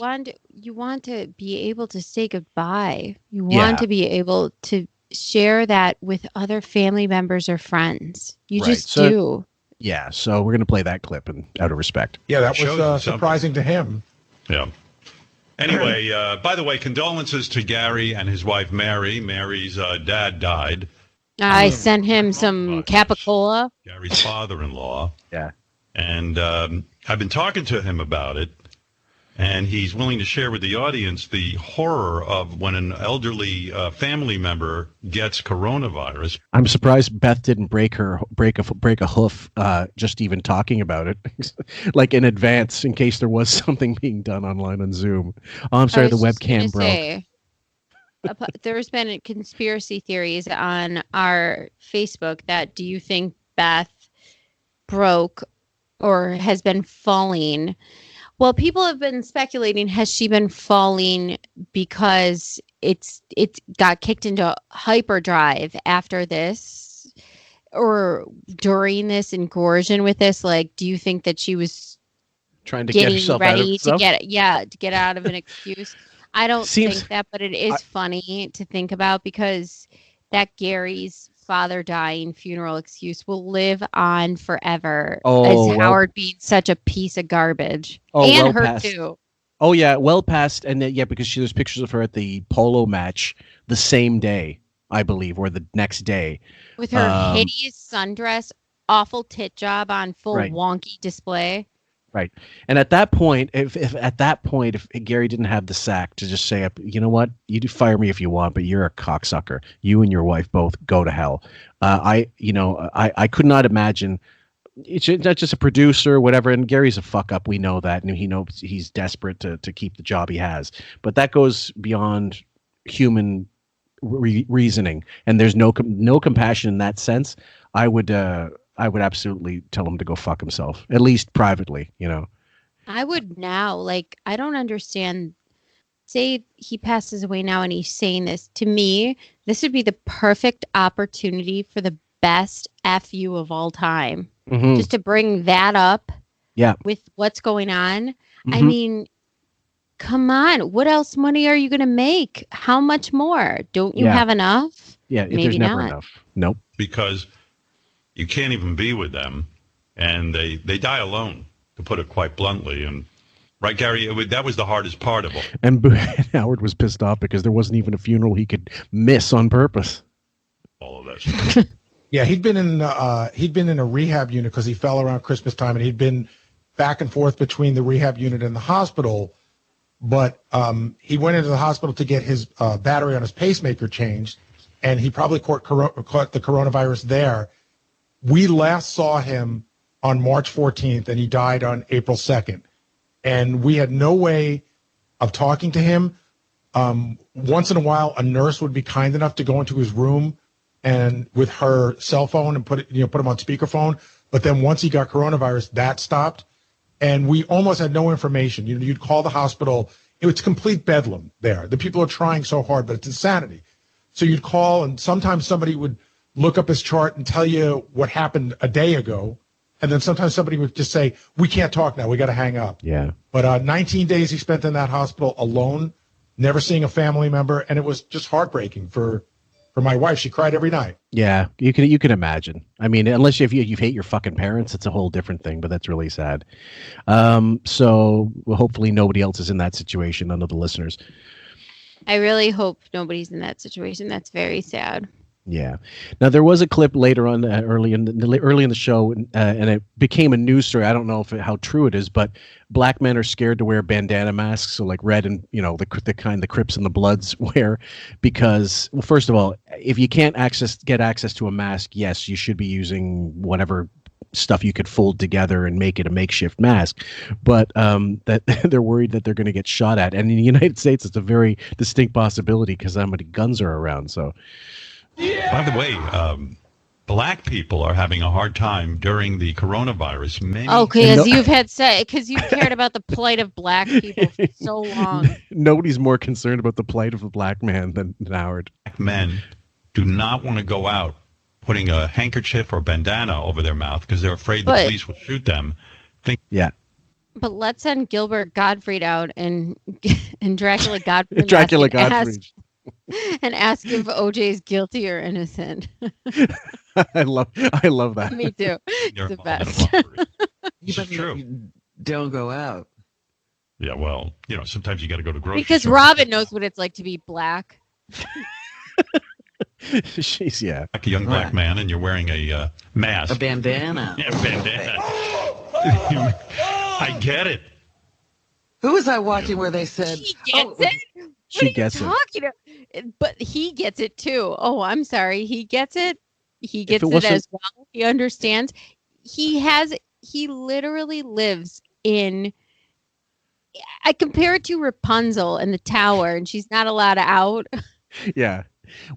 You want to be able to say goodbye. You want to be able to share that with other family members or friends. You just do. Yeah. So we're going to play that clip out of respect. Yeah, that was surprising to him. Yeah. Anyway, by the way, condolences to Gary and his wife, Mary. Mary's dad died. I sent him some Capicola. Gary's father-in-law. Yeah. And I've been talking to him about it, and he's willing to share with the audience the horror of when an elderly family member gets coronavirus. I'm surprised Beth didn't break a hoof just even talking about it, like in advance, in case there was something being done online on Zoom. Oh, I'm sorry, the webcam broke. There's been conspiracy theories on our Facebook that do you think Beth broke or has been falling? Well, people have been speculating, has she been falling because it got kicked into hyperdrive after this or during this incursion with this? Like, do you think that she was trying to get herself ready to get out of an excuse? I don't think that, but it is funny to think about, because that Gary's father dying funeral excuse will live on forever as Howard being such a piece of garbage. And her too. Oh yeah, well past, and because there's pictures of her at the polo match the same day, I believe, or the next day. With her hideous sundress, awful tit job on full wonky display. Right. And at that point, if Gary didn't have the sack to just say, you know what, you do fire me if you want, but you're a cocksucker. You and your wife both go to hell. I could not imagine. It's not just a producer, whatever. And Gary's a fuck up. We know that. And he knows he's desperate to keep the job he has. But that goes beyond human reasoning. And there's no compassion in that sense. I would absolutely tell him to go fuck himself, at least privately, I would now, I don't understand. Say he passes away now and he's saying this. To me, this would be the perfect opportunity for the best FU of all time. Just to bring that up with what's going on. I mean, come on. What else money are you going to make? How much more? Don't you have enough? Yeah, maybe there's never not. enough. Nope. Because you can't even be with them, and they die alone, to put it quite bluntly. And right, Gary, that was the hardest part of it. And Howard was pissed off because there wasn't even a funeral he could miss on purpose. All of this. Yeah, he'd been in a rehab unit because he fell around Christmas time, and he'd been back and forth between the rehab unit and the hospital. But he went into the hospital to get his battery on his pacemaker changed, and he probably caught the coronavirus there. We last saw him on March 14th, and he died on April 2nd. And we had no way of talking to him. Once in a while, a nurse would be kind enough to go into his room and with her cell phone and put him on speakerphone. But then once he got coronavirus, that stopped. And we almost had no information. You'd call the hospital. It was complete bedlam there. The people are trying so hard, but it's insanity. So you'd call, and sometimes somebody would look up his chart and tell you what happened a day ago. And then sometimes somebody would just say, we can't talk now. We got to hang up. Yeah. But 19 days he spent in that hospital alone, never seeing a family member. And it was just heartbreaking for my wife. She cried every night. Yeah, you can imagine. I mean, unless you hate your fucking parents, it's a whole different thing, but that's really sad. So hopefully nobody else is in that situation, none of the listeners. I really hope nobody's in that situation. That's very sad. Yeah. Now there was a clip later on, early in the show, and it became a news story. I don't know how true it is, but black men are scared to wear bandana masks, so like red and the kind the Crips and the Bloods wear, because, well, first of all, if you can't get access to a mask, yes, you should be using whatever stuff you could fold together and make it a makeshift mask, but that they're worried that they're going to get shot at, and in the United States, it's a very distinct possibility because how many guns are around. So. Yeah. By the way, black people are having a hard time during the coronavirus. Because you've cared about the plight of black people for so long. Nobody's more concerned about the plight of a black man than Howard. Black men do not want to go out putting a handkerchief or bandana over their mouth because they're afraid the police will shoot them. But let's send Gilbert Gottfried out and Dracula Gottfried. Dracula Gottfried. And ask if OJ is guilty or innocent. I love that. Me too. It's the best. It's true. Don't go out. Yeah, well, sometimes you got to go to grocery because store. Robin knows what it's like to be black. She's like a young black man, and you're wearing a mask, a bandana. Yeah, bandana. I get it. Who was I watching where they said she gets it? She gets it. But he gets it too. Oh, I'm sorry. He gets it. He gets it as well. He understands. He literally lives in. I compare it to Rapunzel in the tower, and she's not allowed out. Yeah.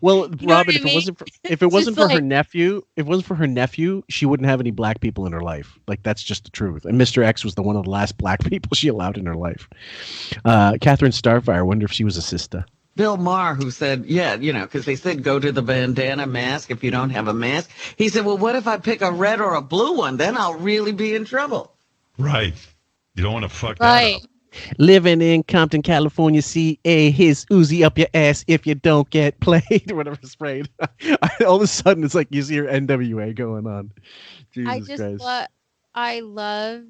Well, Robin, if it wasn't for her nephew, she wouldn't have any black people in her life. Like, that's just the truth. And Mr. X was one of the last black people she allowed in her life. Catherine Starfire, I wonder if she was a sister. Bill Maher, who said, because they said go to the bandana mask if you don't have a mask. He said, well, what if I pick a red or a blue one? Then I'll really be in trouble. Right. You don't want to fuck that up. Living in Compton, California, CA, his Uzi up your ass if you don't get played, or whatever sprayed. All of a sudden, it's like you see your NWA going on. Jesus Christ. I love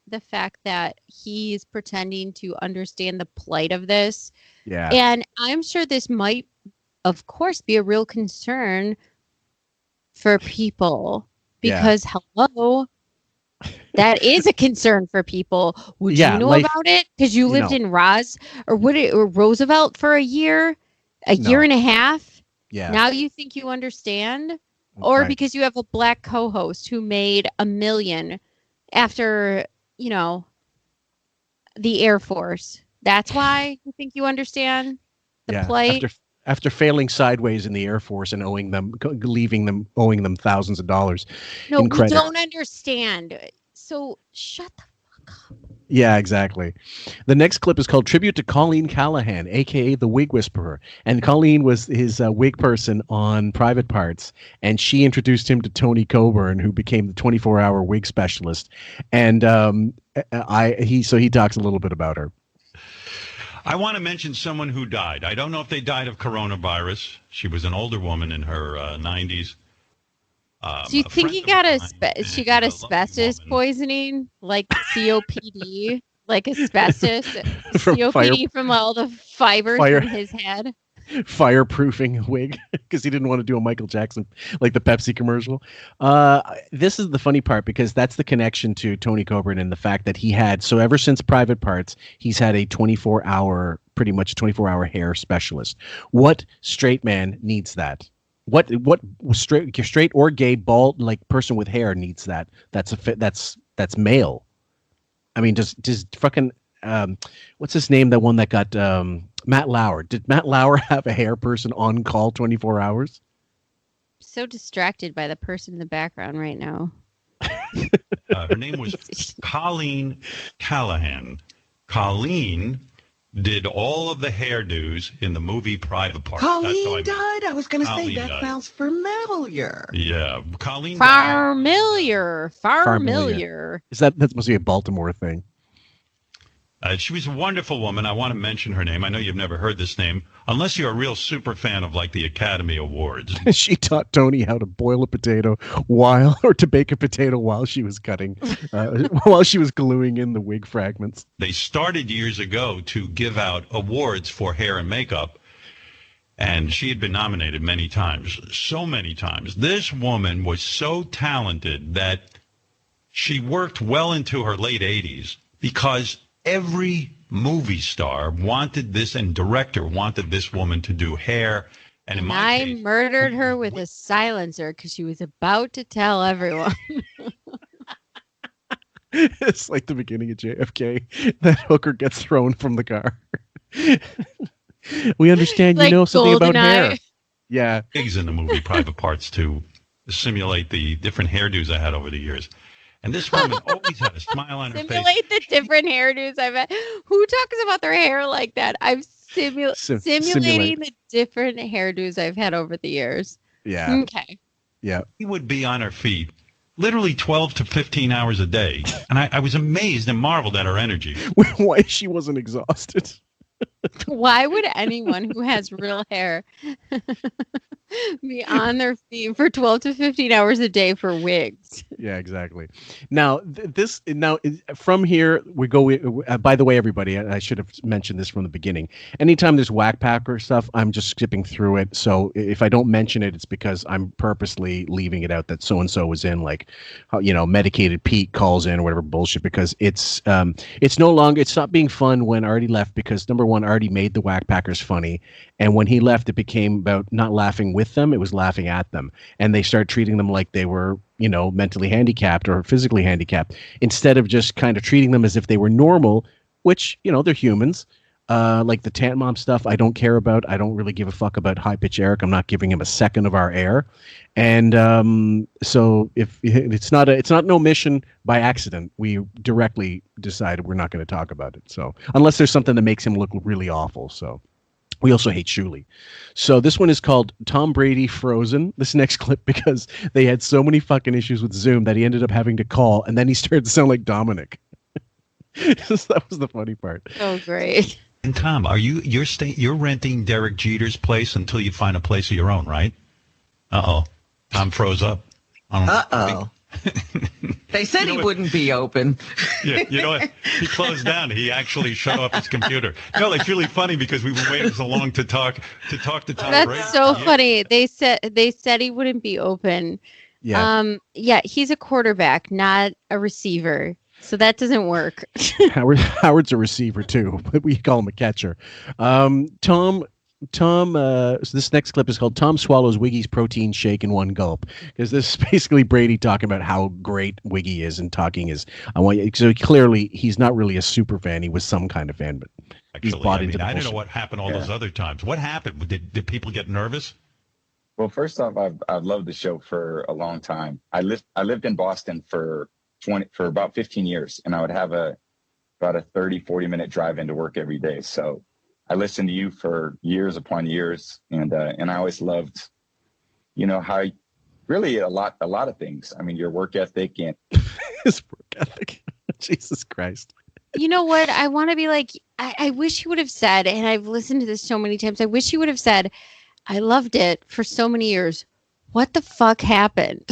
the fact that he's pretending to understand the plight of this. Yeah. And I'm sure this might, of course, be a real concern for people because, hello, that is a concern for people. Would you know about it? Because you lived in Roosevelt for a year and a half. Yeah. Now you think you understand? Or because you have a black co-host who made $1 million after, the Air Force. That's why you think you understand the plight? After failing sideways in the Air Force and owing them thousands of dollars. No, we don't understand. So shut the fuck up. Yeah, exactly. The next clip is called Tribute to Colleen Callahan, a.k.a. the Wig Whisperer. And Colleen was his wig person on Private Parts, and she introduced him to Tony Coburn, who became the 24-hour wig specialist. And he talks a little bit about her. I want to mention someone who died. I don't know if they died of coronavirus. She was an older woman in her 90s. Do you think she got asbestos poisoning, like COPD, like asbestos, COPD from all the fibers from his head? Fireproofing wig because he didn't want to do a Michael Jackson like the Pepsi commercial. This is the funny part because that's the connection to Tony Coburn and the fact that he had, so ever since Private Parts, he's had a pretty much 24-hour hair specialist. What straight man needs that? What straight or gay bald like person with hair needs that? That's male. I mean, does fucking what's his name? The one that got Matt Lauer. Did Matt Lauer have a hair person on call 24 hours? So distracted by the person in the background right now. Her name was Colleen Callahan. Colleen did all of the hairdos in the movie Private Parts. Colleen died? I was going to say, that sounds familiar. Yeah. Colleen Familiar. Is that must be a Baltimore thing? She was a wonderful woman. I want to mention her name. I know you've never heard this name, unless you're a real super fan of like the Academy Awards. She taught Tony how to boil a potato to bake a potato while she was cutting, while she was gluing in the wig fragments. They started years ago to give out awards for hair and makeup, and she had been nominated many times, so many times. This woman was so talented that she worked well into her late 80s because every movie star wanted this, and director wanted this woman to do hair. And in my case, murdered her with a silencer because she was about to tell everyone. It's like the beginning of JFK. That hooker gets thrown from the car. We understand you know something about hair. Yeah. Pigs in the movie Private Parts to simulate the different hairdos I had over the years. And this woman always had a smile on her face. Simulate the different hairdos I've had. Who talks about their hair like that? I'm simulating the different hairdos I've had over the years. Yeah. Okay. Yeah. She would be on her feet literally 12 to 15 hours a day. And I was amazed and marveled at her energy. Why she wasn't exhausted. Why would anyone who has real hair be on their feet for 12 to 15 hours a day for wigs? Yeah, exactly. Now, from here, we go. By the way, everybody, I should have mentioned this from the beginning. Anytime there's whack packer stuff, I'm just skipping through it. So if I don't mention it, it's because I'm purposely leaving it out that so-and-so was in, like, Medicated Pete calls in or whatever bullshit, because it's no longer, it stopped being fun when Artie left because, number one, Artie made the whack packers funny. And when he left, it became about not laughing with them, it was laughing at them. And they started treating them like they were, mentally handicapped or physically handicapped, instead of just kind of treating them as if they were normal, which, they're humans. Like the Tant Mom stuff, I don't care about. I don't really give a fuck about High Pitch Eric. I'm not giving him a second of our air. And so if it's not an omission by accident, we directly decided we're not going to talk about it. So unless there's something that makes him look really awful. So we also hate Shuley. So this one is called Tom Brady Frozen. This next clip, because they had so many fucking issues with Zoom that he ended up having to call, and then he started to sound like Dominic. That was the funny part. Oh, great. And Tom, you're renting Derek Jeter's place until you find a place of your own, right? Uh-oh. Tom froze up. Uh-oh. They said he wouldn't be open. Yeah, you know what? He closed down. He actually shut off his computer. No, it's really funny because we've been waiting so long to talk to Tom Brady. That's so funny. They said he wouldn't be open. Yeah. He's a quarterback, not a receiver. So that doesn't work. Howard's a receiver too, but we call him a catcher. Tom, so this next clip is called Tom Swallows Wiggy's Protein Shake in One Gulp. Because this is basically Brady talking about how great Wiggy is and talking is, so clearly he's not really a super fan. He was some kind of fan, but he's bought into the bullshit. I don't know what happened all those other times. What happened? Did people get nervous? Well, first off, I've loved the show for a long time. I lived in Boston for about 15 years, and I would have a about a 30, 40-minute drive into work every day. So I listened to you for years upon years, and I always loved, how really a lot of things. I mean, your work ethic and his work ethic. Jesus Christ. You know what? I want to be like, I wish he would have said, and I've listened to this so many times, I wish he would have said, I loved it for so many years. What the fuck happened?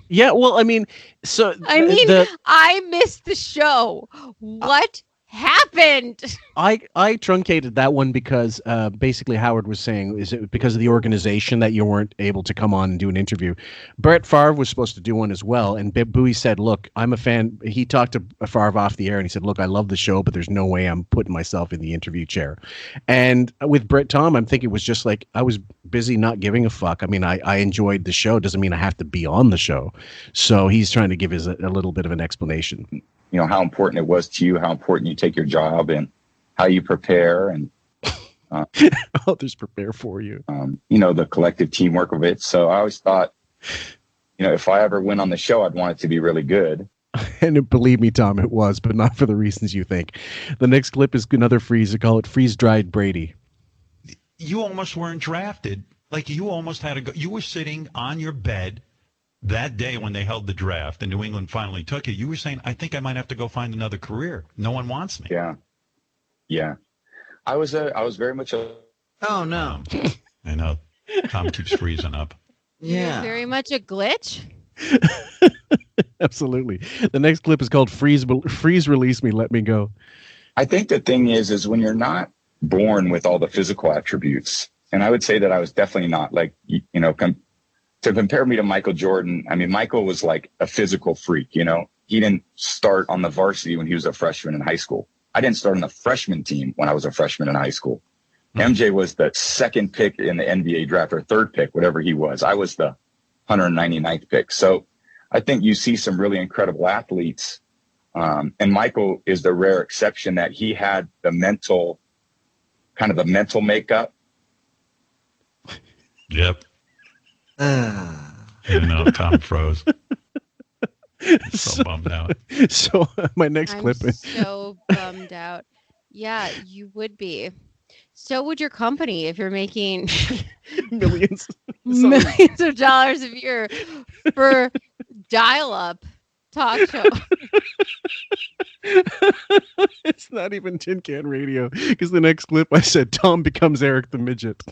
Yeah, well, I mean, I missed the show. What happened? I truncated that one because basically Howard was saying, is it because of the organization that you weren't able to come on and do an interview? Brett Favre was supposed to do one as well, and Bowie said, look, I'm a fan. He talked to Favre off the air, and he said, look, I love the show, but there's no way I'm putting myself in the interview chair. And with Brett Tom, I'm thinking it was just like, I was busy not giving a fuck. I mean, I enjoyed the show. Doesn't mean I have to be on the show. So he's trying to give us a little bit of an explanation. How important it was to you, how important you take your job, and how you prepare, and others prepare for you. The collective teamwork of it. So I always thought, if I ever went on the show, I'd want it to be really good. And believe me, Tom, it was, but not for the reasons you think. The next clip is another freeze. I call it freeze-dried Brady. You almost weren't drafted. Like, you almost had to go. You were sitting on your bed that day when they held the draft and New England finally took you. You were saying, I think I might have to go find another career. No one wants me. Yeah. I was very much a... Oh, no. I know. Tom keeps freezing up. Yeah. Very much a glitch. Absolutely. The next clip is called Freeze, Release Me, Let Me Go. I think the thing is when you're not born with all the physical attributes, and I would say that I was definitely not, like, to compare me to Michael Jordan, I mean, Michael was like a physical freak, He didn't start on the varsity when he was a freshman in high school. I didn't start on the freshman team when I was a freshman in high school. MJ was the second pick in the NBA draft, or third pick, whatever he was. I was the 199th pick. So I think you see some really incredible athletes. And Michael is the rare exception that he had the mental makeup. Yep. Tom froze. So bummed out. So my next clip is so bummed out. Yeah, you would be. So would your company if you're making millions of dollars a year for dial-up talk show. It's not even tin can radio, because the next clip I said Tom becomes Eric the Midget.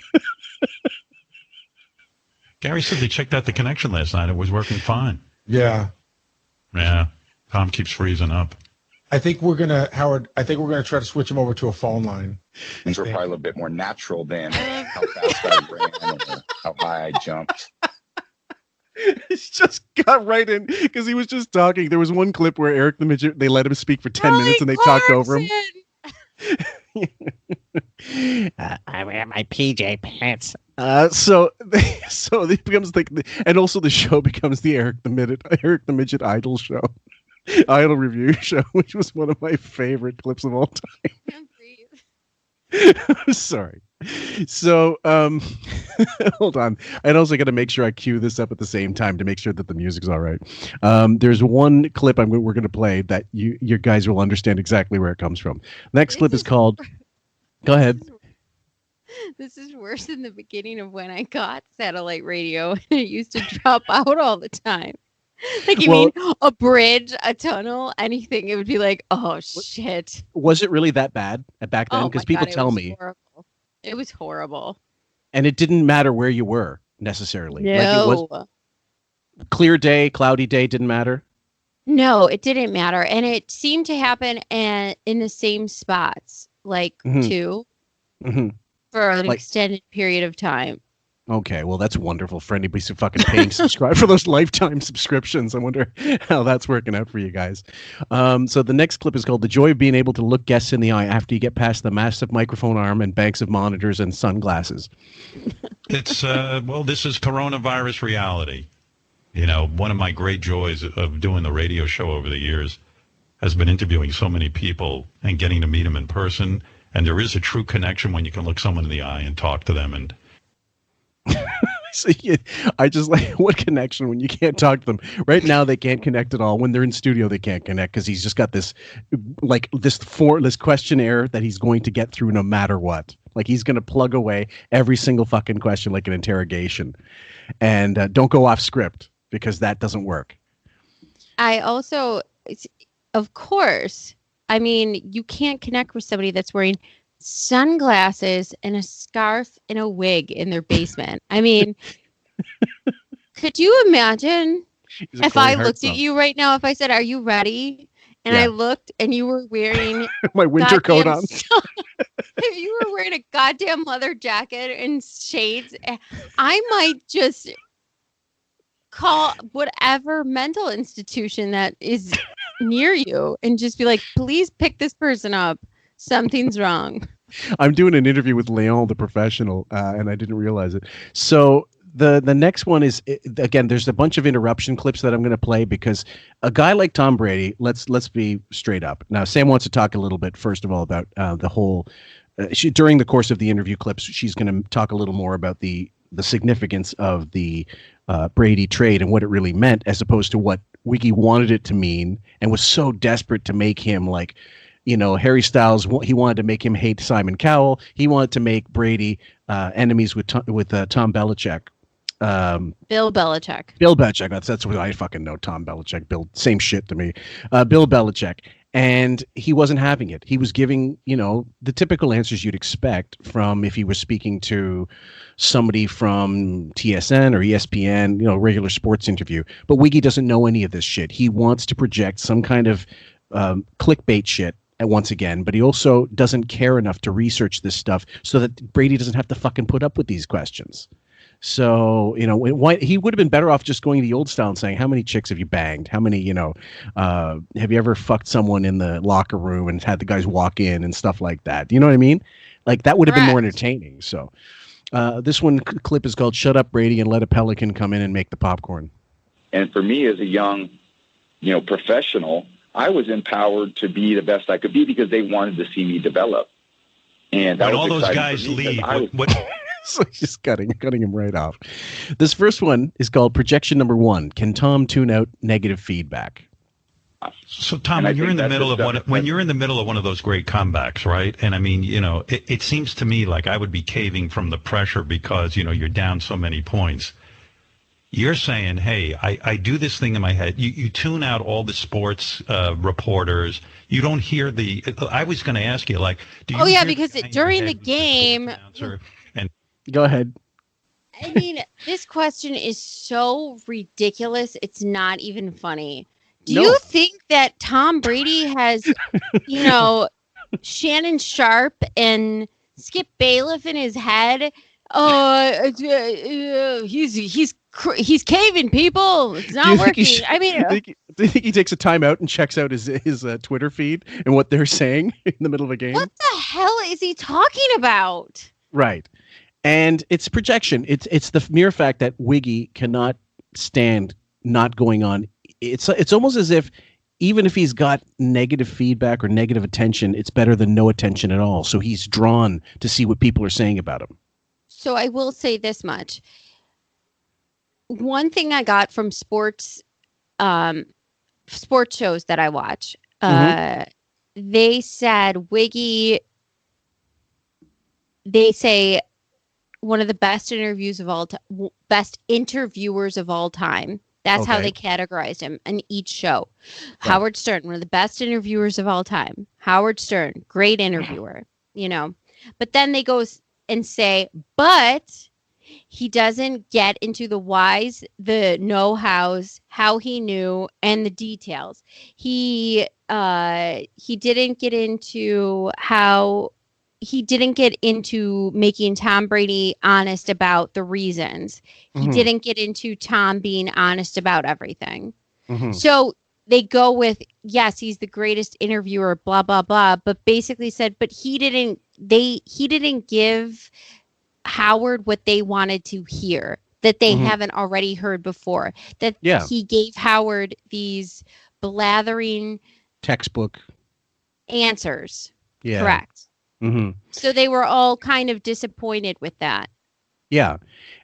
Gary said they checked out the connection last night. It was working fine. Yeah. Yeah. Tom keeps freezing up. I think we're gonna try to switch him over to a phone line. Things were probably a little bit more natural than how fast I ran or how high I jumped. He just got right in because he was just talking. There was one clip where Eric the Midget, they let him speak for 10 minutes and they talked over him. I wear my PJ pants. So it becomes like, and also the show becomes the Eric the Midget Idol show, Idol review show, which was one of my favorite clips of all time. Sorry. So, hold on. I'd also got to make sure I cue this up at the same time to make sure that the music's all right. There's one clip we're going to play that you guys will understand exactly where it comes from. Next clip is called. Go ahead. This is worse than the beginning of when I got satellite radio, and it used to drop out all the time. Like, you mean a bridge, a tunnel, anything? It would be like, oh shit. Was it really that bad back then? Because people tell me. Horrible. It was horrible. And it didn't matter where you were necessarily. No. Like, it was clear day, cloudy day, didn't matter. No, it didn't matter, and it seemed to happen in the same spots, like two, for an extended period of time. Okay, well, that's wonderful for anybody who fucking paying subscribe for those lifetime subscriptions. I wonder how that's working out for you guys. So the next clip is called The Joy of Being Able to Look Guests in the Eye After You Get Past the Massive Microphone Arm and Banks of Monitors and Sunglasses. It's, this is coronavirus reality. You know, one of my great joys of doing the radio show over the years has been interviewing so many people and getting to meet them in person. And there is a true connection when you can look someone in the eye and talk to them. And So I just like, what connection when you can't talk to them? Right now they can't connect at all. When they're in studio, they can't connect because he's just got this this questionnaire that he's going to get through no matter what. Like he's going to plug away every single fucking question like an interrogation, and don't go off script because that doesn't work. I also, of course, I mean, you can't connect with somebody that's wearing sunglasses and a scarf and a wig in their basement. I mean, could you imagine if I looked at you right now, if I said, "Are you ready?" And I looked and you were wearing my winter coat on. If you were wearing a goddamn leather jacket and shades, I might just call whatever mental institution that is near you and just be like, please pick this person up. Something's wrong. I'm doing an interview with Leon, the professional, and I didn't realize it. So the next one is, again, there's a bunch of interruption clips that I'm going to play because a guy like Tom Brady, let's be straight up. Now, Sam wants to talk a little bit, first of all, about the whole, during the course of the interview clips, she's going to talk a little more about the significance of the Brady trade and what it really meant, as opposed to what Wiggy wanted it to mean and was so desperate to make him like, Harry Styles, he wanted to make him hate Simon Cowell. He wanted to make Brady enemies with Tom Belichick. Bill Belichick. Bill Belichick. That's what I fucking know. Tom Belichick. Bill, same shit to me. Bill Belichick. And he wasn't having it. He was giving, the typical answers you'd expect from if he was speaking to somebody from TSN or ESPN, regular sports interview. But Wiggy doesn't know any of this shit. He wants to project some kind of clickbait shit once again, but he also doesn't care enough to research this stuff so that Brady doesn't have to fucking put up with these questions. So, he would have been better off just going the old style and saying, how many chicks have you banged? How many, have you ever fucked someone in the locker room and had the guys walk in and stuff like that? You know what I mean? Like that would have been more entertaining. So this one clip is called Shut Up Brady and Let a Pelican Come In and Make the Popcorn. And for me as a young, professional, I was empowered to be the best I could be because they wanted to see me develop. And when all those guys leave, so he's cutting him right off. This first one is called Projection Number 1. Can Tom tune out negative feedback? So Tom, when you're in the middle of one of those great comebacks, right? And I mean, it seems to me like I would be caving from the pressure because, you're down so many points. You're saying, hey, I do this thing in my head. You tune out all the sports reporters. You don't hear I was going to ask you, like, do you? Oh yeah, because during the game. And go ahead. I mean, this question is so ridiculous. It's not even funny. Do you think that Tom Brady has, Shannon Sharp and Skip Bailiff in his head? He's caving, people. It's not working. Do you think he takes a timeout and checks out his Twitter feed and what they're saying in the middle of a game? What the hell is he talking about? Right. And it's projection. It's the mere fact that Wiggy cannot stand not going on. It's almost as if even if he's got negative feedback or negative attention, it's better than no attention at all. So he's drawn to see what people are saying about him. So I will say this much. One thing I got from sports shows that I watch, they said Wiggy, they say one of the best interviewers of all time. That's how they categorized him in each show. Right. Howard Stern, one of the best interviewers of all time. Howard Stern, great interviewer, But then they go and say, but he doesn't get into the whys, the know-hows, how he knew, and the details. He didn't get into making Tom Brady honest about the reasons. He didn't get into Tom being honest about everything. So they go with, yes, he's the greatest interviewer, blah, blah, blah, but basically said, but he didn't give Howard what they wanted to hear that they haven't already heard before. That he gave Howard these blathering textbook answers. Yeah. Correct. So they were all kind of disappointed with that. Yeah.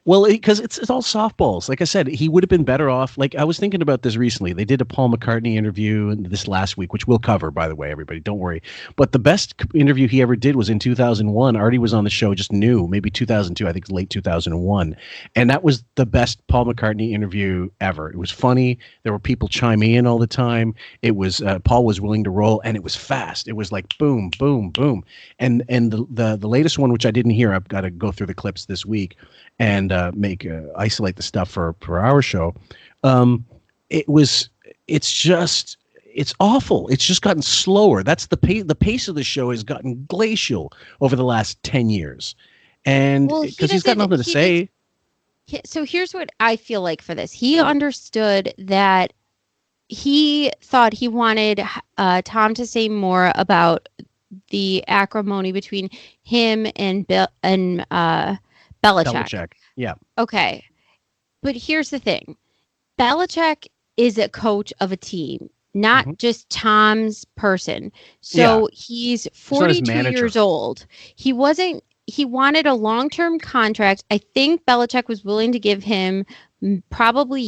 Well, because it's all softballs. Like I said, he would have been better off. Like I was thinking about this recently. They did a Paul McCartney interview this last week, which we'll cover, by the way, everybody. Don't worry. But the best interview he ever did was in 2001. Artie was on the show, just new, maybe 2002. I think late 2001. And that was the best Paul McCartney interview ever. It was funny. There were people chiming in all the time. It was Paul was willing to roll, and it was fast. It was like boom, boom, boom. And the latest one, which I didn't hear, I've got to go through the clips this week and isolate the stuff for our show. It's awful. It's just gotten slower. That's the pace of the show has gotten glacial over the last 10 years. And because he's got nothing to say. So here's what I feel like for this. He understood that he thought he wanted Tom to say more about the acrimony between him and Belichick. Yeah. Okay. But here's the thing. Belichick is a coach of a team, not just Tom's person. So he's 42 years old. He wanted a long-term contract. I think Belichick was willing to give him probably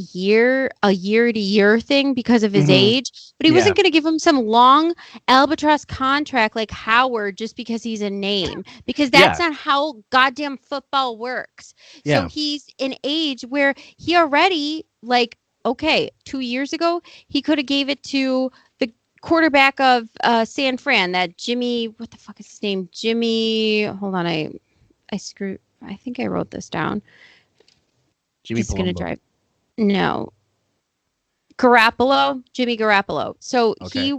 a year-to-year thing because of his age, but he wasn't going to give him some long albatross contract like Howard just because he's a name, because that's not how goddamn football works. So he's an age where he already, 2 years ago, he could have gave it to the quarterback of San Fran, that Jimmy, what the fuck is his name? Jimmy, hold on, I think I wrote this down. Jimmy He's going to drive. No. Jimmy Garoppolo. So he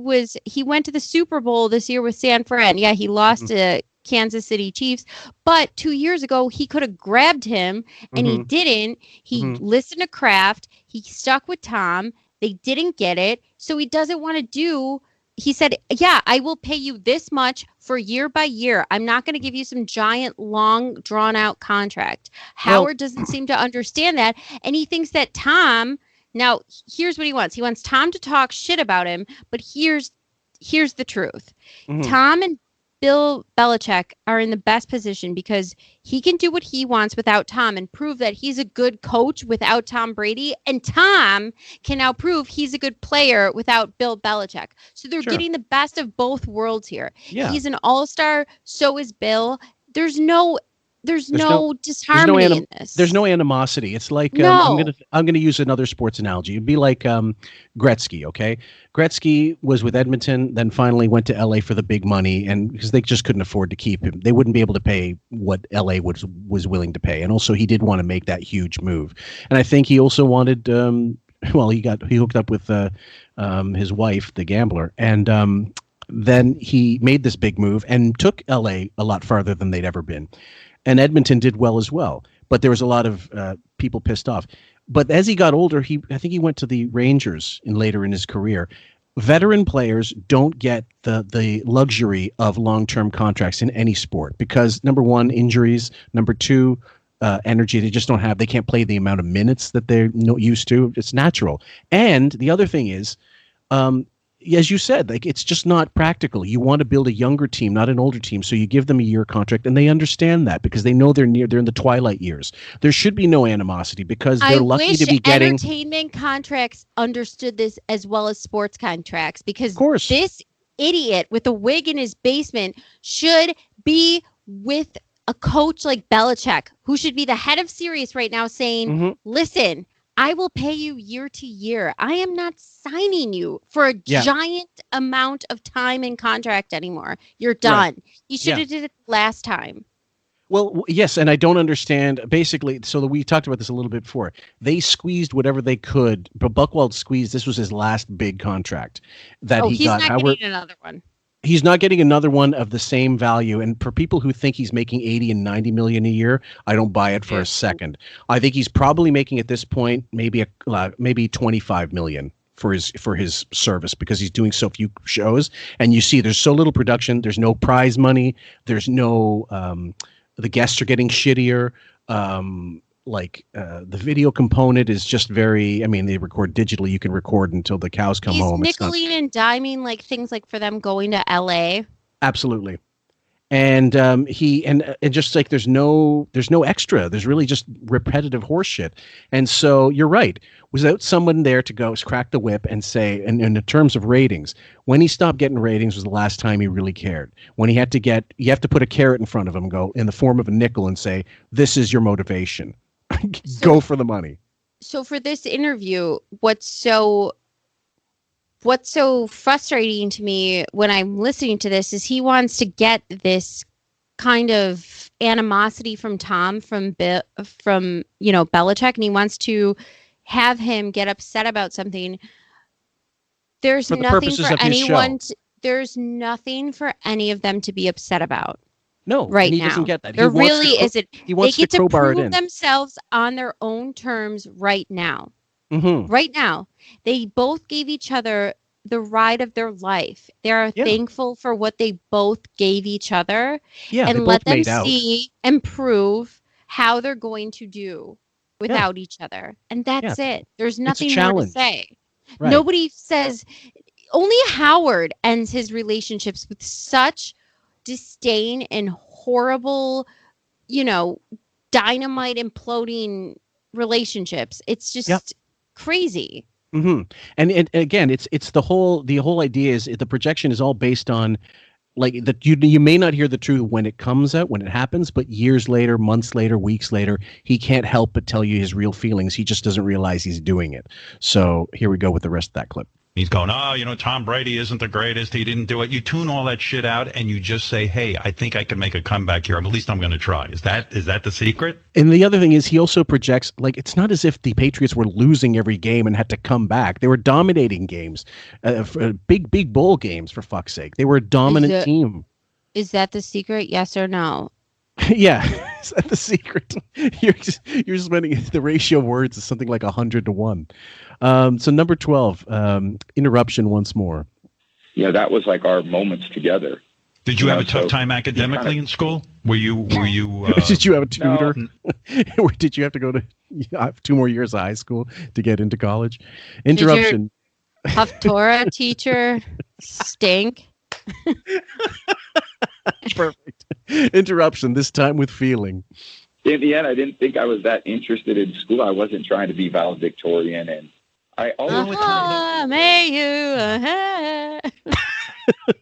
went to the Super Bowl this year with San Fran. Yeah, he lost to Kansas City Chiefs, but 2 years ago he could have grabbed him and he didn't. He listened to Kraft. He stuck with Tom. They didn't get it. So he doesn't want to do. He said, yeah, I will pay you this much for year by year. I'm not going to give you some giant, long, drawn-out contract. Howard doesn't seem to understand that, and he thinks that Tom... Now, here's what he wants. He wants Tom to talk shit about him, but here's the truth. Tom and Bill Belichick are in the best position because he can do what he wants without Tom and prove that he's a good coach without Tom Brady. And Tom can now prove he's a good player without Bill Belichick. So they're getting the best of both worlds here. Yeah. He's an all-star. So is Bill. There's no disharmony in this. There's no animosity. It's like I'm gonna use another sports analogy. It'd be like Gretzky. Okay, Gretzky was with Edmonton, then finally went to LA for the big money, and because they just couldn't afford to keep him, they wouldn't be able to pay what LA was willing to pay, and also he did want to make that huge move, and I think he also wanted. He hooked up with his wife, the gambler, and then he made this big move and took LA a lot farther than they'd ever been. And Edmonton did well as well, but there was a lot of people pissed off. But as he got older, I think he went to the Rangers later in his career. Veteran players don't get the luxury of long-term contracts in any sport because, number one, injuries. Number two, energy. They just don't have. They can't play the amount of minutes that they're used to. It's natural. And the other thing is, as you said, it's just not practical. You want to build a younger team, not an older team. So you give them a year contract, and they understand that because they know they're in the twilight years. There should be no animosity because they're lucky to be getting. Entertainment contracts understood this as well as sports contracts because this idiot with a wig in his basement should be with a coach like Belichick, who should be the head of Sirius right now, saying, "Listen, I will pay you year to year. I am not signing you for a giant amount of time and contract anymore. You're done." Right. You should have did it last time. Well, yes, and I don't understand. Basically, so we talked about this a little bit before. They squeezed whatever they could, but Buchwald squeezed. This was his last big contract that he got. He's not getting another one. He's not getting another one of the same value. And for people who think he's making 80 and 90 million a year, I don't buy it for a second. I think he's probably making at this point maybe 25 million for his service because he's doing so few shows. And you see there's so little production. There's no prize money. There's no the guests are getting shittier. The video component is just very, they record digitally. You can record until the cows come home. He's nickeling and diming things like for them going to LA. Absolutely. And just like there's no extra. There's really just repetitive horseshit. And so you're right. Without someone there to go crack the whip and say, and in terms of ratings, when he stopped getting ratings was the last time he really cared. When you have to put a carrot in front of him, go in the form of a nickel, and say, "This is your motivation. Go for the money." So for this interview, what's so frustrating to me when I'm listening to this is he wants to get this kind of animosity from Tom, from Belichick, and he wants to have him get upset about something. There's nothing for anyone. There's nothing for any of them to be upset about. No, right he now. Doesn't get that. There really isn't. He wants they get to prove it in. themselves on their own terms right now. Mm-hmm. Right now, they both gave each other the ride of their life. They are thankful for what they both gave each other, and let them see and prove how they're going to do without each other. And that's it. There's nothing more to say. Right. Nobody says. Only Howard ends his relationships with such disdain and horrible, dynamite imploding relationships. It's just crazy. Mm-hmm. And again, it's the whole idea is the projection is all based on like that you may not hear the truth when it comes out, when it happens, but years later, months later, weeks later, he can't help but tell you his real feelings. He just doesn't realize he's doing it. So here we go with the rest of that clip. He's going, Tom Brady isn't the greatest. He didn't do it. You tune all that shit out and you just say, hey, I think I can make a comeback here. At least I'm going to try. Is that the secret? And the other thing is he also projects, like, it's not as if the Patriots were losing every game and had to come back. They were dominating games, big bowl games, for fuck's sake. They were a dominant team. Is that the secret? Yes or no? Yeah. Is that the secret? You're spending the ratio of words is something like 100 to 1. So number 12, interruption once more. Yeah, that was like our moments together. Did you have a tough time academically in school? Were you? Did you have a tutor? Or did you have to go to 2 more years of high school to get into college? Interruption. Did your Haftorah teacher stink? Perfect. Interruption, this time with feeling. In the end, I didn't think I was that interested in school. I wasn't trying to be valedictorian, and I always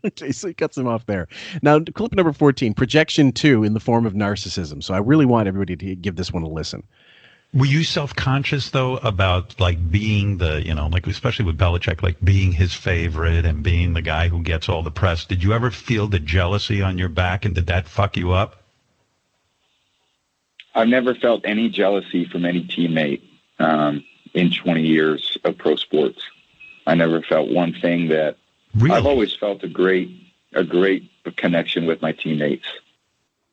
Okay, so he cuts him off there. Now, clip number 14, projection 2 in the form of narcissism. So I really want everybody to give this one a listen. Were you self-conscious, though, about, like, being the, like, especially with Belichick, like, being his favorite and being the guy who gets all the press? Did you ever feel the jealousy on your back, and did that fuck you up? I've never felt any jealousy from any teammate in 20 years of pro sports. I never felt one thing that... Really? I've always felt a great connection with my teammates.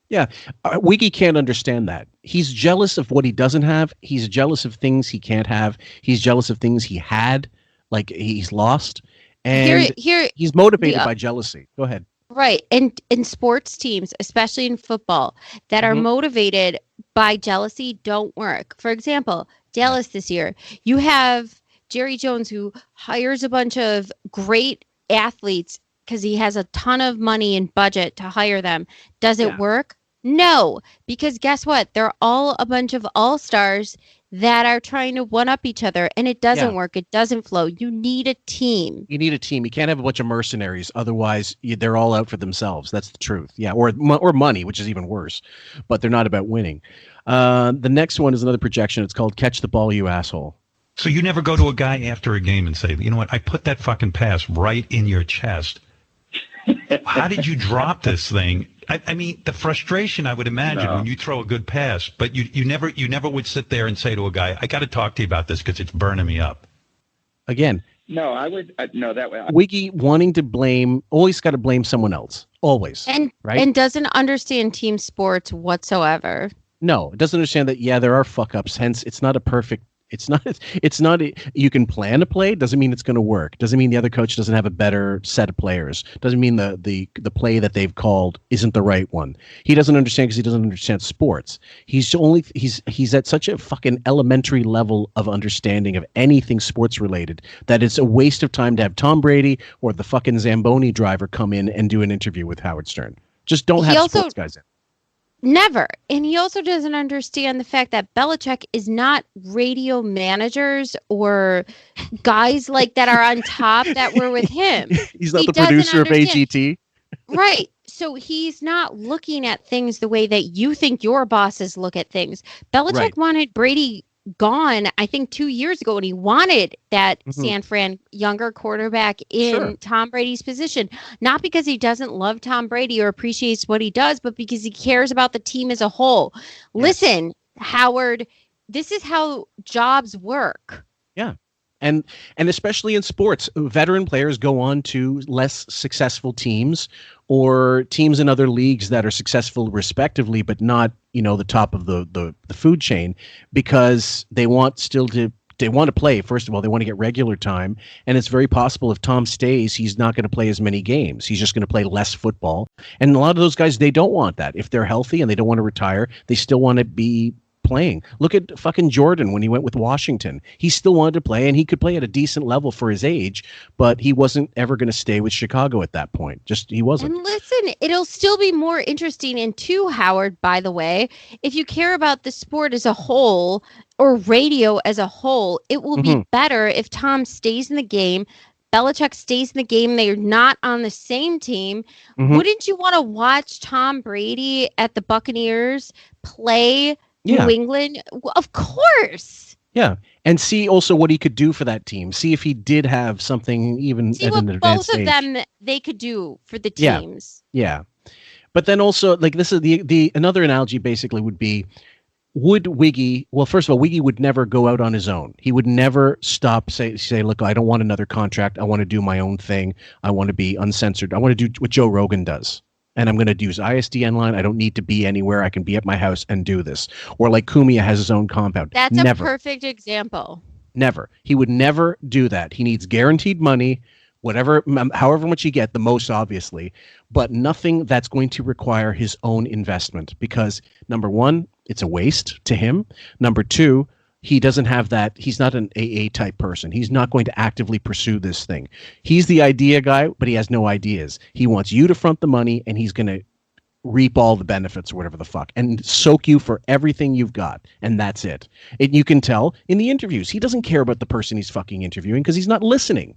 Yeah, Wiggy can't understand that. He's jealous of what he doesn't have. He's jealous of things he can't have. He's jealous of things he had, like he's lost. And he's motivated by jealousy. Go ahead. Right. And in sports teams, especially in football, that are motivated by jealousy don't work. For example, Dallas this year, you have Jerry Jones, who hires a bunch of great athletes because he has a ton of money and budget to hire them. Does it work? No, because guess what? They're all a bunch of all-stars that are trying to one-up each other, and it doesn't work. It doesn't flow. You need a team. You need a team. You can't have a bunch of mercenaries. Otherwise, they're all out for themselves. That's the truth. Yeah, or money, which is even worse. But they're not about winning. The next one is another projection. It's called Catch the Ball, You Asshole. So you never go to a guy after a game and say, you know what, I put that fucking pass right in your chest. How did you drop this thing? I mean, the frustration I would imagine when you throw a good pass, but you never would sit there and say to a guy, I got to talk to you about this because it's burning me up. Again. No, I would. No, that way. Wiggy wanting to blame, always got to blame someone else. Always. Right? And doesn't understand team sports whatsoever. No, it doesn't understand that, there are fuck ups. Hence, it's not a perfect. It's not. You can plan a play. Doesn't mean it's going to work. Doesn't mean the other coach doesn't have a better set of players. Doesn't mean the play that they've called isn't the right one. He doesn't understand because he doesn't understand sports. He's at such a fucking elementary level of understanding of anything sports related that it's a waste of time to have Tom Brady or the fucking Zamboni driver come in and do an interview with Howard Stern. Just don't have sports guys in. Never. And he also doesn't understand the fact that Belichick is not radio managers or guys like that are on top that were with him. He's not the producer of AGT. Right. So he's not looking at things the way that you think your bosses look at things. Belichick wanted Brady gone, I think 2 years ago, and he wanted that San Fran younger quarterback in Tom Brady's position, not because he doesn't love Tom Brady or appreciates what he does, but because he cares about the team as a whole. Listen, Howard, this is how jobs work. Yeah. And especially in sports, veteran players go on to less successful teams or teams in other leagues that are successful respectively, but not, the top of the food chain, because they want to play. First of all, they want to get regular time. And it's very possible if Tom stays, he's not going to play as many games. He's just going to play less football. And a lot of those guys, they don't want that. If they're healthy and they don't want to retire, they still want to be playing. Look at fucking Jordan when he went with Washington. He still wanted to play, and he could play at a decent level for his age, but he wasn't ever going to stay with Chicago at that point. Just he wasn't. And listen, it'll still be more interesting and too, Howard, by the way, if you care about the sport as a whole or radio as a whole, it will be better if Tom stays in the game. Belichick stays in the game. They're not on the same team. Wouldn't you want to watch Tom Brady at the Buccaneers play New England? Of course. Yeah. And see also what he could do for that team. See if he did have something even at an advanced stage. Both of them they could do for the teams. Yeah. But then also, like, this is the another analogy basically would be, would Wiggy, well, first of all, Wiggy would never go out on his own. He would never say, look, I don't want another contract. I want to do my own thing. I want to be uncensored. I want to do what Joe Rogan does. And I'm going to use ISDN line. I don't need to be anywhere. I can be at my house and do this. Or like Cumia has his own compound. That's never. A perfect example. Never. He would never do that. He needs guaranteed money, whatever, however much he get, the most obviously, but nothing that's going to require his own investment, because number one, it's a waste to him. Number two, he doesn't have that. He's not an AA type person. He's not going to actively pursue this thing. He's the idea guy, but he has no ideas. He wants you to front the money, and he's going to reap all the benefits or whatever the fuck and soak you for everything you've got. And that's it. And you can tell in the interviews, he doesn't care about the person he's fucking interviewing because he's not listening.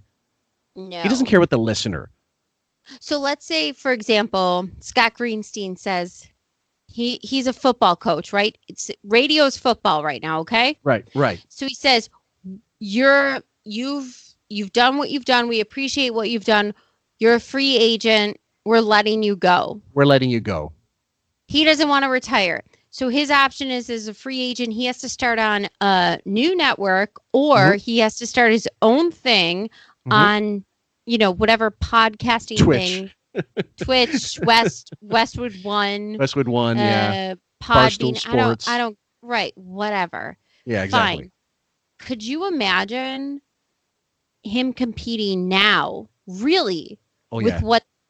No. He doesn't care about the listener. So let's say, for example, Scott Greenstein says, he's a football coach, right? Radio's football right now, okay? Right. So he says, you've done what you've done. We appreciate what you've done. You're a free agent. We're letting you go. He doesn't want to retire. So his option is, as a free agent, he has to start on a new network, or he has to start his own thing on, whatever podcasting thing. Twitch, Westwood One, yeah. Podbean, Sports. I don't, right, whatever. Yeah, exactly. Fine. Could you imagine him competing now, really, with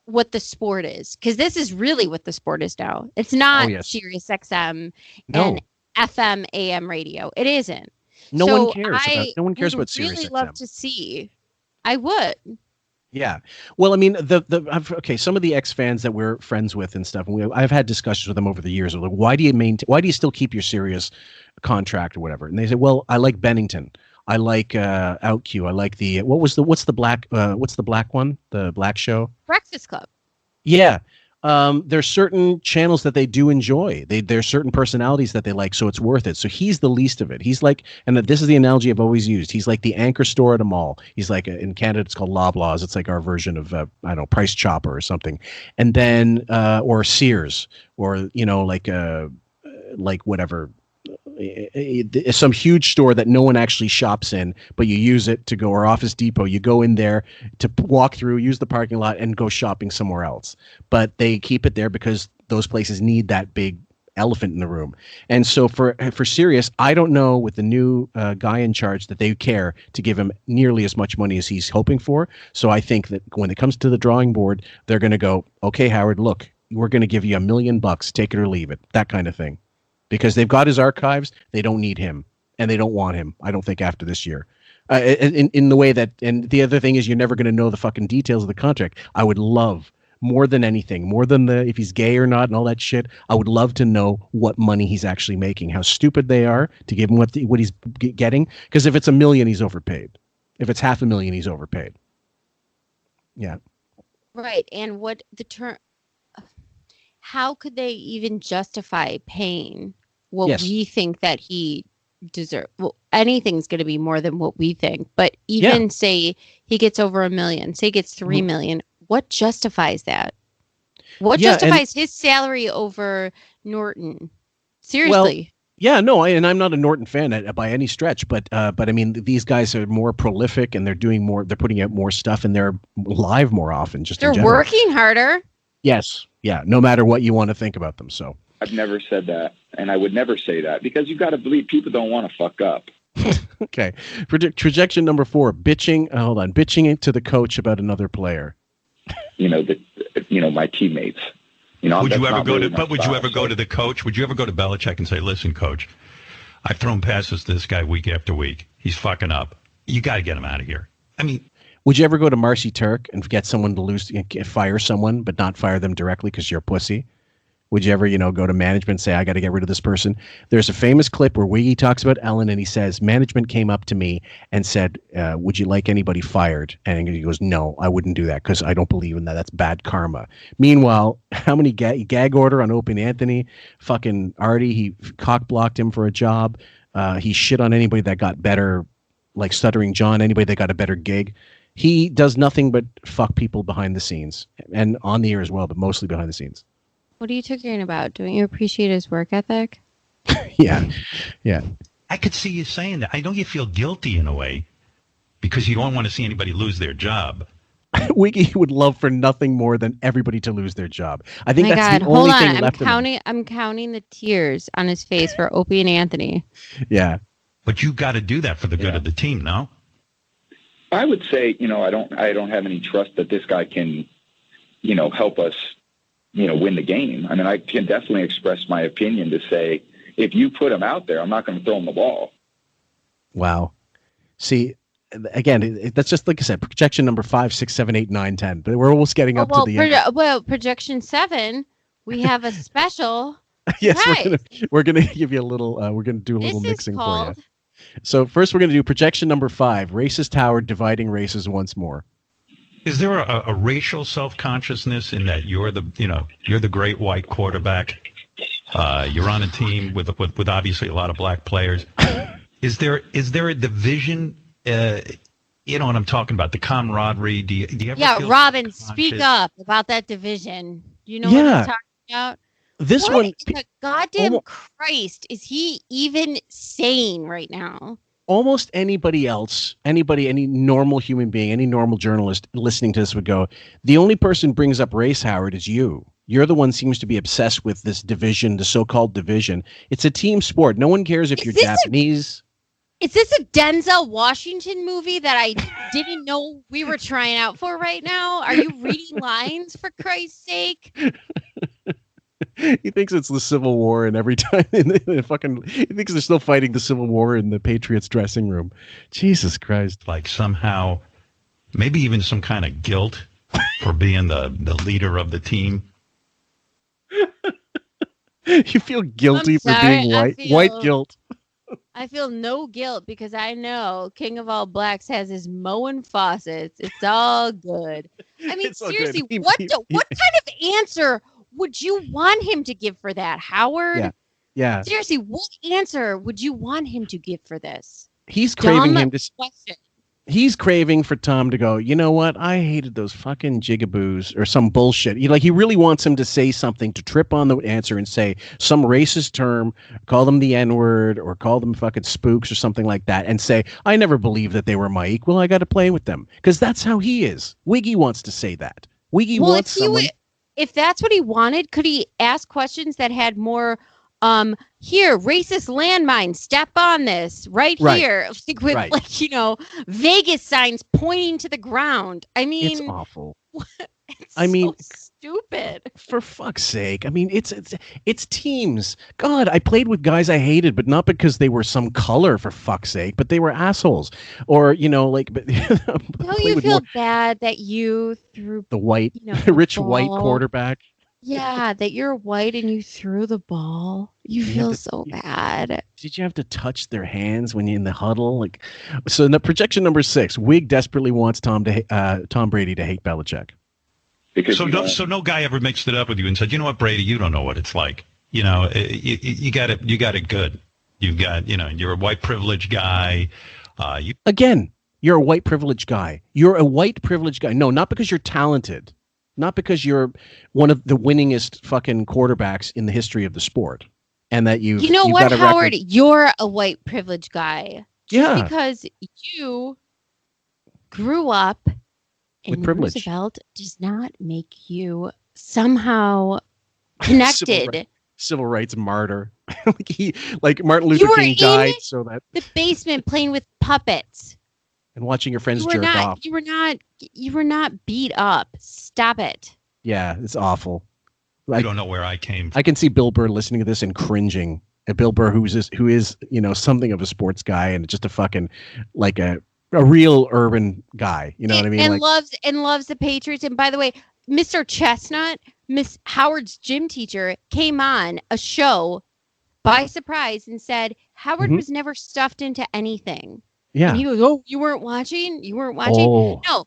what the sport is? Because this is really what the sport is now. It's not SiriusXM and FM AM radio. It isn't. No one cares about SiriusXM. I would really love to see. I would. Yeah. Well, I mean, some of the ex-fans that we're friends with and stuff, and I've had discussions with them over the years. Like, why do you still keep your Sirius contract or whatever? And they say, well, I like Bennington. I like OutQ. I like what's the black one? The black show? Breakfast Club. Yeah. There's certain channels that they do enjoy. There's certain personalities that they like, so it's worth it. So he's the least of it. He's like, and this is the analogy I've always used. He's like the anchor store at a mall. He's like, in Canada, it's called Loblaws. It's like our version of, Price Chopper or something. And then, or Sears, or, like whatever, some huge store that no one actually shops in, but you use it to go, or Office Depot, you go in there to walk through, use the parking lot, and go shopping somewhere else. But they keep it there because those places need that big elephant in the room. And so for Sirius, I don't know with the new guy in charge that they care to give him nearly as much money as he's hoping for. So I think that when it comes to the drawing board, they're going to go, okay, Howard, look, we're going to give you $1 million, take it or leave it, that kind of thing. Because they've got his archives, they don't need him, and they don't want him, I don't think, after this year. In the way that, and the other thing is, you're never going to know the fucking details of the contract. I would love more than anything, more than if he's gay or not and all that shit. I would love to know what money he's actually making, how stupid they are to give him what he's getting. Because if it's $1 million, he's overpaid. If it's $500,000, he's overpaid. Yeah. Right. And what the term, how could they even justify paying what we think that he deserves? Well, anything's going to be more than what we think. But even say he gets over $1 million, say he gets $3 million, what justifies that? What justifies his salary over Norton? Seriously. Well, and I'm not a Norton fan by any stretch, but I mean, these guys are more prolific and they're doing more. They're putting out more stuff and they're live more often. They're working harder. Yes, yeah. No matter what you want to think about them. So I've never said that, and I would never say that because you've got to believe people don't want to fuck up. Okay, projection number 4: bitching. Hold on, bitching to the coach about another player. My teammates. Would you ever go to the coach? Would you ever go to Belichick and say, "Listen, coach, I've thrown passes to this guy week after week. He's fucking up. You got to get him out of here." I mean, would you ever go to Marcy Turk and get someone to fire someone, but not fire them directly because you're a pussy? Would you ever, go to management and say, I got to get rid of this person? There's a famous clip where Wiggy talks about Ellen and he says, management came up to me and said, would you like anybody fired? And he goes, no, I wouldn't do that because I don't believe in that. That's bad karma. Meanwhile, how many gag order on Opie and Anthony? Fucking Artie, he cock blocked him for a job. He shit on anybody that got better, like Stuttering John, anybody that got a better gig. He does nothing but fuck people behind the scenes and on the air as well, but mostly behind the scenes. What are you talking about? Don't you appreciate his work ethic? Yeah. I could see you saying that. I know you feel guilty in a way because you don't want to see anybody lose their job. Wiggy would love for nothing more than everybody to lose their job. I think that's the only thing left. I'm counting the tears on his face for Opie and Anthony. Yeah. But you got to do that for the good of the team, no? I would say, I don't have any trust that this guy can, help us, win the game. I mean, I can definitely express my opinion to say, if you put him out there, I'm not going to throw him the ball. Wow. See, again, that's just like I said, projection number 5, 6, 7, 8, 9, 10. But we're almost getting up to the end. Projection 7, we have a special. Yes, we're gonna give you a little. We're gonna do a little mixing for you. So first, we're gonna do projection number 5, racist Howard dividing races once more. Is there a racial self-consciousness in that you're the great white quarterback? You're on a team with obviously a lot of black players. Is there a division? You know what I'm talking about? The camaraderie. Do you ever feel Robin, speak up about that division. You know what I'm talking about? This what one, in the goddamn Christ, is he even saying right now? Almost anybody else, any normal human being, any normal journalist listening to this would go, the only person brings up race, Howard, is you. You're the one seems to be obsessed with this division, the so-called division. It's a team sport. No one cares if you're Japanese. Is this a Denzel Washington movie that I didn't know we were trying out for right now? Are you reading lines, for Christ's sake? He thinks it's the Civil War, and every time he thinks they're still fighting the Civil War in the Patriots dressing room. Jesus Christ! Like somehow, maybe even some kind of guilt for being the leader of the team. You feel guilty for being white. White guilt. I feel no guilt because I know King of All Blacks has his mowing faucets. It's all good. I mean, seriously, what kind of answer would you want him to give for that, Howard? Yeah. Seriously, what answer would you want him to give for this? He's craving for Tom to go, you know what? I hated those fucking jigaboos or some bullshit. He really wants him to say something, to trip on the answer and say some racist term, call them the N-word or call them fucking spooks or something like that and say, I never believed that they were my equal. I got to play with them. Because that's how he is. Wiggy wants to say that. Wiggy wants someone... If that's what he wanted, could he ask questions that had more... here, racist landmine, step on this here, with Vegas signs pointing to the ground. I mean, it's awful. So stupid. For fuck's sake. I mean, it's teams. God, I played with guys I hated, but not because they were some color, for fuck's sake, but they were assholes. Or, but don't you feel bad that you threw the white, the rich ball. white quarterback? Yeah, that you're white and you threw the ball. You feel so bad. Did you have to touch their hands when you're in the huddle? So in the projection number 6, Wig desperately wants Tom Brady to hate Belichick. Because so no guy ever mixed it up with you and said, you know what, Brady, you don't know what it's like. You got it good. You've got, you're a white privileged guy. Again, you're a white privileged guy. You're a white privileged guy. No, not because you're talented. Not because you're one of the winningest fucking quarterbacks in the history of the sport. And that you've what, got a Howard? record. You're a white privileged guy. Yeah. Because you grew up with privilege. Roosevelt does not make you somehow connected. Civil rights martyr. Martin Luther King died so that the basement playing with puppets. And watching your friends jerk off. You were not beat up. Stop it. Yeah, it's awful. I don't know where I came from. I can see Bill Burr listening to this and cringing at Bill Burr, who is something of a sports guy and just a fucking a real urban guy. You know what I mean? And loves the Patriots. And by the way, Mr. Chestnut, Miss Howard's gym teacher, came on a show by surprise and said Howard was never stuffed into anything. Yeah. And he goes, "Oh, you weren't watching? You weren't watching?" Oh, no.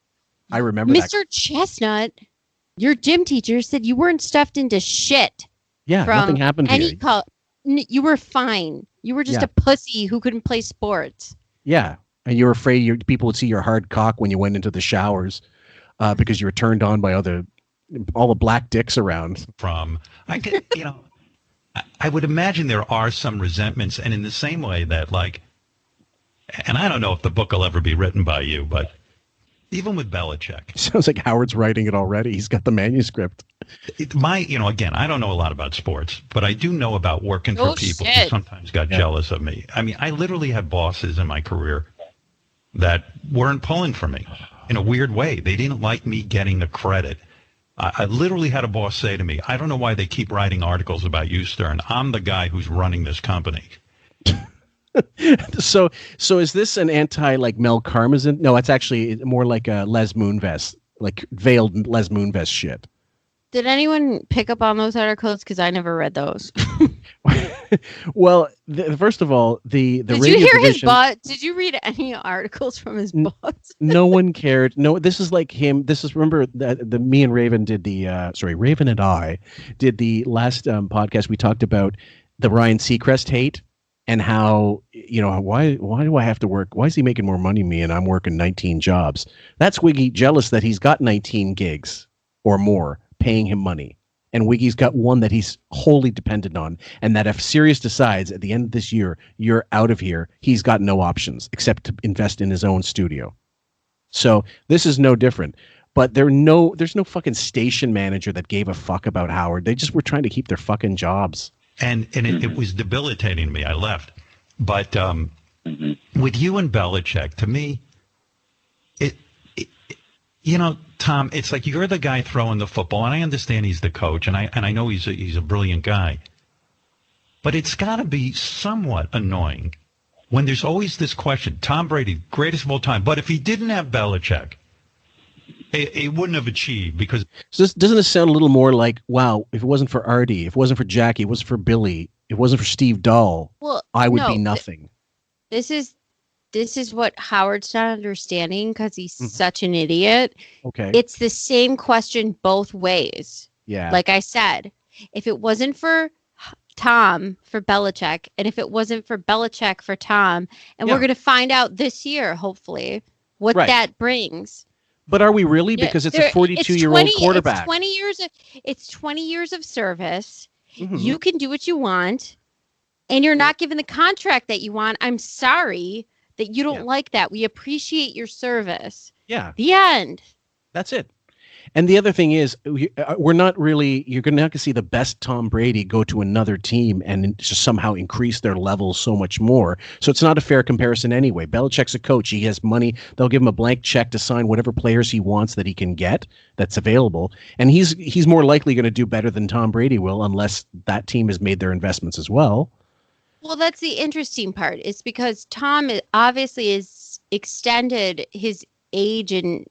I remember Mr. Chestnut, your gym teacher, said you weren't stuffed into shit. Yeah, nothing happened to you. You were fine. You were just a pussy who couldn't play sports. Yeah. And you were afraid people would see your hard cock when you went into the showers because you were turned on by all the black dicks around. I would imagine there are some resentments. And in the same way that and I don't know if the book will ever be written by you, but even with Belichick. Sounds like Howard's writing it already. He's got the manuscript. Again, I don't know a lot about sports, but I do know about working for people who sometimes got jealous of me. I mean, I literally had bosses in my career that weren't pulling for me in a weird way. They didn't like me getting the credit. I literally had a boss say to me, I don't know why they keep writing articles about you, Stern. I'm the guy who's running this company. So is this an anti Mel Karmazin? No, it's actually more like a Les Moonves, veiled Les Moonves shit. Did anyone pick up on those articles? Because I never read those. Well, first of all, the did radio you hear division, his boss? Did you read any articles from his boss? No one cared. No, this is like him. This is, remember the me and Raven did Raven and I did the last podcast. We talked about the Ryan Seacrest hate. And how, why do I have to work? Why is he making more money than me and I'm working 19 jobs? That's Wiggy jealous that he's got 19 gigs or more paying him money. And Wiggy's got one that he's wholly dependent on. And that if Sirius decides at the end of this year, you're out of here, he's got no options except to invest in his own studio. So this is no different. But there's no fucking station manager that gave a fuck about Howard. They just were trying to keep their fucking jobs. And it was debilitating to me. I left. But with you and Belichick, to me, Tom, it's like you're the guy throwing the football, and I understand he's the coach, and I know he's a brilliant guy. But it's got to be somewhat annoying when there's always this question, Tom Brady, greatest of all time, but if he didn't have Belichick, he wouldn't have achieved because... So doesn't it sound a little more like, wow, if it wasn't for Artie, if it wasn't for Jackie, if it wasn't for Billy, if it wasn't for Steve Dahl, I would be nothing. This is what Howard's not understanding because he's such an idiot. Okay. It's the same question both ways. Yeah. Like I said, if it wasn't for Tom, for Belichick, and if it wasn't for Belichick, for Tom, and we're going to find out this year, hopefully, what that brings. But are we really? Because it's a 42-year-old quarterback. It's 20 years of service. Mm-hmm. You can do what you want, and you're not given the contract that you want. I'm sorry that you don't like that. We appreciate your service. Yeah. The end. That's it. And the other thing is, we're not really, you're not going to see the best Tom Brady go to another team and just somehow increase their level so much more. So it's not a fair comparison anyway. Belichick's a coach. He has money. They'll give him a blank check to sign whatever players he wants that he can get that's available. And he's more likely going to do better than Tom Brady will unless that team has made their investments as well. Well, that's the interesting part. It's because Tom obviously is extended his age, and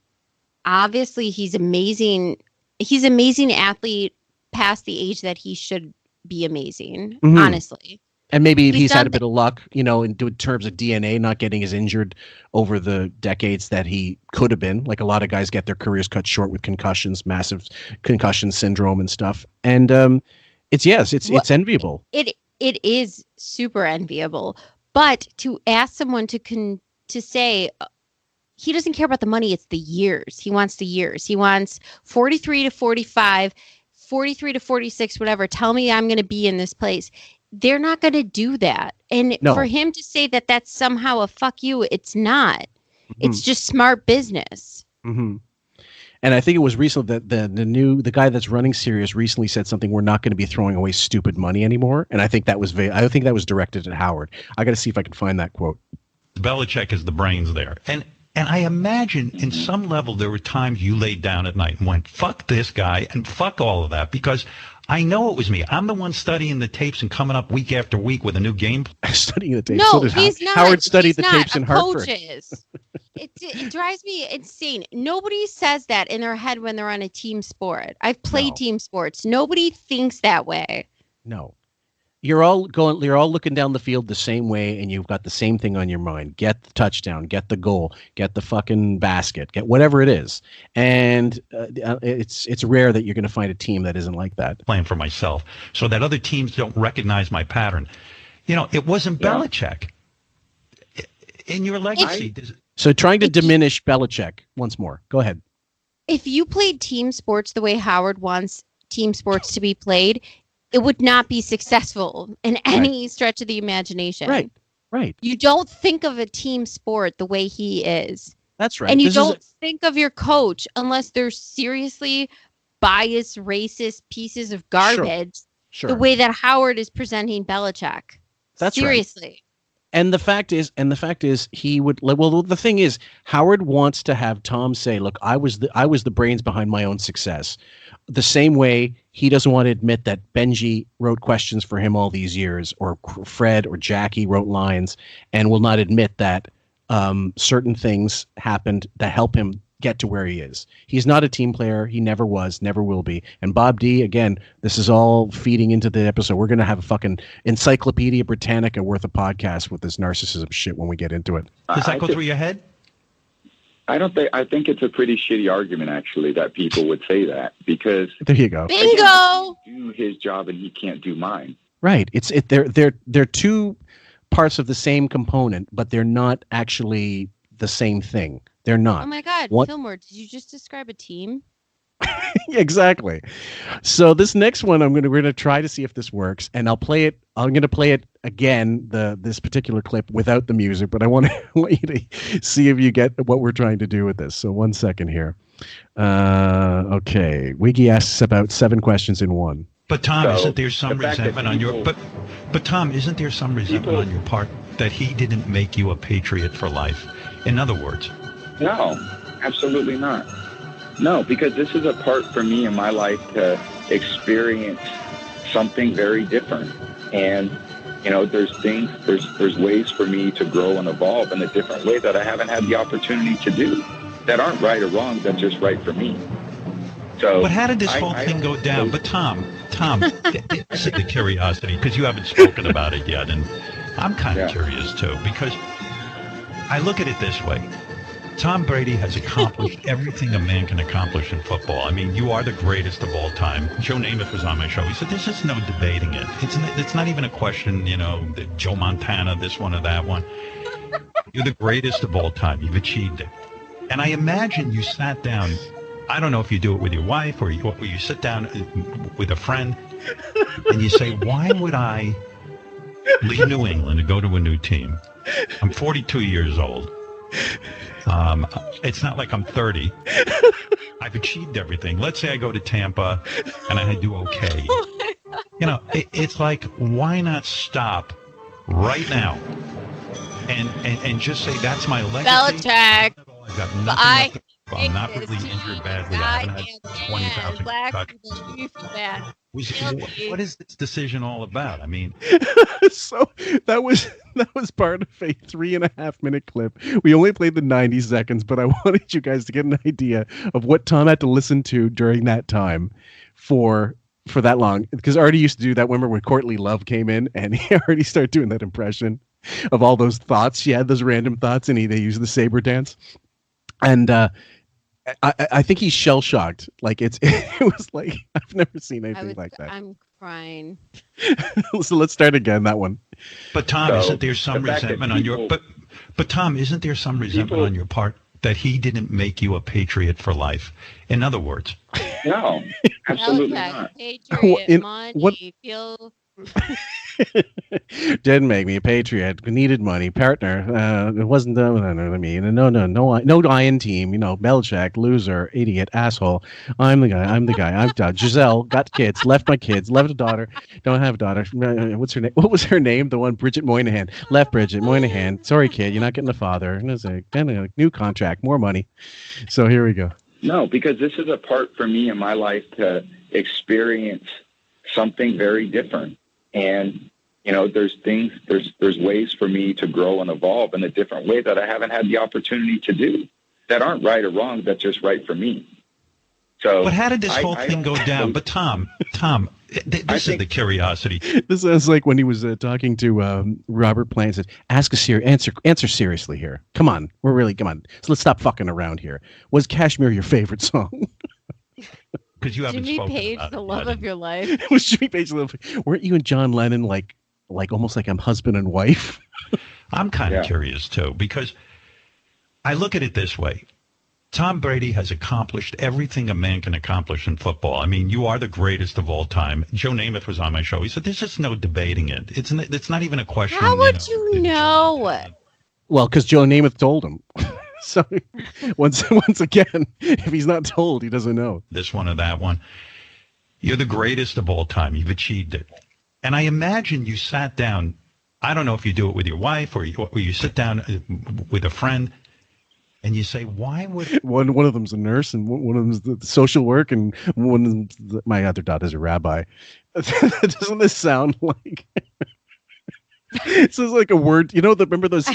obviously he's amazing. He's an amazing athlete past the age that he should be amazing, honestly. And maybe he's had a bit of luck, in terms of DNA, not getting as injured over the decades that he could have been. Like a lot of guys get their careers cut short with concussions, massive concussion syndrome and stuff. And it's enviable. It is super enviable. But to ask someone to say he doesn't care about the money, it's the years. He wants the years. He wants 43 to 45, 43 to 46, whatever. Tell me I'm going to be in this place. They're not going to do that. And for him to say that that's somehow a fuck you, it's not. Mm-hmm. It's just smart business. Mm-hmm. And I think it was recent that the guy that's running Sirius recently said something, we're not going to be throwing away stupid money anymore. And I think that was directed at Howard. I got to see if I can find that quote. Belichick is the brains there. And I imagine in some level there were times you laid down at night and went, fuck this guy and fuck all of that, because I know it was me. I'm the one studying the tapes and coming up week after week with a new game. Studying the tapes. No, so he's not. Howard studied the not. tapes in Hartford. Coaches. It drives me insane. Nobody says that in their head when they're on a team sport. I've played team sports. Nobody thinks that way. No. You're all looking down the field the same way, and you've got the same thing on your mind. Get the touchdown, get the goal, get the fucking basket, get whatever it is. And it's rare that you're going to find a team that isn't like that. Playing for myself so that other teams don't recognize my pattern. It wasn't Belichick. In your legacy. So trying to diminish Belichick once more. Go ahead. If you played team sports the way Howard wants team sports to be played, it would not be successful in any stretch of the imagination. Right. You don't think of a team sport the way he is. That's right. And you don't think of your coach unless they're seriously biased, racist pieces of garbage. Sure. The way that Howard is presenting Belichick. That's seriously. Right. And the fact is, he would. Well, the thing is, Howard wants to have Tom say, "Look, I was the brains behind my own success." The same way he doesn't want to admit that Benji wrote questions for him all these years, or Fred or Jackie wrote lines, and will not admit that certain things happened that help him get to where he is. He's not a team player. He never was, never will be. And Bob D, again, this is all feeding into the episode. We're going to have a fucking Encyclopedia Britannica worth of podcast with this narcissism shit when we get into it. Does that go through your head? I think it's a pretty shitty argument, actually, that people would say that, because there you go. Bingo. Do his job and he can't do mine. Right. They're two parts of the same component, but they're not actually the same thing. They're not. Oh my God, Fillmore, did you just describe a team? Exactly. So this next one, we're going to try to see if this works, and I'll play it. I'm going to play it again, this particular clip without the music, but I want you to see if you get what we're trying to do with this. So 1 second here. Okay. Wiggy asks about 7 questions in one. But Tom, isn't there some resentment on your but Tom, isn't there some resentment on your part that he didn't make you a patriot for life? In other words. No, absolutely not. No, because this is a part for me in my life to experience something very different. And, there's ways for me to grow and evolve in a different way that I haven't had the opportunity to do, that aren't right or wrong, that's just right for me. So, but how did this whole thing go down? But Tom, this is the curiosity, because you haven't spoken about it yet, and I'm kind of curious too, because I look at it this way. Tom Brady has accomplished everything a man can accomplish in football. I mean, you are the greatest of all time. Joe Namath was on my show. He said, there's just no debating it. It's not even a question, Joe Montana, this one or that one. You're the greatest of all time. You've achieved it. And I imagine you sat down, I don't know if you do it with your wife or you sit down with a friend and you say, why would I leave New England to go to a new team? I'm 42 years old. It's not like I'm 30. I've achieved everything. Let's say I go to Tampa and I do okay. It's like, why not stop right now and just say that's my legacy? Belichick. I've got nothing left to prove. I'm not really injured badly. I haven't had 20,000 concussions. What is this decision all about? I mean, so that was part of a 3.5-minute clip. We only played the 90 seconds, but I wanted you guys to get an idea of what Tom had to listen to during that time for that long. Because Artie used to do that. Remember when Courtney Love came in and he already started doing that impression of all those thoughts. She had those random thoughts, and they used the saber dance. And I think he's shell shocked. Like it was like I've never seen anything like that. I'm crying. So let's start again. That one. But Tom, isn't there some resentment on your? But Tom, isn't there some resentment on your part that he didn't make you a patriot for life? In other words, no, absolutely not. Patriot, money, feel. Didn't make me a patriot. Needed money. Partner. It wasn't the. I mean, no iron team. Belichick, loser, idiot, asshole. I'm the guy. I'm done. Giselle got kids. Left my kids. Left a daughter. Don't have a daughter. What's her name? What was her name? The one, Bridget Moynihan. Left Bridget Moynihan. Sorry, kid. You're not getting a father. And it's a new contract. More money. So here we go. No, because this is a part for me in my life to experience something very different. And, there's ways for me to grow and evolve in a different way that I haven't had the opportunity to do, that aren't right or wrong, that's just right for me. So, but how did this whole thing go down? But Tom, this is the curiosity. This is like when he was talking to Robert Plant. Said, answer seriously here. Come on. Come on. So let's stop fucking around here. Was Kashmir your favorite song? Because you haven't Jimmy Page, the love of your life. It was Jimmy Page, the love. Weren't you and John Lennon like almost like I'm husband and wife? I'm kind of curious too, because I look at it this way: Tom Brady has accomplished everything a man can accomplish in football. I mean, you are the greatest of all time. Joe Namath was on my show. He said, "There's just no debating it. It's not even a question." How would you know? Well, because Joe Namath told him. So once again, if he's not told, he doesn't know. This one or that one. You're the greatest of all time. You've achieved it. And I imagine you sat down. I don't know if you do it with your wife or you sit down with a friend and you say, why would... One of them's a nurse and one of them's the social work and one of them's my other daughter's a rabbi. Doesn't this sound like... This is like a word, remember those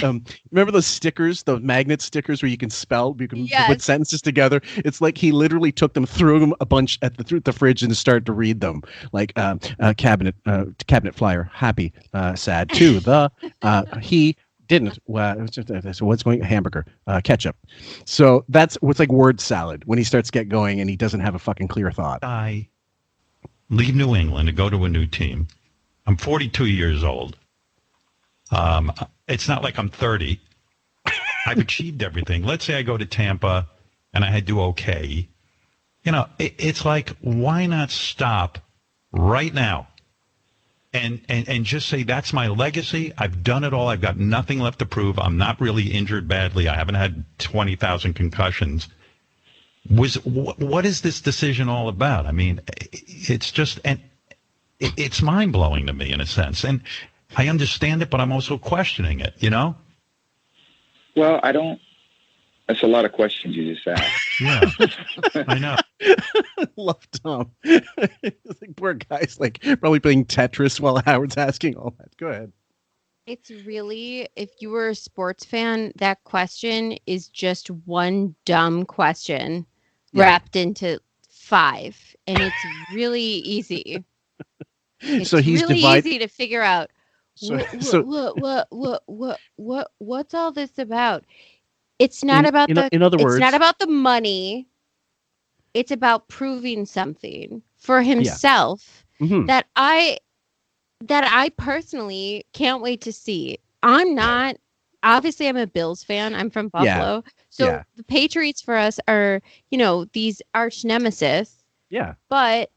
stickers, those magnet stickers where you can put sentences together. It's like he literally took them, threw them a bunch through the fridge and started to read them. Like cabinet flyer, happy, sad, too. He didn't. So what's going? Hamburger, ketchup. So that's what's like word salad when he starts to get going and he doesn't have a fucking clear thought. I leave New England to go to a new team. I'm 42 years old. It's not like I'm 30. I've achieved everything. Let's say I go to Tampa and I do okay. It's like, why not stop right now and just say that's my legacy. I've done it all. I've got nothing left to prove. I'm not really injured badly. I haven't had 20,000 concussions. What is this decision all about? I mean, it's just, and it's mind blowing to me in a sense. And I understand it, but I'm also questioning it, Well, I don't. That's a lot of questions you just asked. Yeah, I know. Love Tom. It's like poor guy's like probably playing Tetris while Howard's asking all that. Go ahead. It's really, if you were a sports fan, that question is just one dumb question wrapped into 5, and it's really easy. It's so he's really easy to figure out. What's all this about? It's not about in other words, it's not about the money. It's about proving something for himself that I personally can't wait to see. I'm a Bills fan. I'm from Buffalo. So the Patriots for us are, these arch nemesis. Yeah. But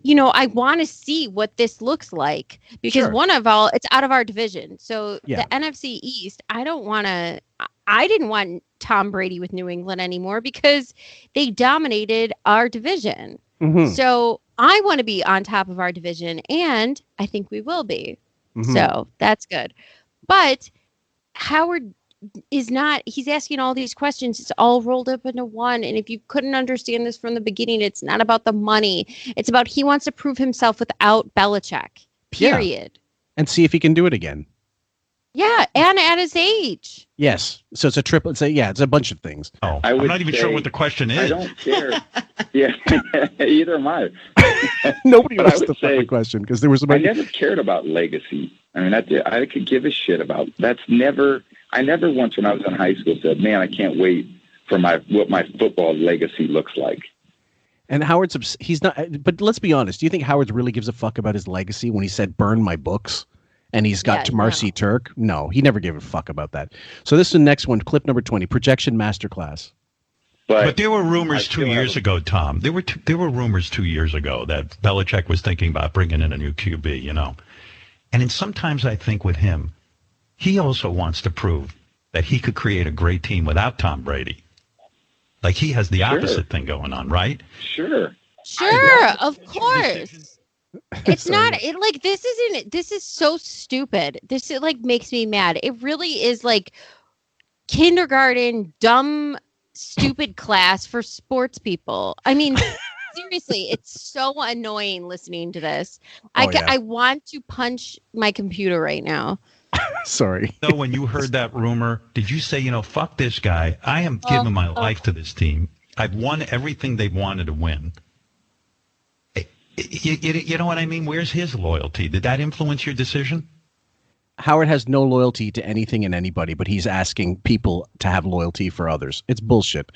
I want to see what this looks like because it's out of our division. So the NFC East, I didn't want Tom Brady with New England anymore because they dominated our division. Mm-hmm. So I want to be on top of our division, and I think we will be. Mm-hmm. So that's good. But Howard is not, he's asking all these questions. It's all rolled up into one. And if you couldn't understand this from the beginning, it's not about the money. It's about he wants to prove himself without Belichick, period. Yeah. And see if he can do it again. Yeah, and at his age. Yes. So it's a triple. It's a bunch of things. Oh, I'm not even sure what the question is. I don't care. Yeah, either am I. Nobody asked the fucking question because there was. I never cared about legacy. I mean, I could give a shit about. I never once when I was in high school said, "Man, I can't wait for what my football legacy looks like." And he's not. But let's be honest. Do you think Howard really gives a fuck about his legacy when he said, "Burn my books"? And he's got Marcy Turk. No, he never gave a fuck about that. So this is the next one, clip number 20, projection masterclass. But there were rumors 2 years ago, Tom. There were rumors 2 years ago that Belichick was thinking about bringing in a new QB, And sometimes I think with him, he also wants to prove that he could create a great team without Tom Brady. Like he has the opposite thing going on, right? Sure. Of course. It's not this is so stupid. This makes me mad. It really is like kindergarten dumb stupid class for sports people. I mean, seriously, it's so annoying listening to this. I want to punch my computer right now. Sorry. So when you heard that rumor, did you say, fuck this guy. I am giving my life to this team. I've won everything they wanted to win. You know what I mean? Where's his loyalty? Did that influence your decision? Howard has no loyalty to anything and anybody, but he's asking people to have loyalty for others. It's bullshit.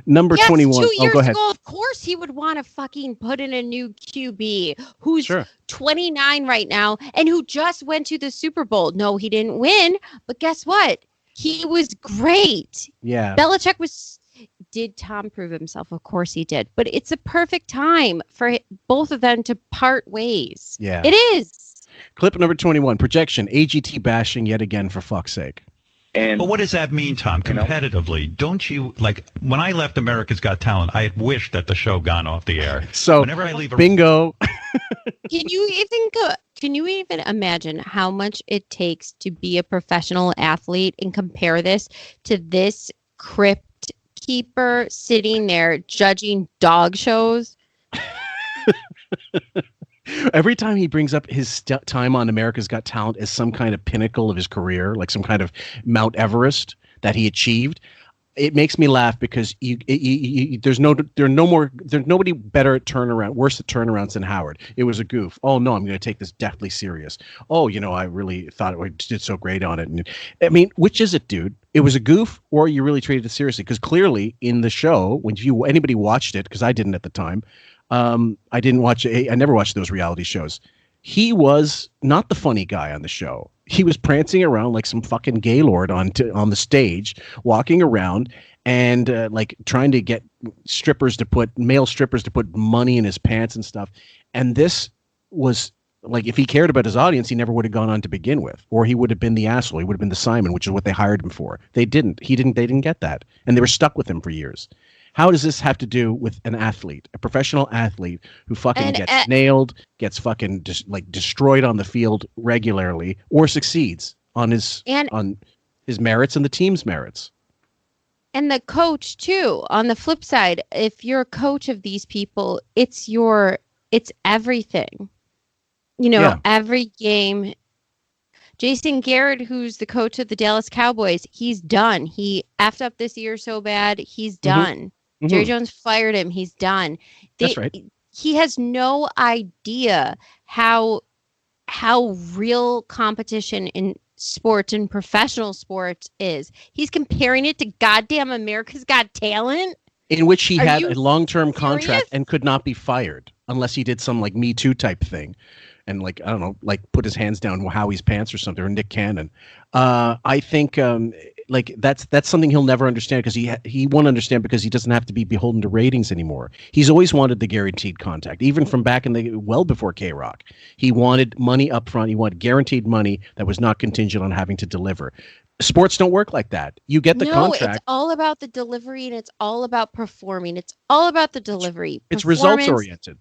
Number 21. 2 years go ahead. ago, of course he would want to fucking put in a new QB who's 29 right now and who just went to the Super Bowl. No, he didn't win, but guess what? He was great. Yeah. Belichick was... Did Tom prove himself? Of course he did. But it's a perfect time for both of them to part ways. Yeah. It is. Clip number 21. Projection. AGT bashing yet again, for fuck's sake. But what does that mean, Tom? Competitively, don't you, when I left America's Got Talent, I had wished that the show gone off the air. So, whenever I leave bingo. Can you even imagine how much it takes to be a professional athlete and compare this to this crypt keeper sitting there judging dog shows? Every time he brings up his time on America's Got Talent as some kind of pinnacle of his career, like some kind of Mount Everest that he achieved, it makes me laugh because there's nobody better at worse at turnarounds than Howard. It was a goof. Oh no, I'm going to take this deathly serious. Oh, I really thought I did so great on it. And I mean, which is it, dude? It was a goof, or you really treated it seriously? Because clearly in the show, when anybody watched it, because I didn't at the time, I never watched those reality shows. He was not the funny guy on the show. He was prancing around like some fucking gaylord on the stage, walking around and trying to get male strippers to put money in his pants and stuff. And this was if he cared about his audience, he never would have gone on to begin with, or he would have been the asshole. He would have been the Simon, which is what they hired him for. They didn't. They didn't get that, and they were stuck with him for years. How does this have to do with an athlete, a professional athlete who fucking gets nailed, gets fucking destroyed on the field regularly, or succeeds on his merits and the team's merits? And the coach too. On the flip side, if you're a coach of these people, it's everything. Every game. Jason Garrett, who's the coach of the Dallas Cowboys, he's done. He effed up this year so bad, he's done. Mm-hmm. Jerry Jones fired him. He's done. That's right. He has no idea how real competition in sports and professional sports is. He's comparing it to goddamn America's Got Talent, in which he had a long-term contract and could not be fired unless he did some Me Too type thing. And I don't know, put his hands down Howie's pants or something, or Nick Cannon. I think like that's something he'll never understand because he won't understand because he doesn't have to be beholden to ratings anymore. He's always wanted the guaranteed contact, even from back in the well before K-Rock. He wanted money up front. He wanted guaranteed money that was not contingent on having to deliver. Sports don't work like that. You get the contract. No, it's all about the delivery and it's all about performing. It's all about the delivery. It's results oriented.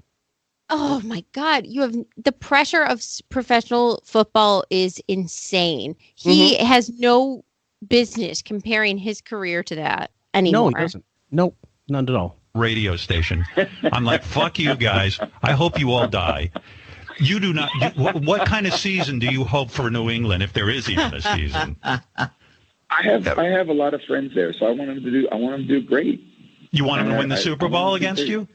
Oh my God. You have the pressure of professional football is insane. He has no business comparing his career to that anymore. No, he doesn't. Nope, none at all. Radio station. I'm like, fuck you guys. I hope you all die. You do not. What kind of season do you hope for New England, if there is even a season? I have a lot of friends there, so I want them to do great. You want them to win the Super Bowl against you?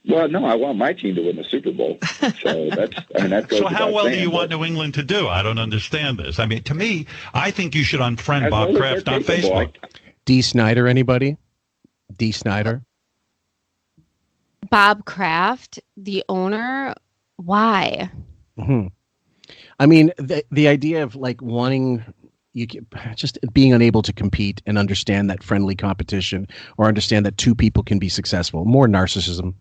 Well, no, I want my team to win the Super Bowl. So that goes. So how well do you want New England to do? I don't understand this. I mean, to me, I think you should unfriend Bob Kraft on Facebook. D. Snyder, anybody? D. Snyder? Bob Kraft, the owner. Why? I mean, the idea of like wanting just being unable to compete and understand that friendly competition or understand that two people can be successful. More narcissism.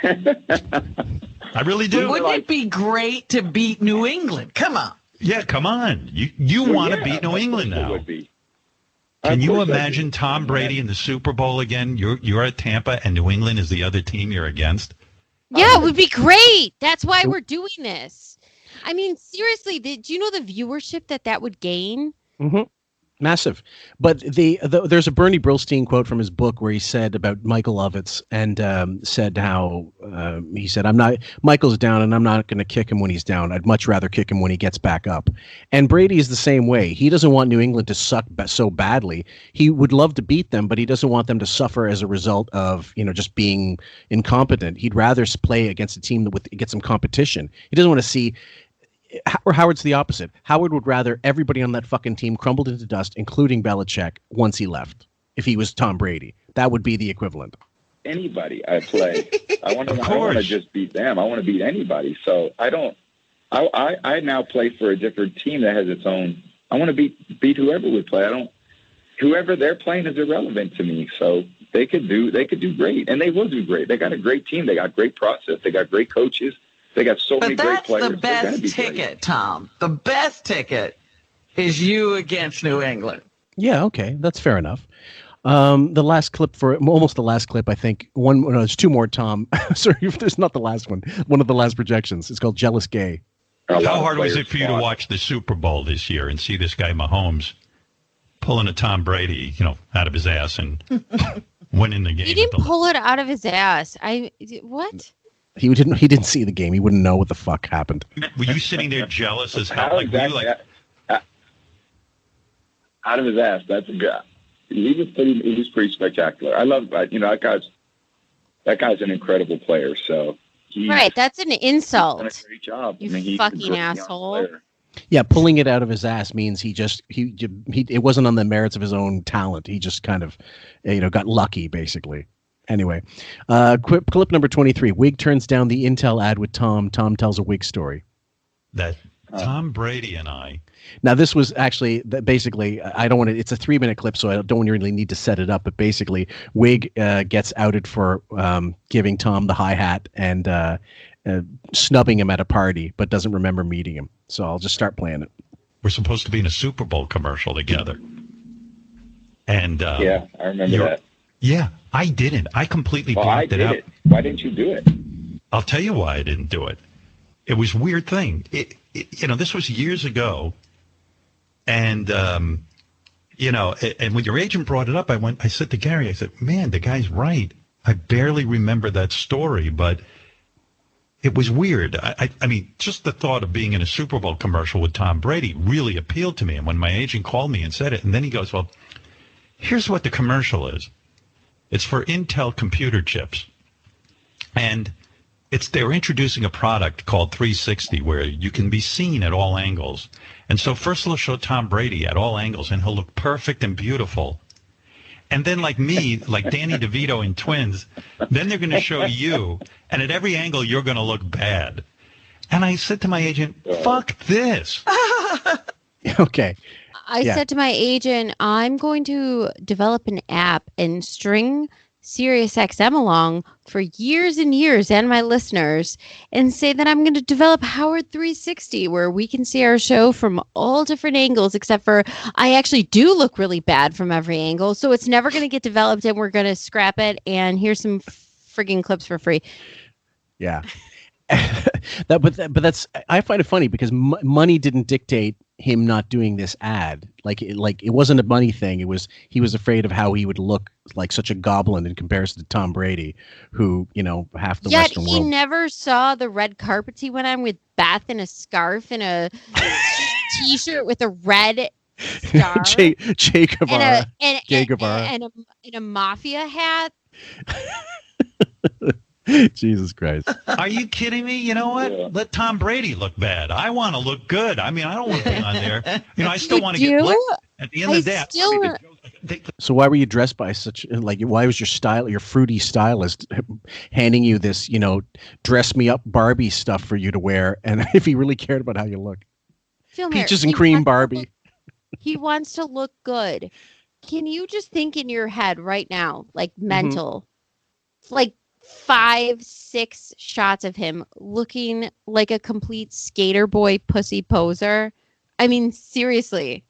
I really do. Wouldn't it be great to beat New England? Come on. Yeah, come on. You want to beat New England now. Can you imagine Tom Brady in the Super Bowl again? You're at Tampa and New England is the other team you're against? Yeah, it would be great. That's why we're doing this. I mean, seriously, do you know the viewership that would gain? Massive. But there's a Bernie Brillstein quote from his book where he said about Michael Ovitz and said how he said, Michael's down and I'm not going to kick him when he's down. I'd much rather kick him when he gets back up. And Brady is the same way. He doesn't want New England to suck so badly. He would love to beat them, but he doesn't want them to suffer as a result of, just being incompetent. He'd rather play against a team that gets some competition. He doesn't want to see. Or Howard's the opposite. Howard would rather everybody on that fucking team crumbled into dust, including Belichick, once he left. If he was Tom Brady, that would be the equivalent. Anybody I play, I want to just beat them. I want to beat anybody. So I now play for a different team that has its own. I want to beat whoever would play. Whoever they're playing is irrelevant to me. So they could do great, and they will do great. They got a great team. They got great process. They got great coaches. They got so many great players. But that's the best ticket, Tom. The best ticket is you against New England. Yeah, okay. That's fair enough. The last clip almost the last clip, I think. There's two more, Tom. Sorry, there's not the last one. One of the last projections. It's called Jealous Gay. How hard was it for you to watch the Super Bowl this year and see this guy Mahomes pulling a Tom Brady, out of his ass and winning the game? He didn't pull it out of his ass. What? He didn't see the game. He wouldn't know what the fuck happened. Were you sitting there jealous as hell? Out of his ass. That's a guy. He was pretty spectacular. I love that. That guy's an incredible player. So right, that's an insult. Done a great job. You fucking asshole. Yeah, pulling it out of his ass means it wasn't on the merits of his own talent. He just kind of, got lucky basically. Anyway, clip number 23. Wig turns down the Intel ad with Tom. Tom tells a Wig story. That Tom Brady and I. Now, this was actually basically, I don't want to, it's a 3-minute clip, so I don't really need to set it up. But basically, Wig gets outed for giving Tom the hi-hat and snubbing him at a party, but doesn't remember meeting him. So I'll just start playing it. We're supposed to be in a Super Bowl commercial together. And yeah, I remember that. Yeah, I didn't. I completely blocked it out. Why didn't you do it? I'll tell you why I didn't do it. It was a weird thing. This was years ago. And, and when your agent brought it up, I said to Gary, I said, man, the guy's right. I barely remember that story, but it was weird. I mean, just the thought of being in a Super Bowl commercial with Tom Brady really appealed to me. And when my agent called me and said it, and then he goes, well, here's what the commercial is. It's for Intel computer chips. And they're introducing a product called 360 where you can be seen at all angles. And so first they'll show Tom Brady at all angles and he'll look perfect and beautiful. And then like me, like Danny DeVito in Twins, then they're going to show you, and at every angle you're going to look bad. And I said to my agent, fuck this. Okay. I said to my agent, I'm going to develop an app and string SiriusXM along for years and years and my listeners and say that I'm going to develop Howard 360 where we can see our show from all different angles, except for I actually do look really bad from every angle. So it's never going to get developed and we're going to scrap it. And here's some frigging clips for free. Yeah. But that's, I find it funny because money didn't dictate him not doing this ad. Like it wasn't a money thing. He was afraid of how he would look like such a goblin in comparison to Tom Brady, who, half the Western world. Yet he never saw the red carpets he went on with Beth in a scarf and a t-shirt with a red star. Che Guevara. And a mafia hat. Jesus Christ. Are you kidding me? You know what? Yeah. Let Tom Brady look bad. I want to look good. I mean, I don't want to be on there. I still want to get licked. At the end of the day. So why were you dressed by such, why was your fruity stylist handing you this, dress me up Barbie stuff for you to wear? And if he really cared about how you look. Peaches and cream Barbie. He wants to look good. Can you just think in your head right now, like mental, like 5-6 shots of him looking like a complete skater boy pussy poser? I mean, seriously.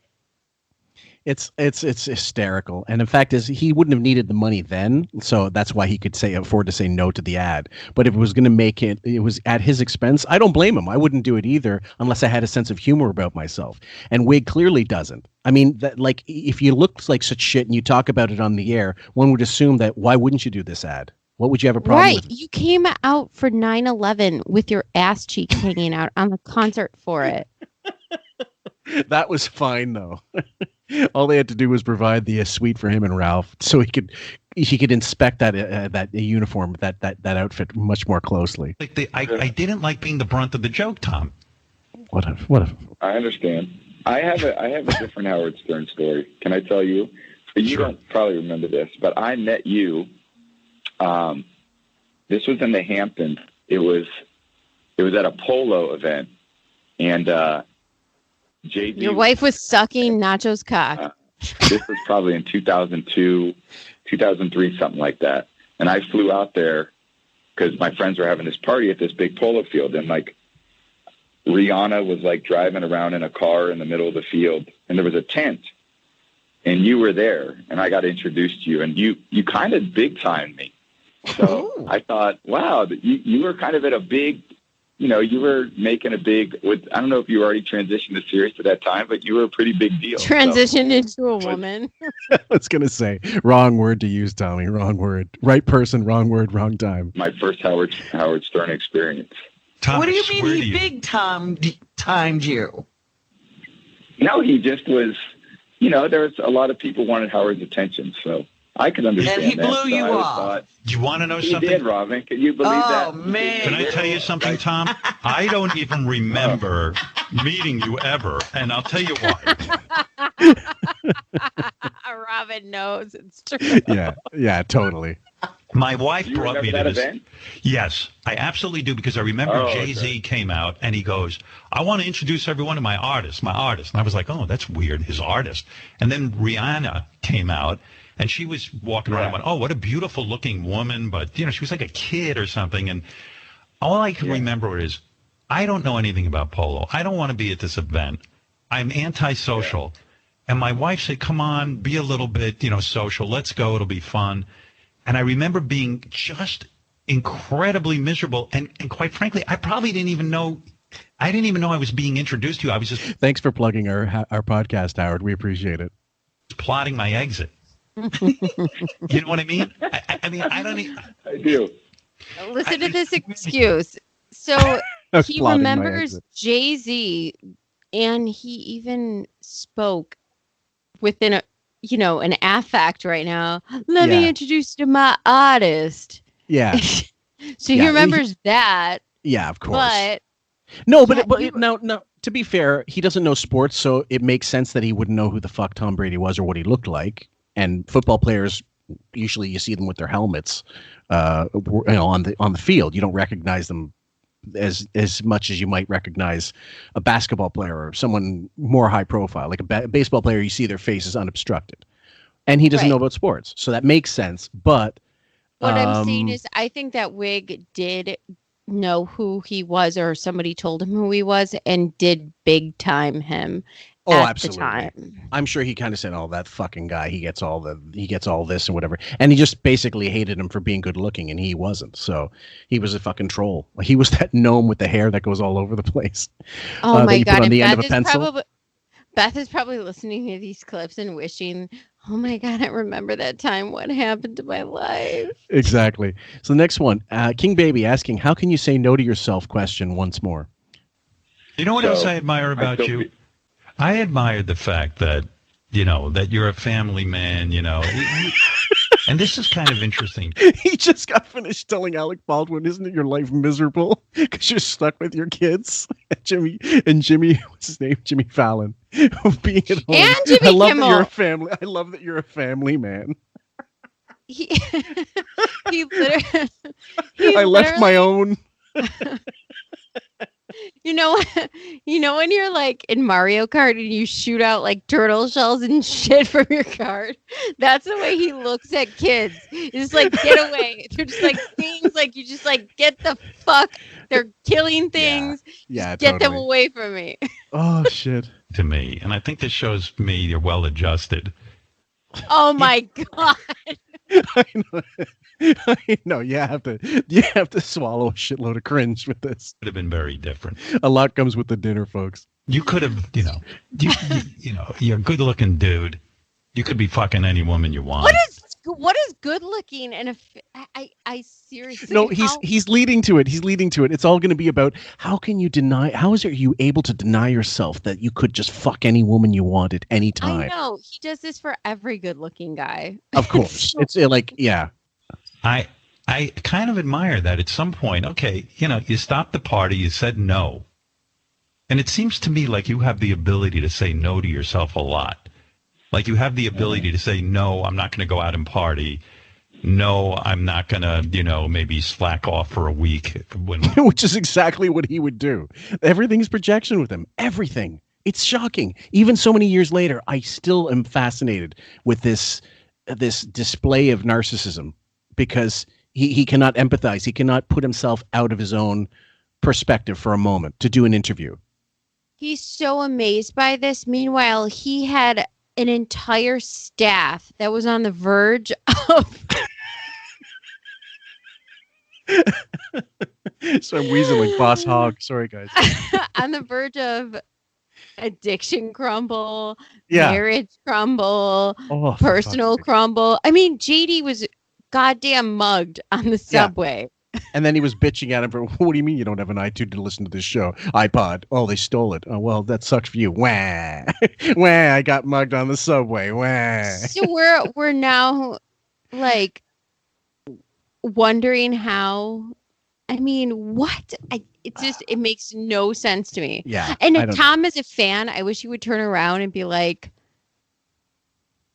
It's hysterical. And in fact, he wouldn't have needed the money then, so that's why he could afford to say no to the ad. But if it was going to make it was at his expense, I don't blame him. I wouldn't do it either unless I had a sense of humor about myself. And Wig clearly doesn't. I mean, if you looked like such shit and you talk about it on the air, one would assume that why wouldn't you do this ad? What would you have a problem with? Right. You came out for 9/11 with your ass cheek hanging out on the concert for it. That was fine, though. All they had to do was provide the suite for him and Ralph, so he could inspect that uniform, that outfit much more closely. I didn't like being the brunt of the joke, Tom. What a. I understand. I have a different Howard Stern story. Can I tell you? You don't probably remember this, but I met you. This was in the Hamptons. It was at a polo event, and JD. Your wife was sucking Nacho's cock. This was probably in 2002, 2003, something like that. And I flew out there because my friends were having this party at this big polo field, and Rihanna was driving around in a car in the middle of the field, and there was a tent, and you were there, and I got introduced to you, and you kind of big timed me. So I thought, wow, you were kind of at a big, you were making a big, I don't know if you were already transitioned to Sirius at that time, but you were a pretty big deal. Transitioned into a woman. I was going to say, wrong word to use, Tommy, wrong word. Right person, wrong word, wrong time. My first Howard Stern experience. Tom, what do you mean he big timed you? No, he just was, there was a lot of people wanted Howard's attention, so I could understand that. And he blew you off. Do you want to know something? He did, Robin. Can you believe that? Oh, man. Can I tell you something, Tom? I don't even remember meeting you ever, and I'll tell you why. Robin knows it's true. Yeah, totally. My wife brought me to this event? Yes, I absolutely do, because I remember Jay-Z came out and he goes, I want to introduce everyone to my artist. And I was like, oh, that's weird, his artist. And then Rihanna came out and she was walking around and went, oh, what a beautiful looking woman. But, she was like a kid or something. And all I can remember is, I don't know anything about polo. I don't want to be at this event. I'm antisocial. Yeah. And my wife said, come on, be a little bit, social. Let's go. It'll be fun. And I remember being just incredibly miserable. And quite frankly, I probably didn't even know. I didn't even know I was being introduced to you. I was just. Thanks for plugging our podcast, Howard. We appreciate it. Plotting my exit. You know what I mean? I mean, I don't. I do. Listen to this excuse. So he remembers Jay-Z, and he even spoke within an affect right now. Let me introduce you to my artist. Yeah. So he remembers that. Yeah, of course. But no, to be fair, he doesn't know sports, so it makes sense that he wouldn't know who the fuck Tom Brady was or what he looked like. And football players, usually you see them with their helmets, on the field. You don't recognize them as much as you might recognize a basketball player or someone more high profile. Like a baseball player, you see their face is unobstructed. And he doesn't know about sports. So that makes sense. But what I'm saying is I think that Wig did know who he was, or somebody told him who he was, and did big time him. Absolutely. The time. I'm sure he kind of said, "Oh, that fucking guy, he gets all this and whatever." And he just basically hated him for being good looking, and he wasn't. So he was a fucking troll. He was that gnome with the hair that goes all over the place. Oh my God! On the end of a pencil. Beth is probably listening to these clips and wishing, "Oh my God, I remember that time. What happened to my life?" Exactly. So the next one, King Baby asking, "How can you say no to yourself?" Question once more. You know what else I admire about you? I admire the fact that, that you're a family man, and this is kind of interesting. He just got finished telling Alec Baldwin, "Isn't it your life miserable because you're stuck with your kids?" And Jimmy, what's his name? Jimmy Fallon, being at home. And Jimmy I love Kimmel. that you're a family. I love that you're a family man. He literally. I left my own. You know when you're like in Mario Kart and you shoot out like turtle shells and shit from your cart? That's the way he looks at kids. He's just like, get away. They're just like things like you just like get the fuck. They're killing things. Yeah, just get them away from me. Oh shit. To me, and I think this shows me you're well adjusted. Oh my God. I know you have to swallow a shitload of cringe with this. Would have been very different. A lot comes with the dinner, folks. You could have, you're a good-looking dude. You could be fucking any woman you want. What is good looking? And I seriously no, he's leading to it. He's leading to it. It's all going to be about how can you deny? How are you able to deny yourself that you could just fuck any woman you want at any time? I know he does this for every good looking guy. Of course, it's like yeah. I kind of admire that at some point. Okay, you stopped the party. You said no, and it seems to me like you have the ability to say no to yourself a lot. Like you have the ability to say, no, I'm not going to go out and party. No, I'm not going to, maybe slack off for a week. Which is exactly what he would do. Everything's projection with him. Everything. It's shocking. Even so many years later, I still am fascinated with this display of narcissism because he cannot empathize. He cannot put himself out of his own perspective for a moment to do an interview. He's so amazed by this. Meanwhile, he had an entire staff that was on the verge of. So I'm weaseling, Boss Hog. Sorry, guys. On the verge of addiction crumble, yeah. Marriage crumble, personal crumble. I mean, JD was goddamn mugged on the subway. Yeah. And then he was bitching at him for, what do you mean you don't have an iTunes to listen to this show? iPod. Oh, they stole it. Oh, well, that sucks for you. Wah. Wah, I got mugged on the subway. Wah. So we're now like wondering how, I mean, what? It makes no sense to me. Yeah. And if Tom is a fan, I wish he would turn around and be like,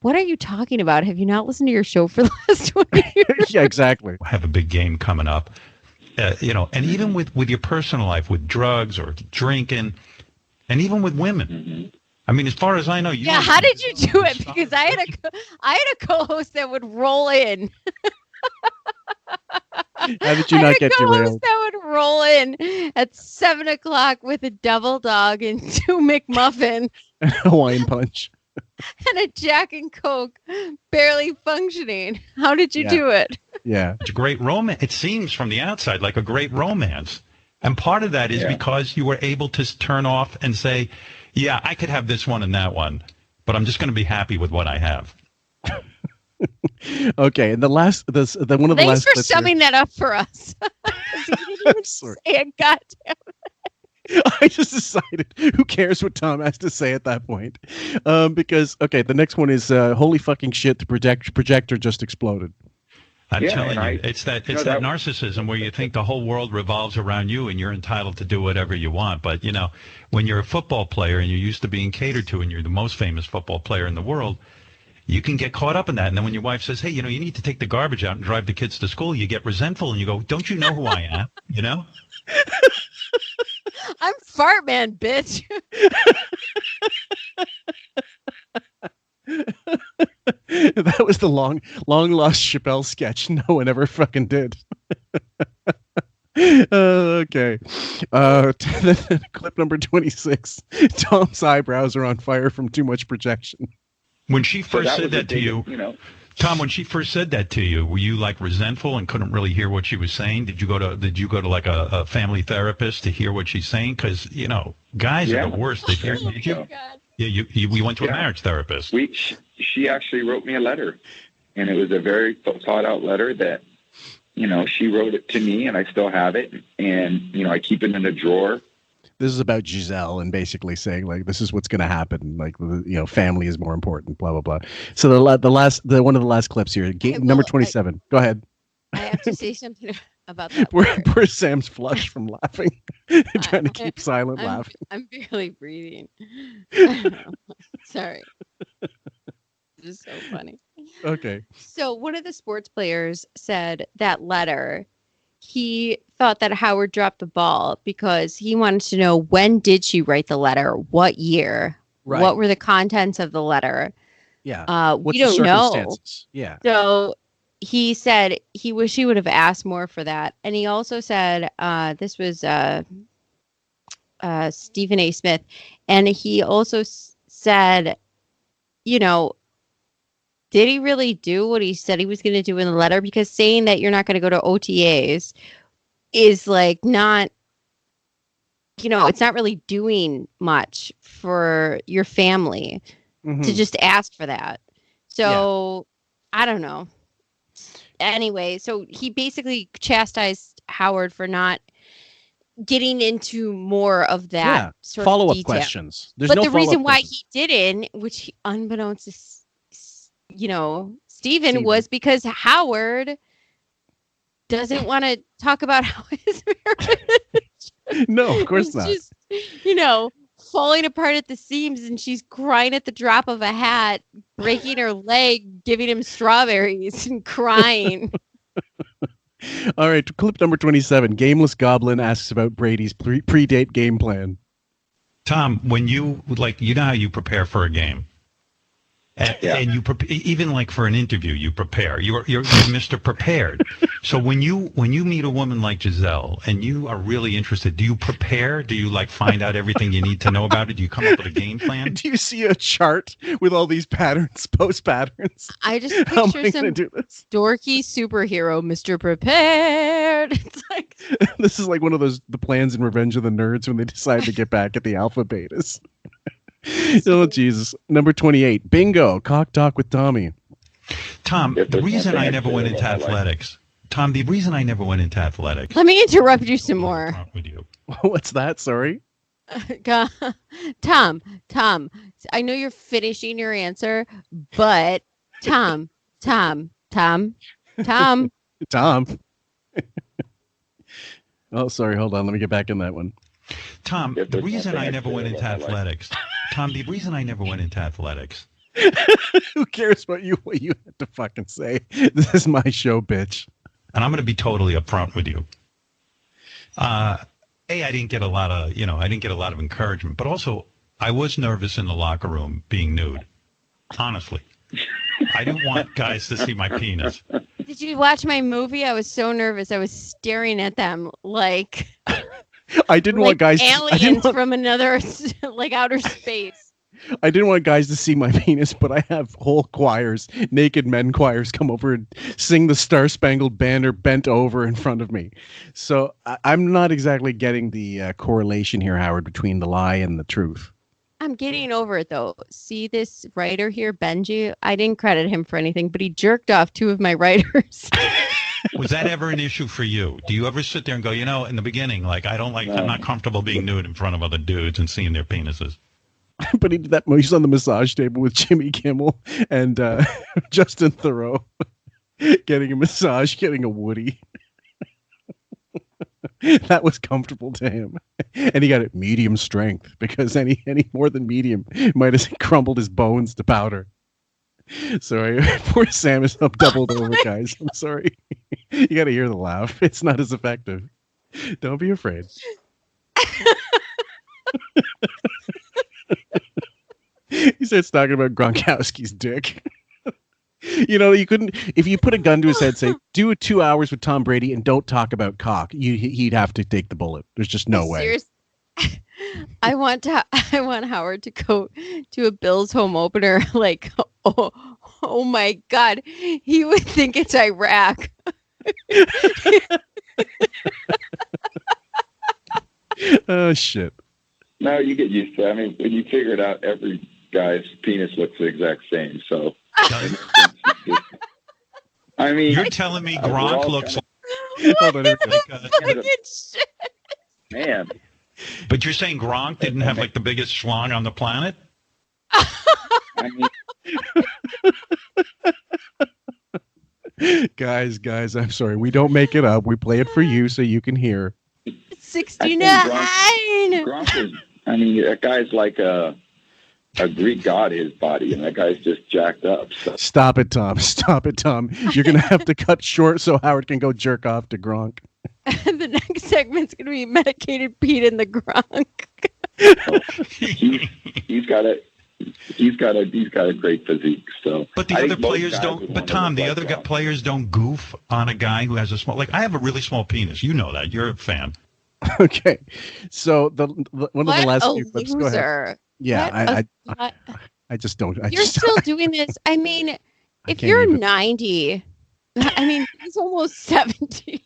what are you talking about? Have you not listened to your show for the last 20 years? Yeah, exactly. I have a big game coming up, and even with your personal life, with drugs or drinking, and even with women. Mm-hmm. I mean, as far as I know, you. Yeah, how did you do it? Because I had a co-host that would roll in. How did you not get derailed? That would roll in at 7:00 with a double dog and 2 McMuffin, and a Hawaiian punch. And a Jack and Coke, barely functioning. How did you do it? Yeah. It's a great romance. It seems from the outside like a great romance. And part of that is because you were able to turn off and say, yeah, I could have this one and that one, but I'm just going to be happy with what I have. Okay. And the one of the last. Thanks for summing that up for us. You didn't even say it, goddamn. I just decided, who cares what Tom has to say at that point? Because, the next one is, holy fucking shit, the projector just exploded. I'm telling you, it's that narcissism where you think the whole world revolves around you and you're entitled to do whatever you want. But, when you're a football player and you're used to being catered to and you're the most famous football player in the world, you can get caught up in that. And then when your wife says, hey, you need to take the garbage out and drive the kids to school, you get resentful and you go, don't you know who I am? I'm fart man, bitch. That was the long lost Chappelle sketch no one ever fucking did. Okay. Clip number 26. Tom's eyebrows are on fire from too much projection. When she first said that to you, Tom, when she first said that to you, were you like resentful and couldn't really hear what she was saying? Did you go to like a family therapist to hear what she's saying? Because guys are the worst at hearing. Did you? Yeah, we went to a marriage therapist. She actually wrote me a letter, and it was a very thought out letter that she wrote it to me, and I still have it, and I keep it in a drawer. This is about Giselle and basically saying like this is what's going to happen. Like family is more important. Blah blah blah. So the one of the last clips here, number 27. Go ahead. I have to say something about that. Poor Sam's flushed from laughing, trying to keep silent laughing. I'm barely breathing. Sorry. This is so funny. Okay. So one of the sports players said that letter. He thought that Howard dropped the ball because he wanted to know when did she write the letter, what year, what were the contents of the letter. Yeah. We don't know. Yeah. So he said he wished he would have asked more for that, and he also said this was Stephen A. Smith, and he also said, did he really do what he said he was going to do in the letter? Because saying that you're not going to go to OTAs is like not, it's not really doing much for your family to just ask for that. So I don't know. Anyway, so he basically chastised Howard for not getting into more of that sort follow-up of detail. questions. But the reason why he didn't, which unbeknownst to Stephen was because Howard doesn't want to talk about how his marriage. No, of course not. Just, falling apart at the seams, and she's crying at the drop of a hat, breaking her leg, giving him strawberries, and crying. All right, clip number 27. Gameless Goblin asks about Brady's pre-date game plan. Tom, when you how you prepare for a game. And you even like for an interview, you prepare. You're Mr. Prepared. So when you meet a woman like Giselle and you are really interested, do you prepare? Do you find out everything you need to know about it? Do you come up with a game plan? Do you see a chart with all these patterns, post patterns? I just picture some dorky superhero, Mr. Prepared. It's like this is like one of the plans in Revenge of the Nerds when they decide to get back at the Alpha Betas. Oh, Jesus. Number 28. Bingo. Cock talk with Tommy. Tom, the reason I never went into athletics. Tom, the reason I never went into athletics. Let me interrupt you some more. With you. What's that? Sorry. Tom, I know you're finishing your answer, but Tom. Oh, sorry. Hold on. Let me get back in that one. Tom, the reason I never went into athletics. Tom, the reason I never went into athletics. Who cares about you? What you have to fucking say? This is my show, bitch. And I'm going to be totally upfront with you. I didn't get a lot of, encouragement, but also I was nervous in the locker room being nude. Honestly, I didn't want guys to see my penis. Did you watch my movie? I was so nervous. I was staring at them like. I didn't want guys. Aliens from another, outer space. I didn't want guys to see my penis, but I have whole choirs, naked men choirs, come over and sing the Star Spangled Banner bent over in front of me. So I'm not exactly getting the correlation here, Howard, between the lie and the truth. I'm getting over it, though. See this writer here, Benji? I didn't credit him for anything, but he jerked off 2 of my writers. Was that ever an issue for you? Do you ever sit there and go, in the beginning, I'm not comfortable being nude in front of other dudes and seeing their penises? But he did that. He's on the massage table with Jimmy Kimmel and Justin Theroux, getting a massage, getting a Woody. That was comfortable to him, and he got it medium strength because any more than medium might have crumbled his bones to powder. Sorry, poor Sam is up doubled over, guys. I'm sorry. You got to hear the laugh. It's not as effective. Don't be afraid. He starts talking about Gronkowski's dick. You know, you couldn't, if you put a gun to his head, say, do 2 hours with Tom Brady and don't talk about cock, he'd have to take the bullet. There's just no way. Seriously? I want Howard to go to a Bills home opener like, oh my God, he would think it's Iraq. Oh, shit. No, you get used to it. I mean, when you figure it out, every guy's penis looks the exact same. So, I mean, you're telling me Gronk looks like man. But you're saying Gronk didn't have like the biggest schlong on the planet? I mean, guys, I'm sorry. We don't make it up. We play it for you so you can hear. 69. Gronk is, I mean, that guy's like a Greek god, his body, and that guy's just jacked up. So. Stop it, Tom. Stop it, Tom. You're going to have to cut short so Howard can go jerk off to Gronk. The next segment's going to be medicated Pete and the Gronk. He's got a great physique. So, but the other players don't. But Tom, the other players don't goof on a guy who has a small. Like I have a really small penis. You know that. You're a fan. Okay, so one of the last few clips. Go ahead. Yeah, I just don't. You're still doing this. I mean, if you're 90, I mean, he's almost 70.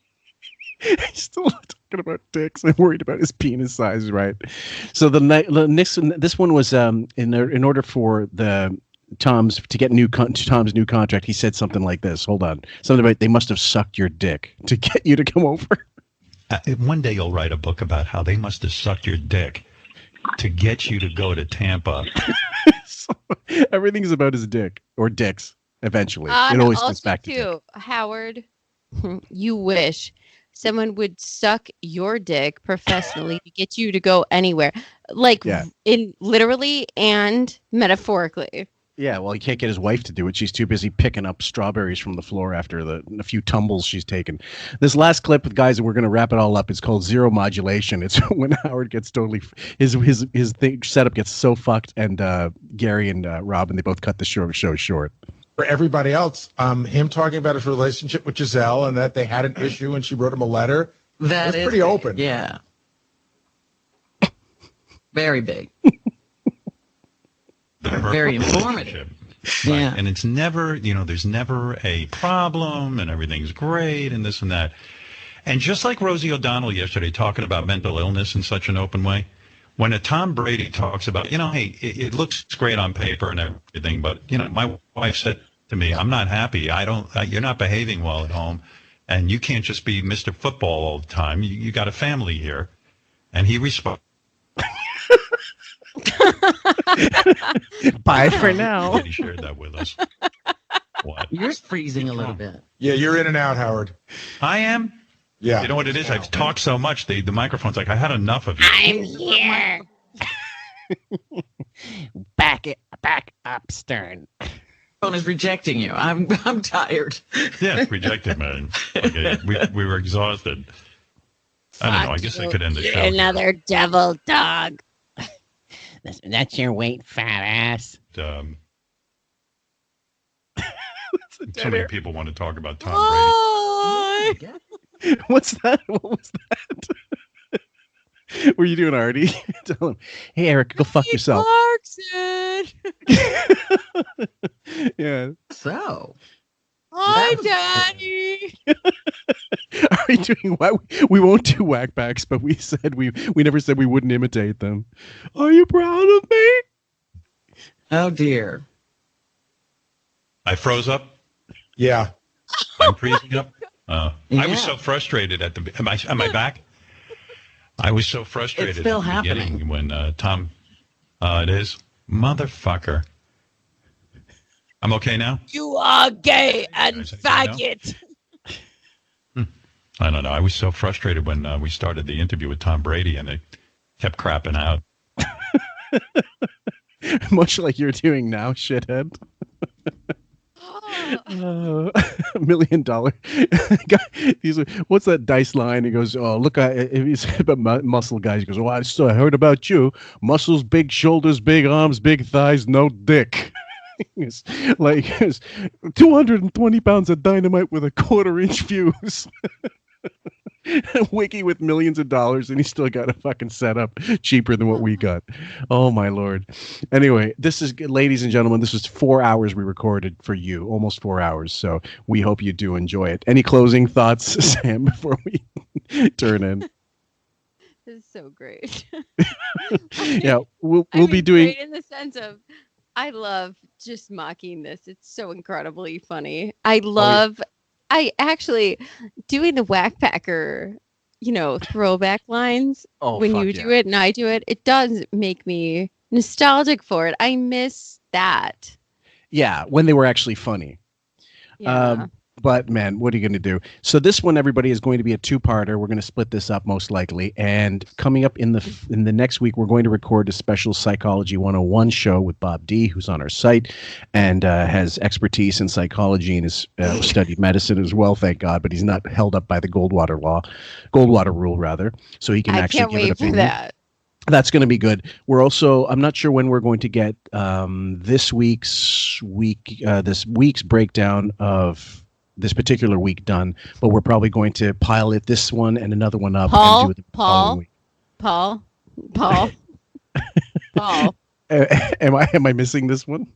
He's still talking about dicks. I'm worried about his penis size, right? So the next, this one was in order for the Tom's to get Tom's new contract. He said something like this. Hold on, something about they must have sucked your dick to get you to come over. One day you'll write a book about how they must have sucked your dick to get you to go to Tampa. So, everything's about his dick or dicks. Eventually, it always comes back to dick. Howard. You wish someone would suck your dick professionally to get you to go anywhere, like in literally and metaphorically. Yeah, well, he can't get his wife to do it. She's too busy picking up strawberries from the floor after a few tumbles she's taken. This last clip, guys, we're going to wrap it all up. It's called Zero Modulation. It's when Howard gets totally his thing setup gets so fucked, and Gary and Robin, they both cut the show short. For everybody else, him talking about his relationship with Giselle and that they had an issue and she wrote him a letter. That was pretty open. Yeah. Very big. Very informative. Right. Yeah. And it's never, there's never a problem and everything's great and this and that. And just like Rosie O'Donnell yesterday talking about mental illness in such an open way, when a Tom Brady talks about, hey, it looks great on paper and everything, but, my wife said to me, I'm not happy. You're not behaving well at home and you can't just be Mr. Football all the time. You got a family here. And he responded. Bye for now. He shared that with us. What? You're freezing a little bit. Yeah, you're in and out, Howard. I am? Yeah. You know what it is? I've talked so much, the microphone's like, I had enough of you. I'm here. Back up, Stern. Phone is rejecting you. I'm tired. Yeah, rejected, man. Okay, we were exhausted. I don't know. I guess I could end the show. Another devil dog. That's your weight, fat ass. So many people want to talk about Tom Brady. What's that? What was that? Were you doing, Artie? Tell him, hey, Eric, go fuck yourself. Yeah. So. Hi, Daddy. Are you doing what? We won't do whackbacks, but we said we never said we wouldn't imitate them. Are you proud of me? Oh dear. I froze up. Yeah. I'm freezing up. I was so frustrated at the. Am I back? I was so frustrated. It's still at the beginning happening when Tom. It is motherfucker. I'm okay now? You are gay and faggot. I don't know. I was so frustrated when we started the interview with Tom Brady and they kept crapping out. Much like you're doing now, shithead. $1 million guy. He's like, what's that dice line? He goes, oh, look, he's about muscle guys. He goes, oh, I heard about you. Muscles, big shoulders, big arms, big thighs, no dick. It's like 220 pounds of dynamite with a 1/4-inch fuse. Wiki with millions of dollars, and he still got a fucking setup cheaper than what we got. Oh my Lord. Anyway, this is, ladies and gentlemen, this was 4 hours we recorded for you, almost 4 hours. So we hope you do enjoy it. Any closing thoughts, Sam, before we turn in? This is so great. Yeah, we'll be doing great in the sense of I love just mocking this. It's so incredibly funny. I actually doing the Whackpacker, throwback lines when you do it and I do it. It does make me nostalgic for it. I miss that. Yeah, when they were actually funny. Yeah. But man, what are you going to do? So this one, everybody, is going to be a two-parter. We're going to split this up most likely. And coming up in the next week, we're going to record a special Psychology 101 show with Bob D, who's on our site and has expertise in psychology and has studied medicine as well, thank God. But he's not held up by the Goldwater rule, rather. So he can actually give an opinion. I can't wait for that. That's going to be good. We're also, I'm not sure when we're going to get this week's breakdown of this particular week done, but we're probably going to pilot this one and another one up. Paul. Am I missing this one?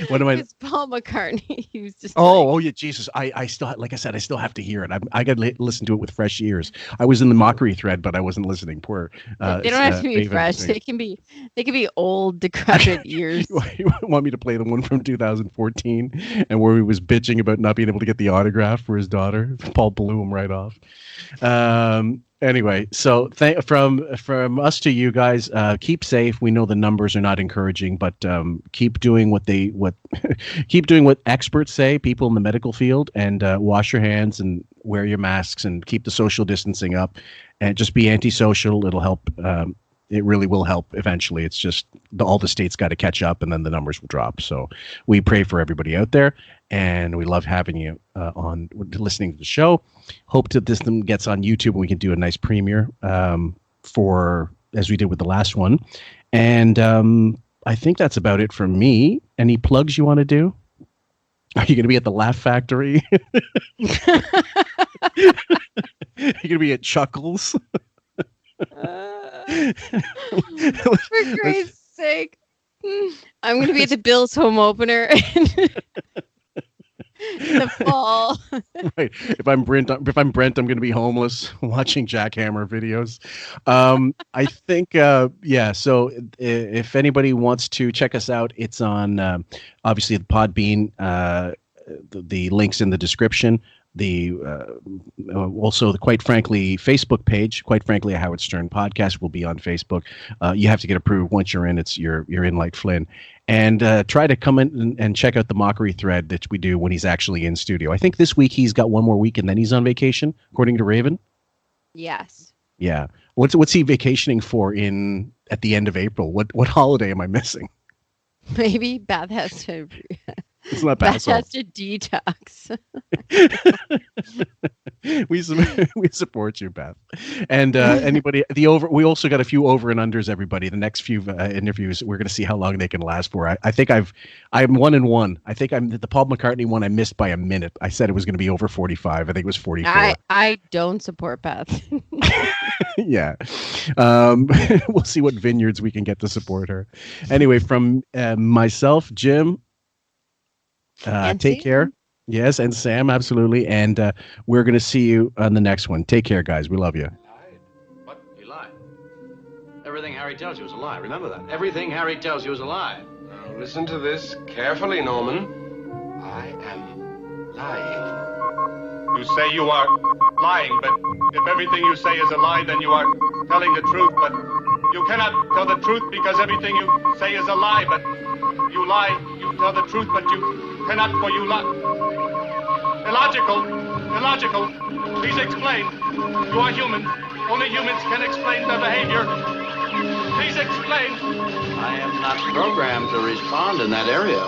What am I? It's Paul McCartney. He was just. Oh yeah, Jesus! I still, like I said, I still have to hear it. I got to listen to it with fresh ears. I was in the mockery thread, but I wasn't listening. Poor. They don't have to be fresh. They can be old, decrepit ears. You want me to play the one from 2014, and where he was bitching about not being able to get the autograph for his daughter? Paul blew him right off. Anyway, so from us to you guys, keep safe. We know the numbers are not encouraging, but keep doing what keep doing what experts say, people in the medical field, and wash your hands and wear your masks and keep the social distancing up, and just be antisocial. It'll help. It really will help eventually. It's just all the states got to catch up, and then the numbers will drop. So we pray for everybody out there, and we love having you on listening to the show. Hope that this thing gets on YouTube and we can do a nice premiere for as we did with the last one. And I think that's about it from me. Any plugs you want to do? Are you going to be at the Laugh Factory? Are you going to be at Chuckles? For Christ's sake, I'm going to be at the Bills home opener in the fall. Right. If I'm Brent, I'm going to be homeless watching Jackhammer videos. I think, So if anybody wants to check us out, it's on obviously the Podbean. The links in the description. Also the Quite Frankly Facebook page, Quite Frankly a Howard Stern podcast, will be on Facebook. You have to get approved. Once you're in, you're in like Flynn. And try to come in and check out the mockery thread that we do when he's actually in studio. I think this week he's got one more week and then he's on vacation, according to Raven. Yes. Yeah. What's he vacationing for at the end of April? What holiday am I missing? Maybe Beth has to. It's not Beth has to detox. We support you, Beth. And anybody, we also got a few over and unders. Everybody, the next few interviews, we're going to see how long they can last for. I think I'm 1-1. I think I'm the Paul McCartney one. I missed by a minute. I said it was going to be over 45. I think it was 44. I don't support Beth. Yeah. We'll see what vineyards we can get to support her. Anyway, from myself, Jim. Take care. Yes, and Sam, absolutely. And we're going to see you on the next one. Take care, guys. We love you. What? You lied. Everything Harry tells you is a lie. Remember that. Everything Harry tells you is a lie. Now, listen to this carefully, Norman. I am lying. You say you are lying, but if everything you say is a lie, then you are telling the truth. But you cannot tell the truth because everything you say is a lie. But you lie, you tell the truth, but you cannot, for you lie. Illogical. Please explain. You are human. Only humans can explain their behavior. Please explain. I am not programmed to respond in that area.